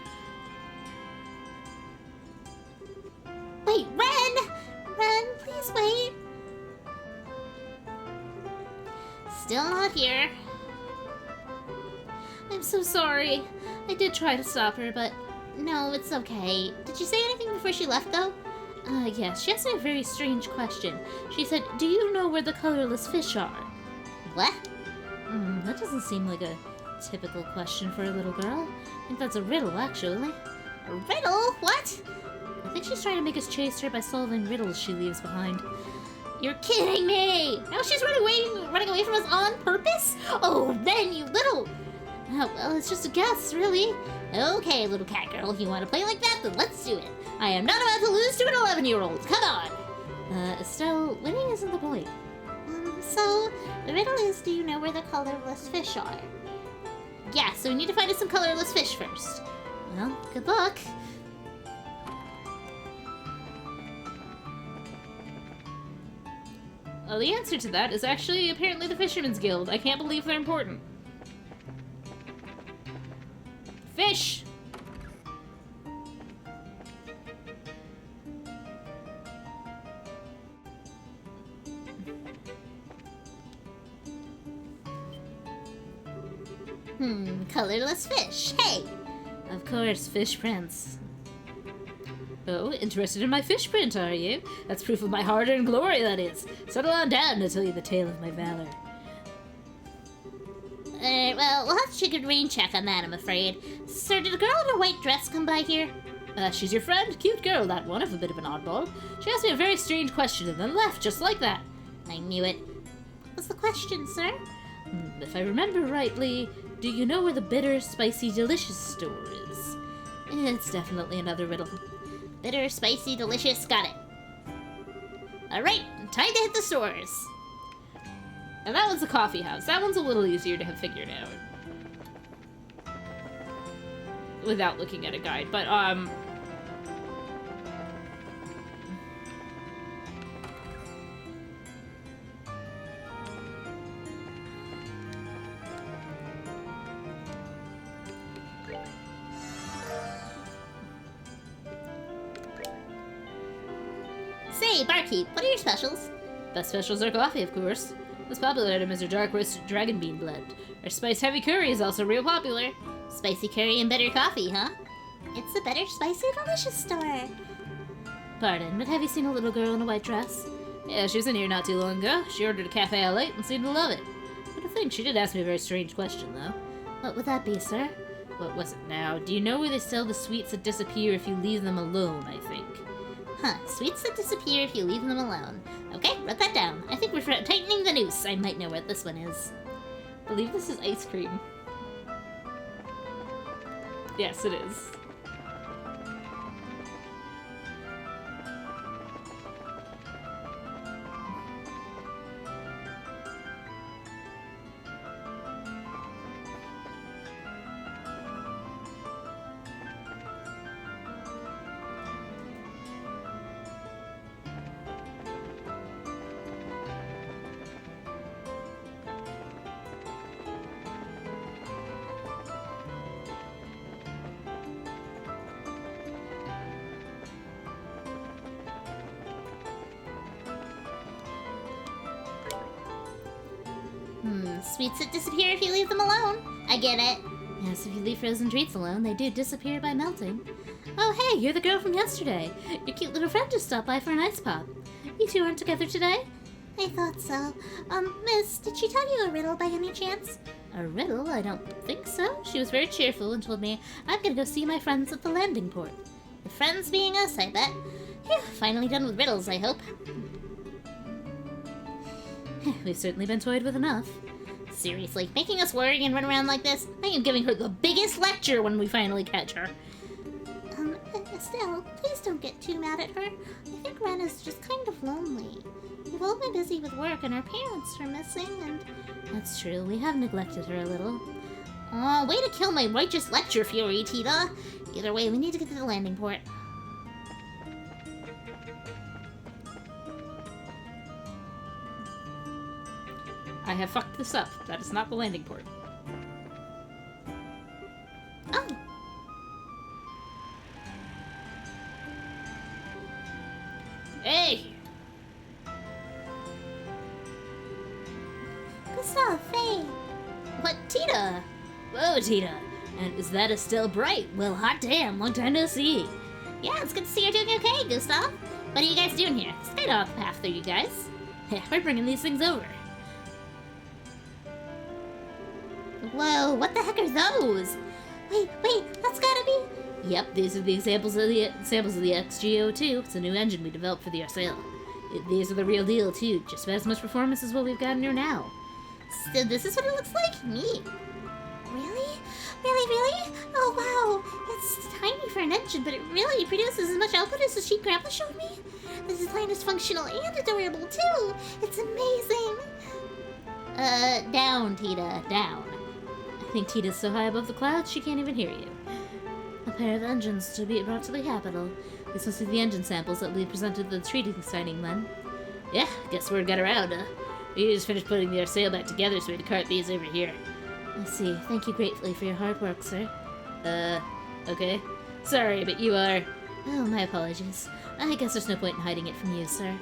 Wait, Ren! Ren, please wait. Still not here. I'm so sorry. I did try to stop her, but... No, it's okay. Did you say anything before she left, though? Yes, she asked me a very strange question. She said, do you know where the colorless fish are? What? That doesn't seem like a typical question for a little girl. I think that's a riddle, actually. A riddle? What? I think she's trying to make us chase her by solving riddles she leaves behind. You're kidding me! Now she's running away from us on purpose? Oh, then you little... Oh, well, it's just a guess, really. Okay, little cat girl, if you want to play like that, then let's do it. I am not about to lose to an 11-year-old. Come on! Estelle, winning isn't the point. So, the riddle is, do you know where the colorless fish are? Yeah, so we need to find us some colorless fish first. Well, good luck. Well, the answer to that is actually apparently the Fisherman's Guild. I can't believe they're important. Fish! Colorless fish. Hey! Of course, fish prints. Oh, interested in my fish print, are you? That's proof of my hard-earned glory, that is. Settle on down to tell you the tale of my valor. Well, we'll have to take a rain check on that, I'm afraid. Sir, did a girl in a white dress come by here? She's your friend? Cute girl, that one, if a bit of an oddball. She asked me a very strange question and then left, just like that. I knew it. What was the question, sir? If I remember rightly, do you know where the bitter, spicy, delicious store is? It's definitely another riddle. Bitter, spicy, delicious. Got it. Alright, time to hit the stores. And that one's a coffee house. That one's a little easier to have figured out. Without looking at a guide, but, Say, barkeep, what are your specials? best specials are coffee, of course. Most popular item is our dark roasted dragon bean blend. Our spice heavy curry is also real popular. Spicy curry and bitter coffee, huh? It's a better, spicy, delicious store. Pardon, but have you seen a little girl in a white dress? Yeah, she was in here not too long ago. She ordered a cafe au lait and seemed to love it. But I think she did ask me a very strange question, though. What would that be, sir? What was it now? Do you know where they sell the sweets that disappear if you leave them alone, I think? Huh, sweets that disappear if you leave them alone. Okay, wrote that down. I think we're tightening the noose. I might know what this one is. I believe this is ice cream. Yes, it is. Sweets that disappear if you leave them alone. I get it. Yes, if you leave frozen treats alone, they do disappear by melting. Oh, hey, you're the girl from yesterday. Your cute little friend just stopped by for an ice pop. You two aren't together today? I thought so. Miss, did she tell you a riddle by any chance? A riddle? I don't think so. She was very cheerful and told me I'm gonna go see my friends at the landing port. The friends being us, I bet. Phew, finally done with riddles, I hope. We've certainly been toyed with enough. Seriously, making us worry and run around like this? I am giving her the biggest lecture when we finally catch her. Estelle, please don't get too mad at her. I think Ren is just kind of lonely. We've all been busy with work and our parents are missing and... That's true, we have neglected her a little. Aw, way to kill my righteous lecture fury, Tita. Either way, we need to get to the landing port. I have fucked this up. That is not the landing port. Oh! Hey! Gustav, Faye! What, Tita? Whoa, Tita. And is that Estelle Bright? Well, hot damn, long time no see. Yeah, it's good to see you're doing okay, Gustav. What are you guys doing here? It's kind of off the path there, you guys. We're bringing these things over. Whoa, what the heck are those? Wait, that's gotta be... Yep, these are the samples of the XGO2. It's a new engine we developed for the Arcela. These are the real deal too, just about as much performance as what we've got in here now. So this is what it looks like? Neat. Really? Really? Oh wow, it's tiny for an engine, but it really produces as much output as the sheep Grandpa showed me. The design is functional and adorable too. It's amazing. Down, Tita, down. I think Tita's so high above the clouds she can't even hear you. A pair of engines to be brought to the capital. This must be the engine samples that we presented at the treaty signing then. Yeah, guess word got around. We just finished putting the sail back together, so we had to cart these over here. I see. Thank you gratefully for your hard work, sir. Okay. Sorry, but you are... Oh, my apologies. I guess there's no point in hiding it from you, sir.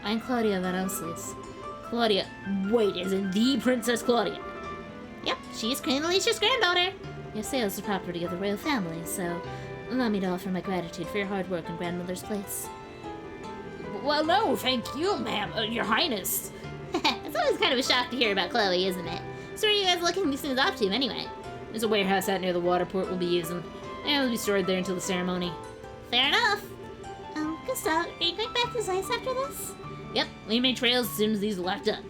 I'm Claudia Van Omslies. Claudia... Wait, is it the Princess Claudia? Yep, she's Queen Alicia's granddaughter. Your sale is the property of the royal family, so allow me to offer my gratitude for your hard work in grandmother's place. Well, no, thank you, ma'am. Your Highness. It's always kind of a shock to hear about Chloe, isn't it? So where are you guys looking these things off to, anyway? There's a warehouse out near the water port we'll be using. And it'll be stored there until the ceremony. Fair enough. Gustav, are you going back to Zeiss after this? Yep, we made trails as soon as these are locked up.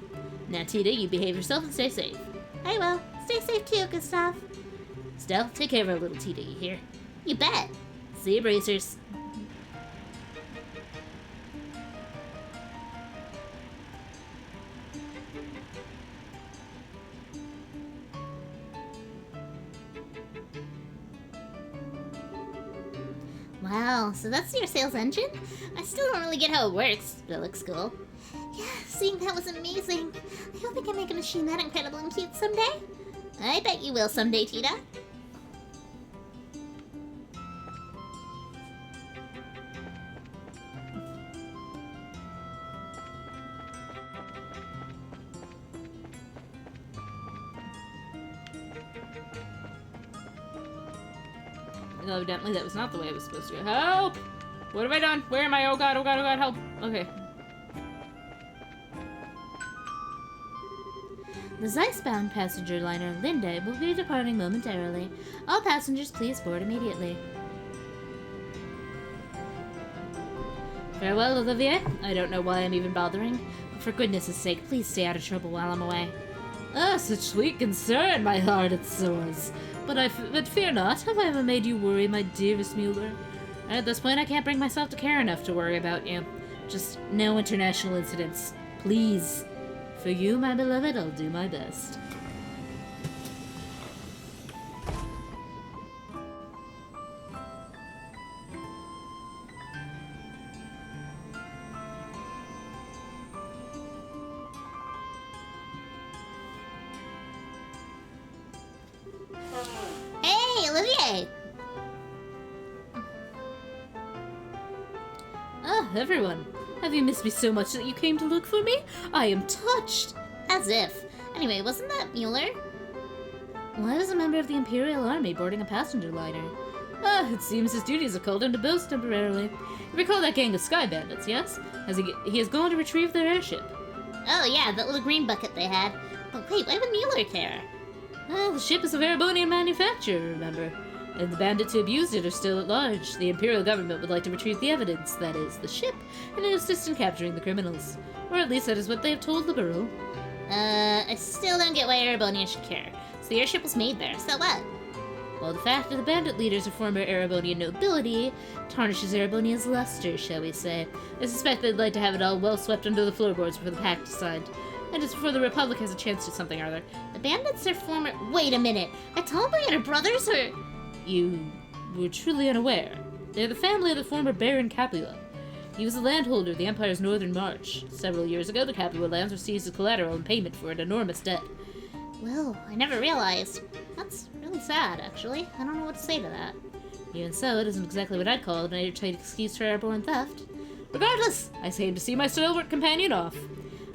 Now, Tita, you behave yourself and stay safe. I will. Stay safe too, Gustav. Stell, take care of our little Tita, you hear? You bet. See you, bracers. Wow, so that's your sales engine? I still don't really get how it works, but it looks cool. Yeah, seeing that was amazing. I hope I can make a machine that incredible and cute someday. I bet you will someday, Tita. Evidently, that was not the way it was supposed to go. Help! What have I done? Where am I? Oh god, help! Okay. The Zeiss-bound passenger liner Linde will be departing momentarily. All passengers please board immediately. Farewell, Olivier. I don't know why I'm even bothering, but for goodness' sake, please stay out of trouble while I'm away. Ah, such sweet concern, my heart it soars. But fear not, have I ever made you worry, my dearest Mueller? At this point, I can't bring myself to care enough to worry about you. Just no international incidents. Please. For you, my beloved, I'll do my best. Hey, Olivier! Ah, everyone. Have you missed me so much that you came to look for me? I am touched. As if. Anyway, wasn't that Mueller? Well, I was a member of the Imperial Army boarding a passenger liner. Ah, it seems his duties have called him to boast temporarily. You recall that gang of sky bandits, yes? He has gone to retrieve their airship. Oh yeah, that little green bucket they had. But wait, why would Mueller care? Well, the ship is of Erebonian manufacture, remember? And the bandits who abused it are still at large. The Imperial government would like to retrieve the evidence, that is, the ship, and assist in capturing the criminals. Or at least that is what they have told the Bureau. I still don't get why Erebonia should care. So the airship was made there, so what? Well, the fact that the bandit leaders are former Erebonian nobility tarnishes Erebonia's luster, shall we say. I suspect they'd like to have it all well swept under the floorboards before the pact is signed. And it's before the Republic has a chance to something or other. The bandits are former- Wait a minute! Atalma and her brothers are- You were truly unaware. They're the family of the former Baron Capua. He was a landholder of the Empire's northern march. Several years ago, the Capua lands were seized as collateral in payment for an enormous debt. Well, I never realized. That's really sad, actually. I don't know what to say to that. Even so, it isn't exactly what I'd call an airtight excuse for airborne theft. Regardless, I came to see my stalwart companion off.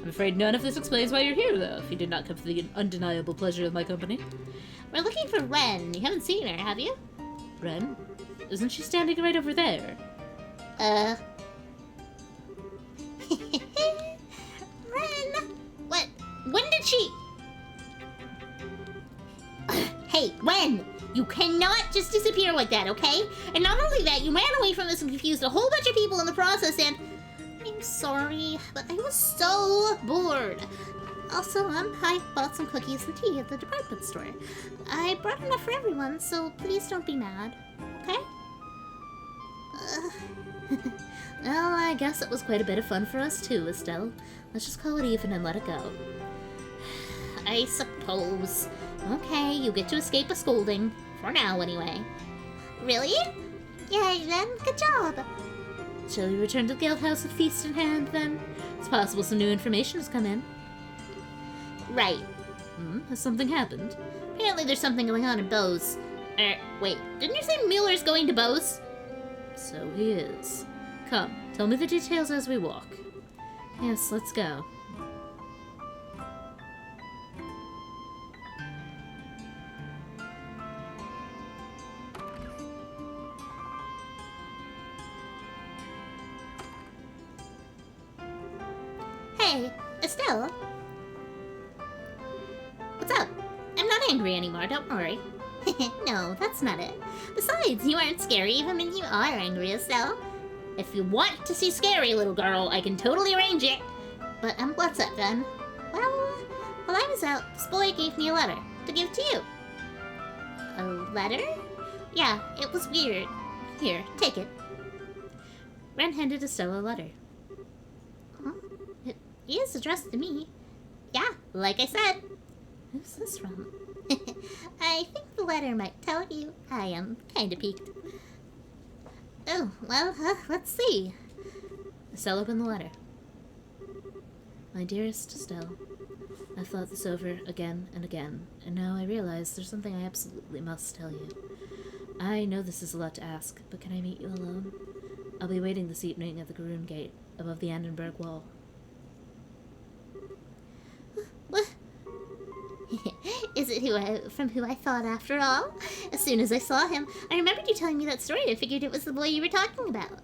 I'm afraid none of this explains why you're here, though, if you did not come for the undeniable pleasure of my company. We're looking for Ren. You haven't seen her, have you? Ren? Isn't she standing right over there? cheat. Hey, Ren, you cannot just disappear like that, okay? And not only that, you ran away from us and confused a whole bunch of people in the process, and I'm sorry, but I was so bored. Also, I bought some cookies and tea at the department store. I brought enough for everyone, so please don't be mad, okay? Well, I guess it was quite a bit of fun for us too, Estelle. Let's just call it even and let it go. I suppose. Okay, you get to escape a scolding. For now, anyway. Really? Yay, then. Good job. Shall we return to the guild house with feast in hand, then? It's possible some new information has come in. Right. Has something happened? Apparently there's something going on in Bose. Wait. Didn't you say Mueller's going to Bose? So he is. Come, tell me the details as we walk. Yes, let's go. Hey, Estelle. What's up? I'm not angry anymore, don't worry. No, that's not it. Besides, you aren't scary even when you are angry, Estelle. If you want to see scary, little girl, I can totally arrange it. But, what's up, then? Well, while I was out, this boy gave me a letter to give to you. A letter? Yeah, it was weird. Here, take it. Ren handed Estelle a letter. Huh? It is addressed to me. Yeah, like I said. Who's this from? I think the letter might tell you. I am kinda peaked. Oh, well, let's see. Estelle opened the letter. My dearest Estelle, I've thought this over again and again, and now I realize there's something I absolutely must tell you. I know this is a lot to ask, but can I meet you alone? I'll be waiting this evening at the Garoon Gate, above the Annenberg Wall. What? Is it from who I thought after all? As soon as I saw him, I remembered you telling me that story. I figured it was the boy you were talking about.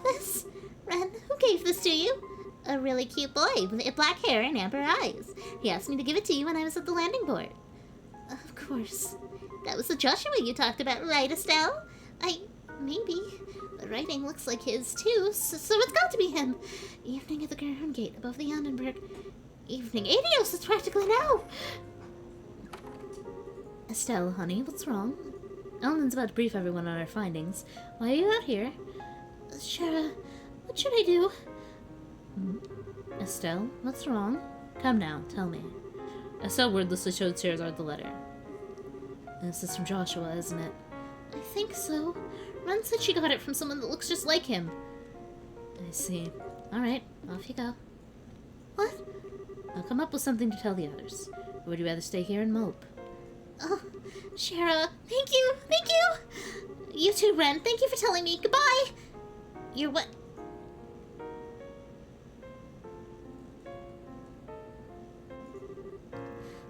This? Ren, who gave this to you? A really cute boy with black hair and amber eyes. He asked me to give it to you when I was at the landing board. Of course. That was the Joshua you talked about, right, Estelle? Maybe. The writing looks like his, too, so it's got to be him. Evening at the Garoon Gate above the Annenberg. Evening. Adios, it's practically now. Estelle, honey, what's wrong? Ellen's about to brief everyone on our findings. Why are you out here? Shara, what should I do? Estelle, what's wrong? Come now, tell me. Estelle wordlessly showed Sherazade the letter. This is from Joshua, isn't it? I think so. Ren said she got it from someone that looks just like him. I see. Alright, off you go. What? I'll come up with something to tell the others. Or would you rather stay here and mope? Oh, Shara, thank you, thank you! You too, Ren, thank you for telling me. Goodbye! You're what?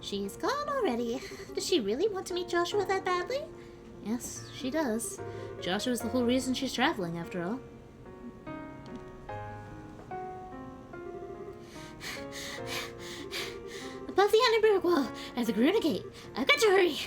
She's gone already. Does she really want to meet Joshua that badly? Yes, she does. Joshua's the whole reason she's traveling, after all. Above the Annenberg Wall, at the Garoon Gate. I've got to hurry.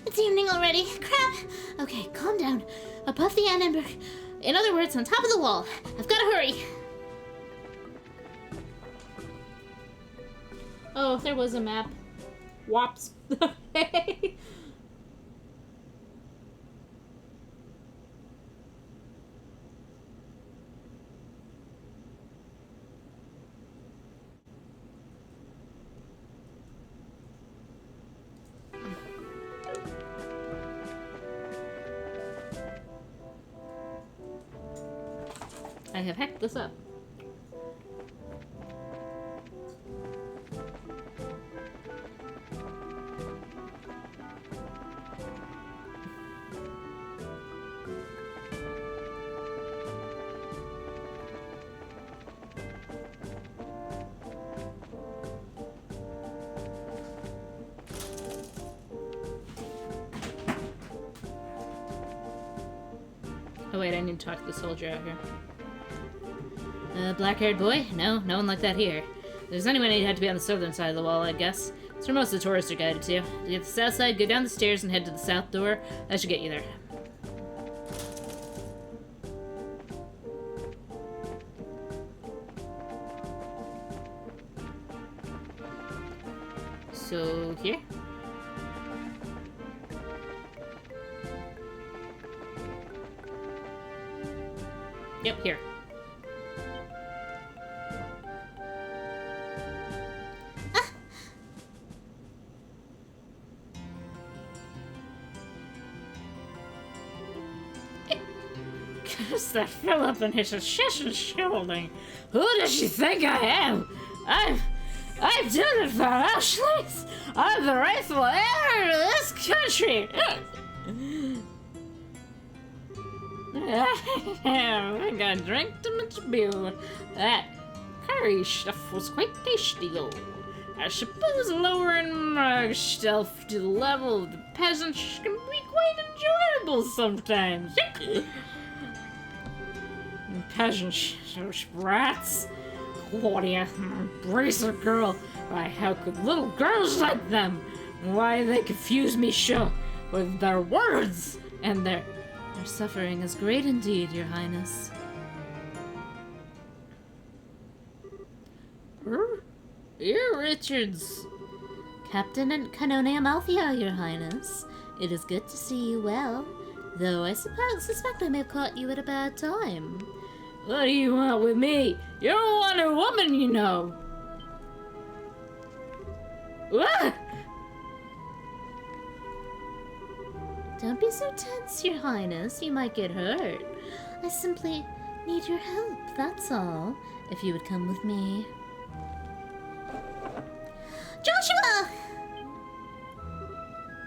It's evening already. Crap. Okay, calm down. Above the Annenberg. In other words, on top of the wall. I've got to hurry. Oh, there was a map. Wops. Okay. I have hacked this up. Oh wait, I need to talk to the soldier out here. Black-haired boy? No, no one like that here. If there's anyone, he'd have to be on the southern side of the wall, I'd guess. It's where most of the tourists are guided to. To get to the south side, go down the stairs and head to the south door. That should get you there. So, here? Yep, here. Curse that Philip and his obsession shielding. Who does she think I am? I've done it for Auschwitz. I'm the rightful heir of this country. I got drink too much beer. That curry stuff was quite tasty, though. I suppose lowering myself to the level of the peasants can be quite enjoyable sometimes. Peasants, those rats. Claudia, embrace a girl. Why, how could little girls like them? Why, they confuse me, sure, with their words and their suffering is great indeed, Your Highness. You're Richards. Captain and Canone Amalthea, Your Highness. It is good to see you well, though I suspect I may have caught you at a bad time. What do you want with me? You're a Wonder Woman, you know. What? Don't be so tense, Your Highness. You might get hurt. I simply need your help, that's all. If you would come with me. Joshua!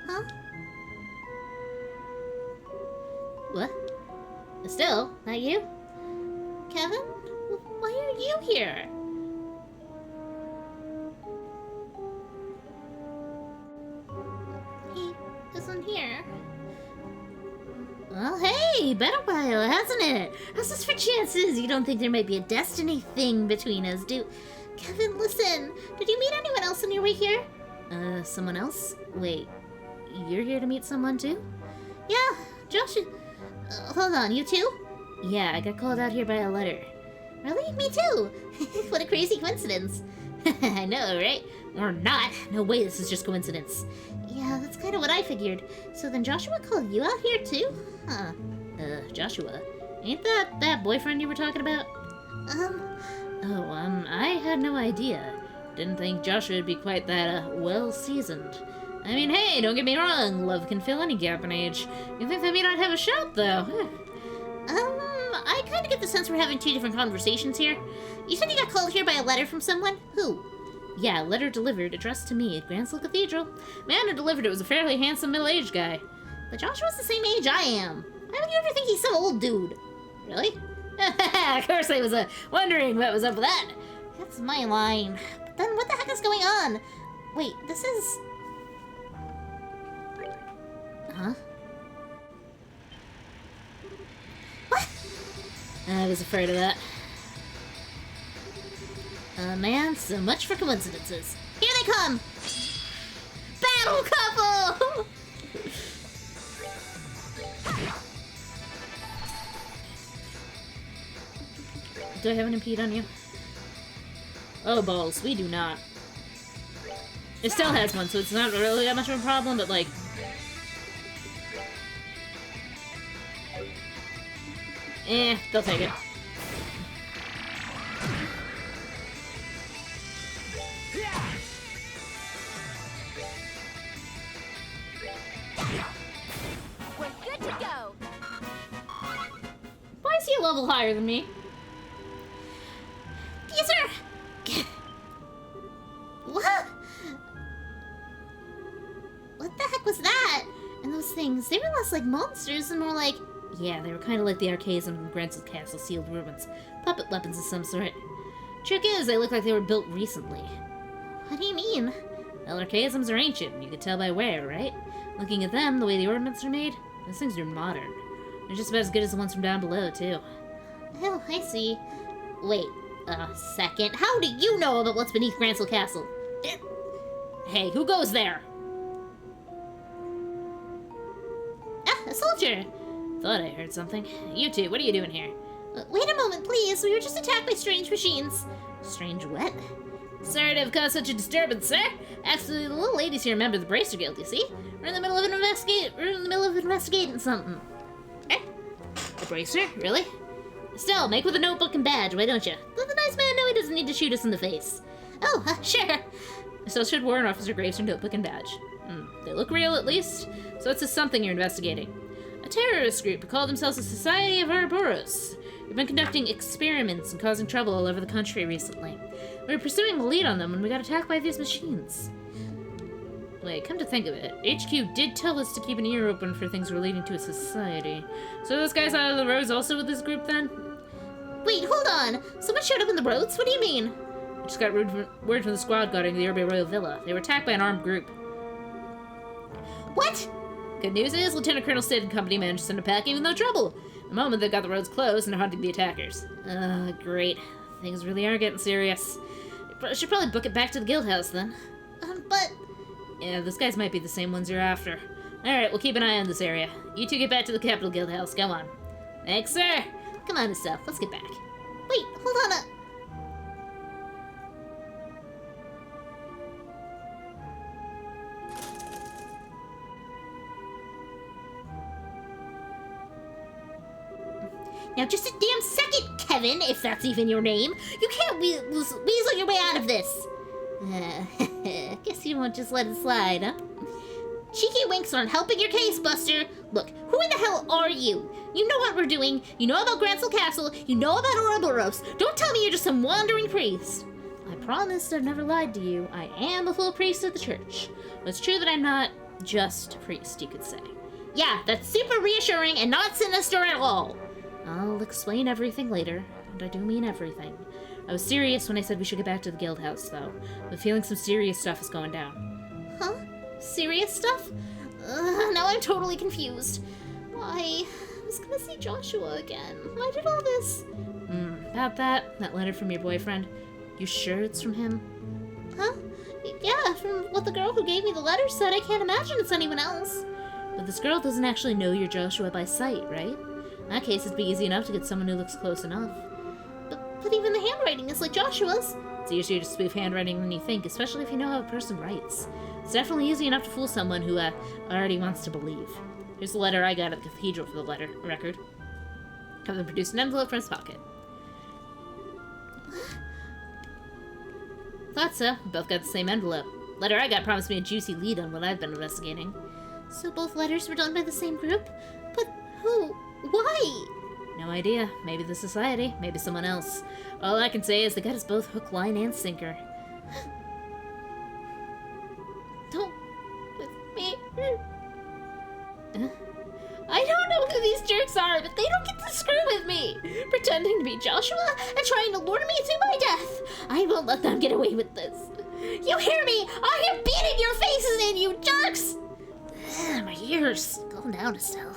Huh? What? Still, not you? Kevin? Why are you here? He isn't here. Well, hey, been a while, hasn't it? How's this for chances? You don't think there might be a destiny thing between us, do? Kevin, listen. Did you meet anyone else on your way here? Someone else? Wait, you're here to meet someone too? Yeah, Joshua. Hold on, you too? Yeah, I got called out here by a letter. Really? Me too. What a crazy coincidence. I know, right? Or not. No way this is just coincidence. Yeah, that's kind of what I figured. So then Joshua called you out here too? Huh. Joshua? Ain't that boyfriend you were talking about? I had no idea. Didn't think Joshua would be quite that, well-seasoned. I mean, hey, don't get me wrong, love can fill any gap in age. You think they may not have a shot, though? I kind of get the sense we're having two different conversations here. You said you got called here by a letter from someone? Who? Yeah, letter delivered, addressed to me at Gransell Cathedral. Man who delivered it was a fairly handsome middle-aged guy. But Joshua's the same age I am. Why would you ever think he's some old dude? Really? Of course I was wondering what was up with that. That's my line. But then what the heck is going on? Wait, this is... Huh? What? I was afraid of that. Man, so much for coincidences. Here they come! Battle couple! Do I have an impede on you? Oh, balls, we do not. It still has one, so it's not really that much of a problem, but like... they'll take it. We're good to go. Why is he a level higher than me? Yes, sir. What? What the heck was that? And those things, they were less like monsters and more like... Yeah, they were kind of like the archaism from Grensel's castle sealed ruins. Puppet weapons of some sort. Trick is, they look like they were built recently. What do you mean? Well, archaisms are ancient, you could tell by wear, right? Looking at them, the way the ornaments are made, those things are modern. They're just about as good as the ones from down below, too. Oh, I see. Wait a second. How do you know about what's beneath Grancel Castle? Hey, who goes there? Ah, a soldier. Thought I heard something. You two, what are you doing here? Wait a moment, please. We were just attacked by strange machines. Strange what? Sorry to have caused such a disturbance, sir. Actually, the little ladies here are a member of the Bracer Guild, you see? We're in the middle of investigating something. Eh? The Bracer? Really? Still, make with a notebook and badge, why don't you? Let the nice man know he doesn't need to shoot us in the face. Oh, sure. So should Warrant Officer Graves her notebook and badge. They look real, at least. So it's just something you're investigating. A terrorist group who call themselves the Society of Ouroboros. We've been conducting experiments and causing trouble all over the country recently. We were pursuing a lead on them when we got attacked by these machines. Wait, come to think of it, HQ did tell us to keep an ear open for things relating to a society. So those guys out of the roads also with this group then? Wait, hold on. Someone showed up in the roads? What do you mean? We just got word from the squad guarding the Urbe Royal Villa. They were attacked by an armed group. What? Good news is, Lieutenant Colonel Sid and company managed to send a pack with no trouble. The moment they've got the roads closed and are hunting the attackers. Great. Things really are getting serious. I should probably book it back to the guild house then. But... Yeah, those guys might be the same ones you're after. Alright, we'll keep an eye on this area. You two get back to the Capital Guild house. Go on. Thanks, sir. Come on, Estelle. Let's get back. Wait, hold on a... Now just a damn second, Kevin, if that's even your name. You can't weasel your way out of this. Guess you won't just let it slide, huh? Cheeky winks aren't helping your case, Buster. Look, who in the hell are you? You know what we're doing. You know about Grancel Castle. You know about Ouroboros. Don't tell me you're just some wandering priest. I promised I've never lied to you. I am a full priest of the church. But it's true that I'm not just a priest, you could say. Yeah, that's super reassuring and not sinister at all. I'll explain everything later, and I do mean everything. I was serious when I said we should get back to the guild house, though. I'm feeling some serious stuff is going down. Huh? Serious stuff? Now I'm totally confused. Why? I was gonna see Joshua again. Why did all this? About that letter from your boyfriend. You sure it's from him? Huh? Yeah, from what the girl who gave me the letter said, I can't imagine it's anyone else. But this girl doesn't actually know you're Joshua by sight, right? In that case, it'd be easy enough to get someone who looks close enough. But even the handwriting is like Joshua's. It's easier to spoof handwriting than you think, especially if you know how a person writes. It's definitely easy enough to fool someone who already wants to believe. Here's the letter I got at the cathedral for the record. Kevin produced an envelope from his pocket. Thought so. We both got the same envelope. Letter I got promised me a juicy lead on what I've been investigating. So both letters were done by the same group? But who? Why? No idea. Maybe the society, maybe someone else. All I can say is they got us both hook, line, and sinker. Don't with me. I don't know who these jerks are, but they don't get to screw with me. Pretending to be Joshua and trying to lure me to my death. I won't let them get away with this. You hear me? I am beating your faces in, you jerks! My ears. Calm down, Estelle.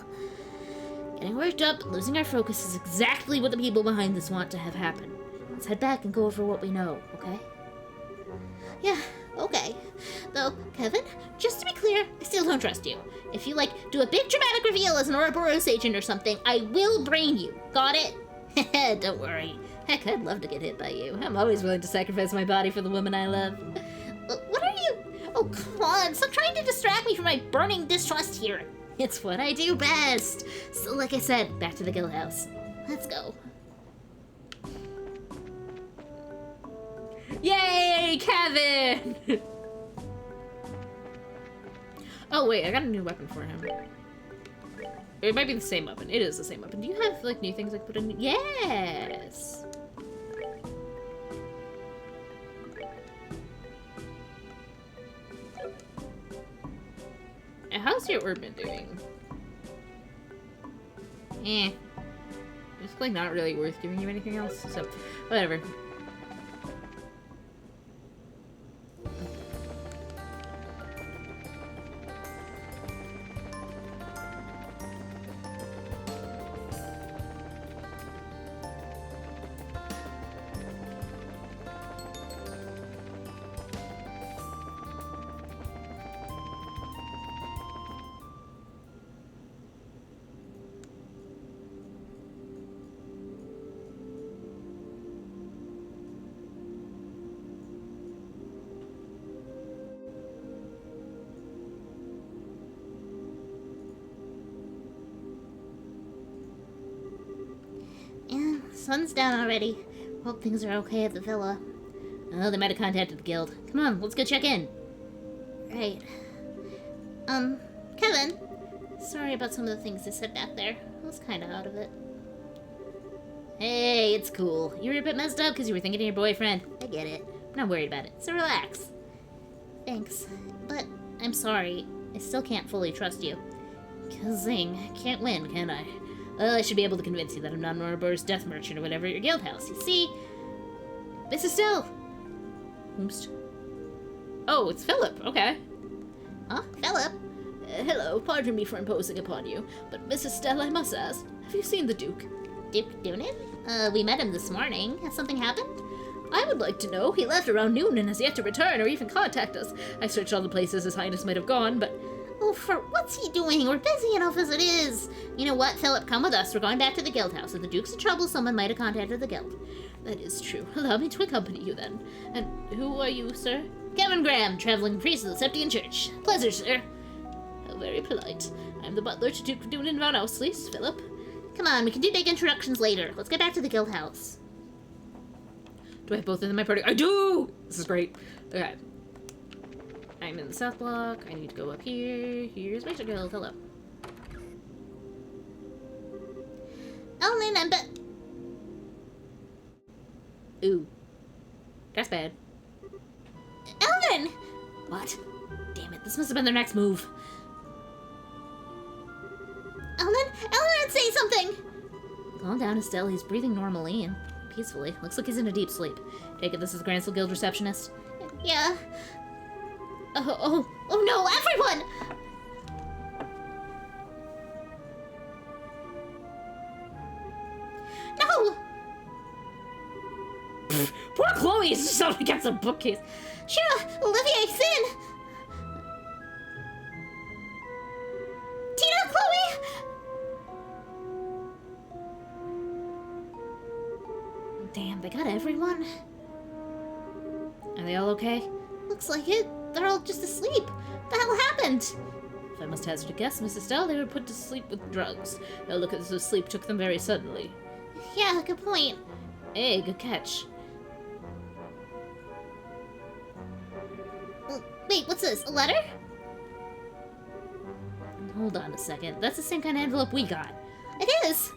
Getting worked up and losing our focus is exactly what the people behind this want to have happen. Let's head back and go over what we know, okay? Yeah, okay. Though, Kevin, just to be clear, I still don't trust you. If you, do a big dramatic reveal as an Ouroboros agent or something, I will brain you. Got it? Don't worry. Heck, I'd love to get hit by you. I'm always willing to sacrifice my body for the woman I love. What are you... Oh, come on. Stop trying to distract me from my burning distrust here. It's what I do best. So like I said, back to the guild house. Let's go. Yay, Kevin! Oh wait, I got a new weapon for him. It might be the same weapon. It is the same weapon. Do you have like new things I can put in? Yes. And how's your urban doing? It's like not really worth giving you anything else. So, whatever. Yeah, sun's down already. Hope things are okay at the villa. Oh, they might have contacted the guild. Come on, let's go check in. Right. Kevin. Sorry about some of the things they said back there. I was kind of out of it. Hey, it's cool. You were a bit messed up because you were thinking of your boyfriend. I get it. I'm not worried about it, so relax. Thanks. But I'm sorry. I still can't fully trust you. Zing, I can't win, can I? Well, I should be able to convince you that I'm not an Ouroboros death merchant or whatever at your guild house. You see? Miss Estelle! Oops. Oh, it's Philip. Okay. Huh? Philip? Hello, pardon me for imposing upon you, but Miss Estelle, I must ask, have you seen the Duke? Duke Doonan? We met him this morning. Has something happened? I would like to know. He left around noon and has yet to return or even contact us. I searched all the places His Highness might have gone, but... Oh, for what's he doing? We're busy enough as it is. You know what, Philip? Come with us. We're going back to the guild house. If the Duke's in trouble, someone might have contacted the guild. That is true. Allow me to accompany you then. And who are you, sir? Kevin Graham, traveling priest of the Septian Church. Pleasure, sir. How very polite. I'm the butler to Duke Doonan von Ausleys, Philip. Come on, we can do big introductions later. Let's get back to the guild house. Do I have both of them in my party? I do! This is great. Okay. I'm in the south block. I need to go up here. Here's Major Guild. Hello. Ellen and Ooh. That's bad. Ellen! What? Damn it, this must have been their next move. Ellen, say something! Calm down, Estelle. He's breathing normally and peacefully. Looks like he's in a deep sleep. Take it this is the Grancel Guild receptionist? Yeah. Oh no, everyone! No! Poor Chloe is just up against a bookcase. Shira, Olivier, Sin! Tina, Chloe! Damn, they got everyone? Are they all okay? Looks like it. They're all just asleep. What the hell happened? If I must hazard a guess, Miss Estelle, they were put to sleep with drugs. They'll look as though sleep took them very suddenly. Yeah, good point. Hey, good catch. Wait, what's this? A letter? Hold on a second. That's the same kind of envelope we got. It is.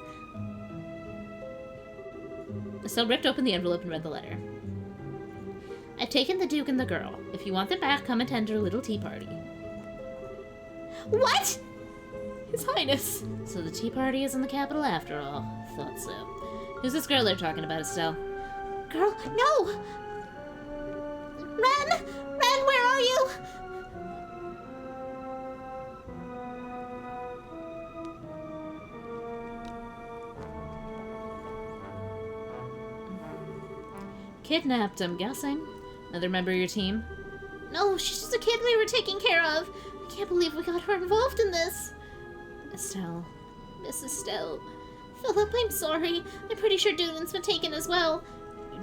Estelle ripped open the envelope and read the letter. I've taken the Duke and the girl. If you want them back, come attend our little tea party. What? His Highness. So the tea party is in the capital after all. Thought so. Who's this girl they're talking about, Estelle? Girl, no! Ren! Ren, where are you? Kidnapped, I'm guessing. Another member of your team? No, she's just a kid we were taking care of. I can't believe we got her involved in this. Estelle. Miss Estelle. Philip, I'm sorry. I'm pretty sure Doonan's been taken as well.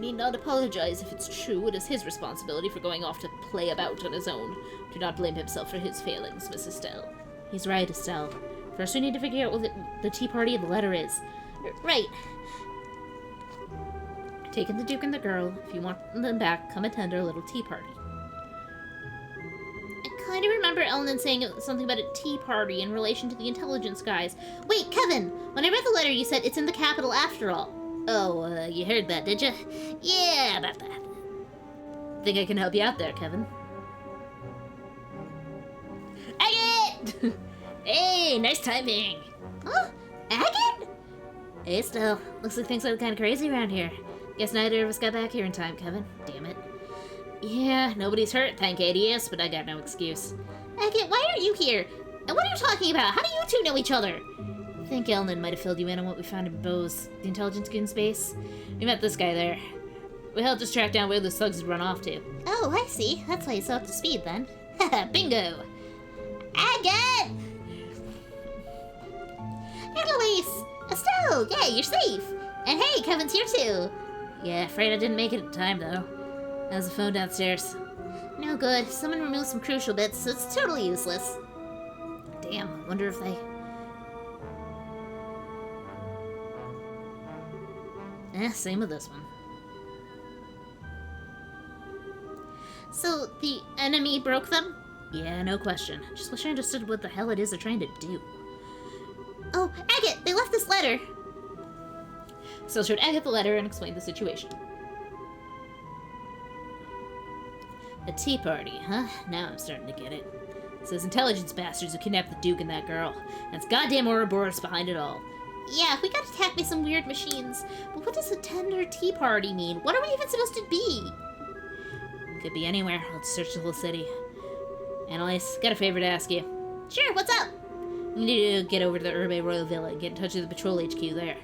need not apologize if it's true. It is his responsibility for going off to play about on his own. Do not blame himself for his failings, Miss Estelle. He's right, Estelle. First we need to figure out what the tea party and the letter is. Right. Taking the Duke and the girl. If you want them back, come attend our little tea party. I kind of remember Elnan saying something about a tea party in relation to the intelligence guys. Wait, Kevin, when I read the letter you said it's in the capital after all. Oh, you heard that, did you? Yeah, about that. Think I can help you out there, Kevin? Agate! Hey, nice timing. Huh? Agate? Hey, Estelle. Looks like things are kind of crazy around here. Guess neither of us got back here in time, Kevin. Damn it. Yeah, nobody's hurt, thank ADS, but I got no excuse. Agate, why are you here? And what are you talking about? How do you two know each other? I think Elnan might have filled you in on what we found in Bose, the intelligence goon's base. We met this guy there. We helped us track down where the slugs had run off to. Oh, I see. That's why he's so up to speed then. Haha, bingo. Agate! Annalise! Estelle! Yeah, you're safe! And hey, Kevin's here too! Yeah, afraid I didn't make it in time, though. How's the phone downstairs? No good. Someone removed some crucial bits, so it's totally useless. Damn, wonder if they... same with this one. So, the enemy broke them? Yeah, no question. Just wish I understood what the hell it is they're trying to do. Oh, Agate! They left this letter! So showed Agate the letter and explained the situation. A tea party, huh? Now I'm starting to get it. It's those intelligence bastards who kidnapped the Duke and that girl. And it's goddamn Ouroboros behind it all. Yeah, we got attacked by some weird machines. But what does a tender tea party mean? What are we even supposed to be? Could be anywhere. Let's search the whole city. Annalise, got a favor to ask you. Sure, what's up? We need to get over to the Urbe Royal Villa and get in touch with the patrol HQ there.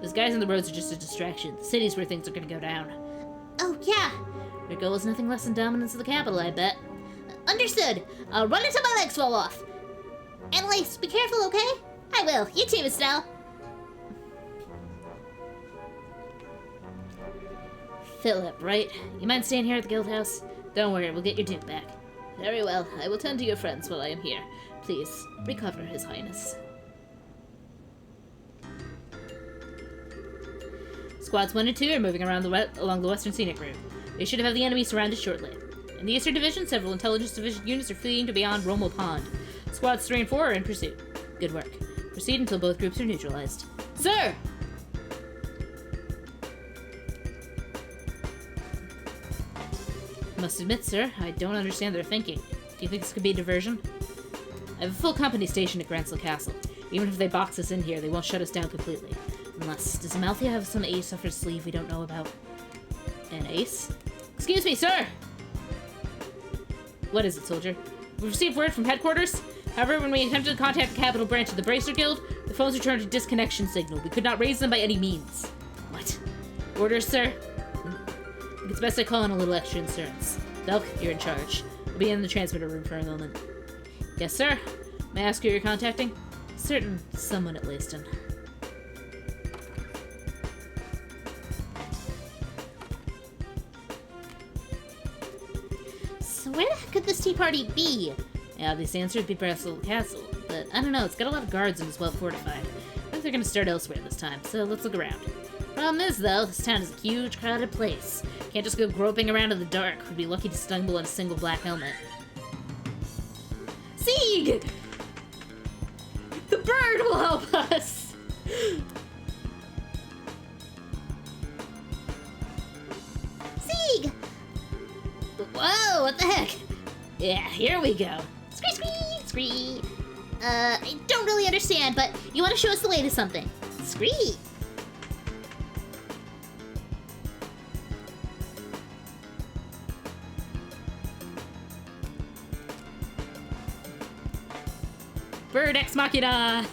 Those guys on the roads are just a distraction. The city's where things are gonna go down. Oh, yeah. Their goal is nothing less than dominance of the capital, I bet. Understood. I'll run until my legs fall off. Annalise, be careful, okay? I will. You too, Estelle. Philip, right? You mind staying here at the guild house? Don't worry, we'll get your Duke back. Very well. I will tend to your friends while I am here. Please, recover, His Highness. Squads 1 and 2 are moving around along the western scenic route. They should have the enemy surrounded shortly. In the Eastern Division, several Intelligence Division units are fleeing to beyond Rommel Pond. Squads 3 and 4 are in pursuit. Good work. Proceed until both groups are neutralized. Sir! I must admit, sir, I don't understand their thinking. Do you think this could be a diversion? I have a full company stationed at Granslow Castle. Even if they box us in here, they won't shut us down completely. Unless, does Amalthea have some ace up her sleeve we don't know about? An ace? Excuse me, sir! What is it, soldier? We've received word from headquarters. However, when we attempted to contact the capital branch of the Bracer Guild, the phones returned a disconnection signal. We could not raise them by any means. What? Orders, sir? I think it's best I call in a little extra insurance. Belk, you're in charge. We'll be in the transmitter room for a moment. Yes, sir? May I ask who you're contacting? Certain someone at Leiston. So where the heck could this tea party be? The obvious answer would be Brassel Castle, but I don't know, it's got a lot of guards and is well fortified. I think they're gonna start elsewhere this time, so let's look around. Problem is, though, this town is a huge, crowded place. Can't just go groping around in the dark. We'd be lucky to stumble on a single black helmet. Sieg! The bird will help us! Sieg! Whoa, what the heck? Yeah, here we go. Scree, scree, scree. I don't really understand, but you want to show us the way to something. Scree! Bird Ex Machina!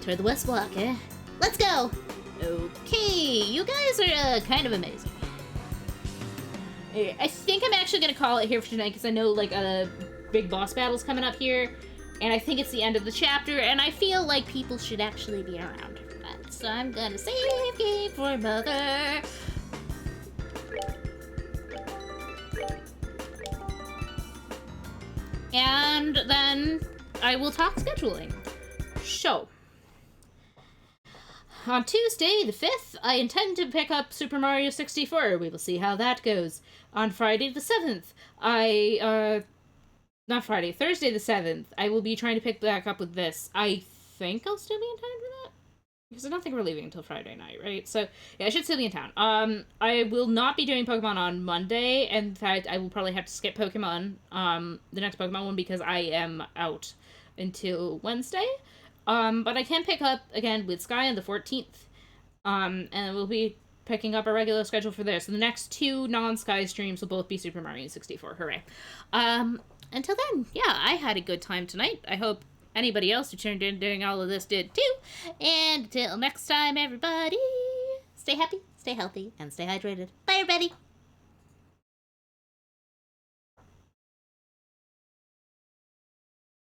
Toward the west block, eh? Let's go! Okay, you guys are kind of amazing. I think I'm actually gonna call it here for tonight because I know like a big boss battle's coming up here, and I think it's the end of the chapter, and I feel like people should actually be around for that. So I'm gonna save game for Mother. And then I will talk scheduling. So, on Tuesday, the 5th, I intend to pick up Super Mario 64. We will see how that goes. On Friday the 7th, Thursday the 7th, I will be trying to pick back up with this. I think I'll still be in time for that. Because I don't think we're leaving until Friday night, right? So, yeah, I should still be in town. I will not be doing Pokemon on Monday. In fact, I will probably have to skip Pokemon, the next Pokemon one, because I am out until Wednesday. But I can pick up, again, with Sky on the 14th. And we'll be picking up a regular schedule for there. So the next 2 non-Sky streams will both be Super Mario 64. Hooray. Until then, yeah, I had a good time tonight. I hope anybody else who turned in during all of this did too. And until next time, everybody, stay happy, stay healthy, and stay hydrated. Bye, everybody.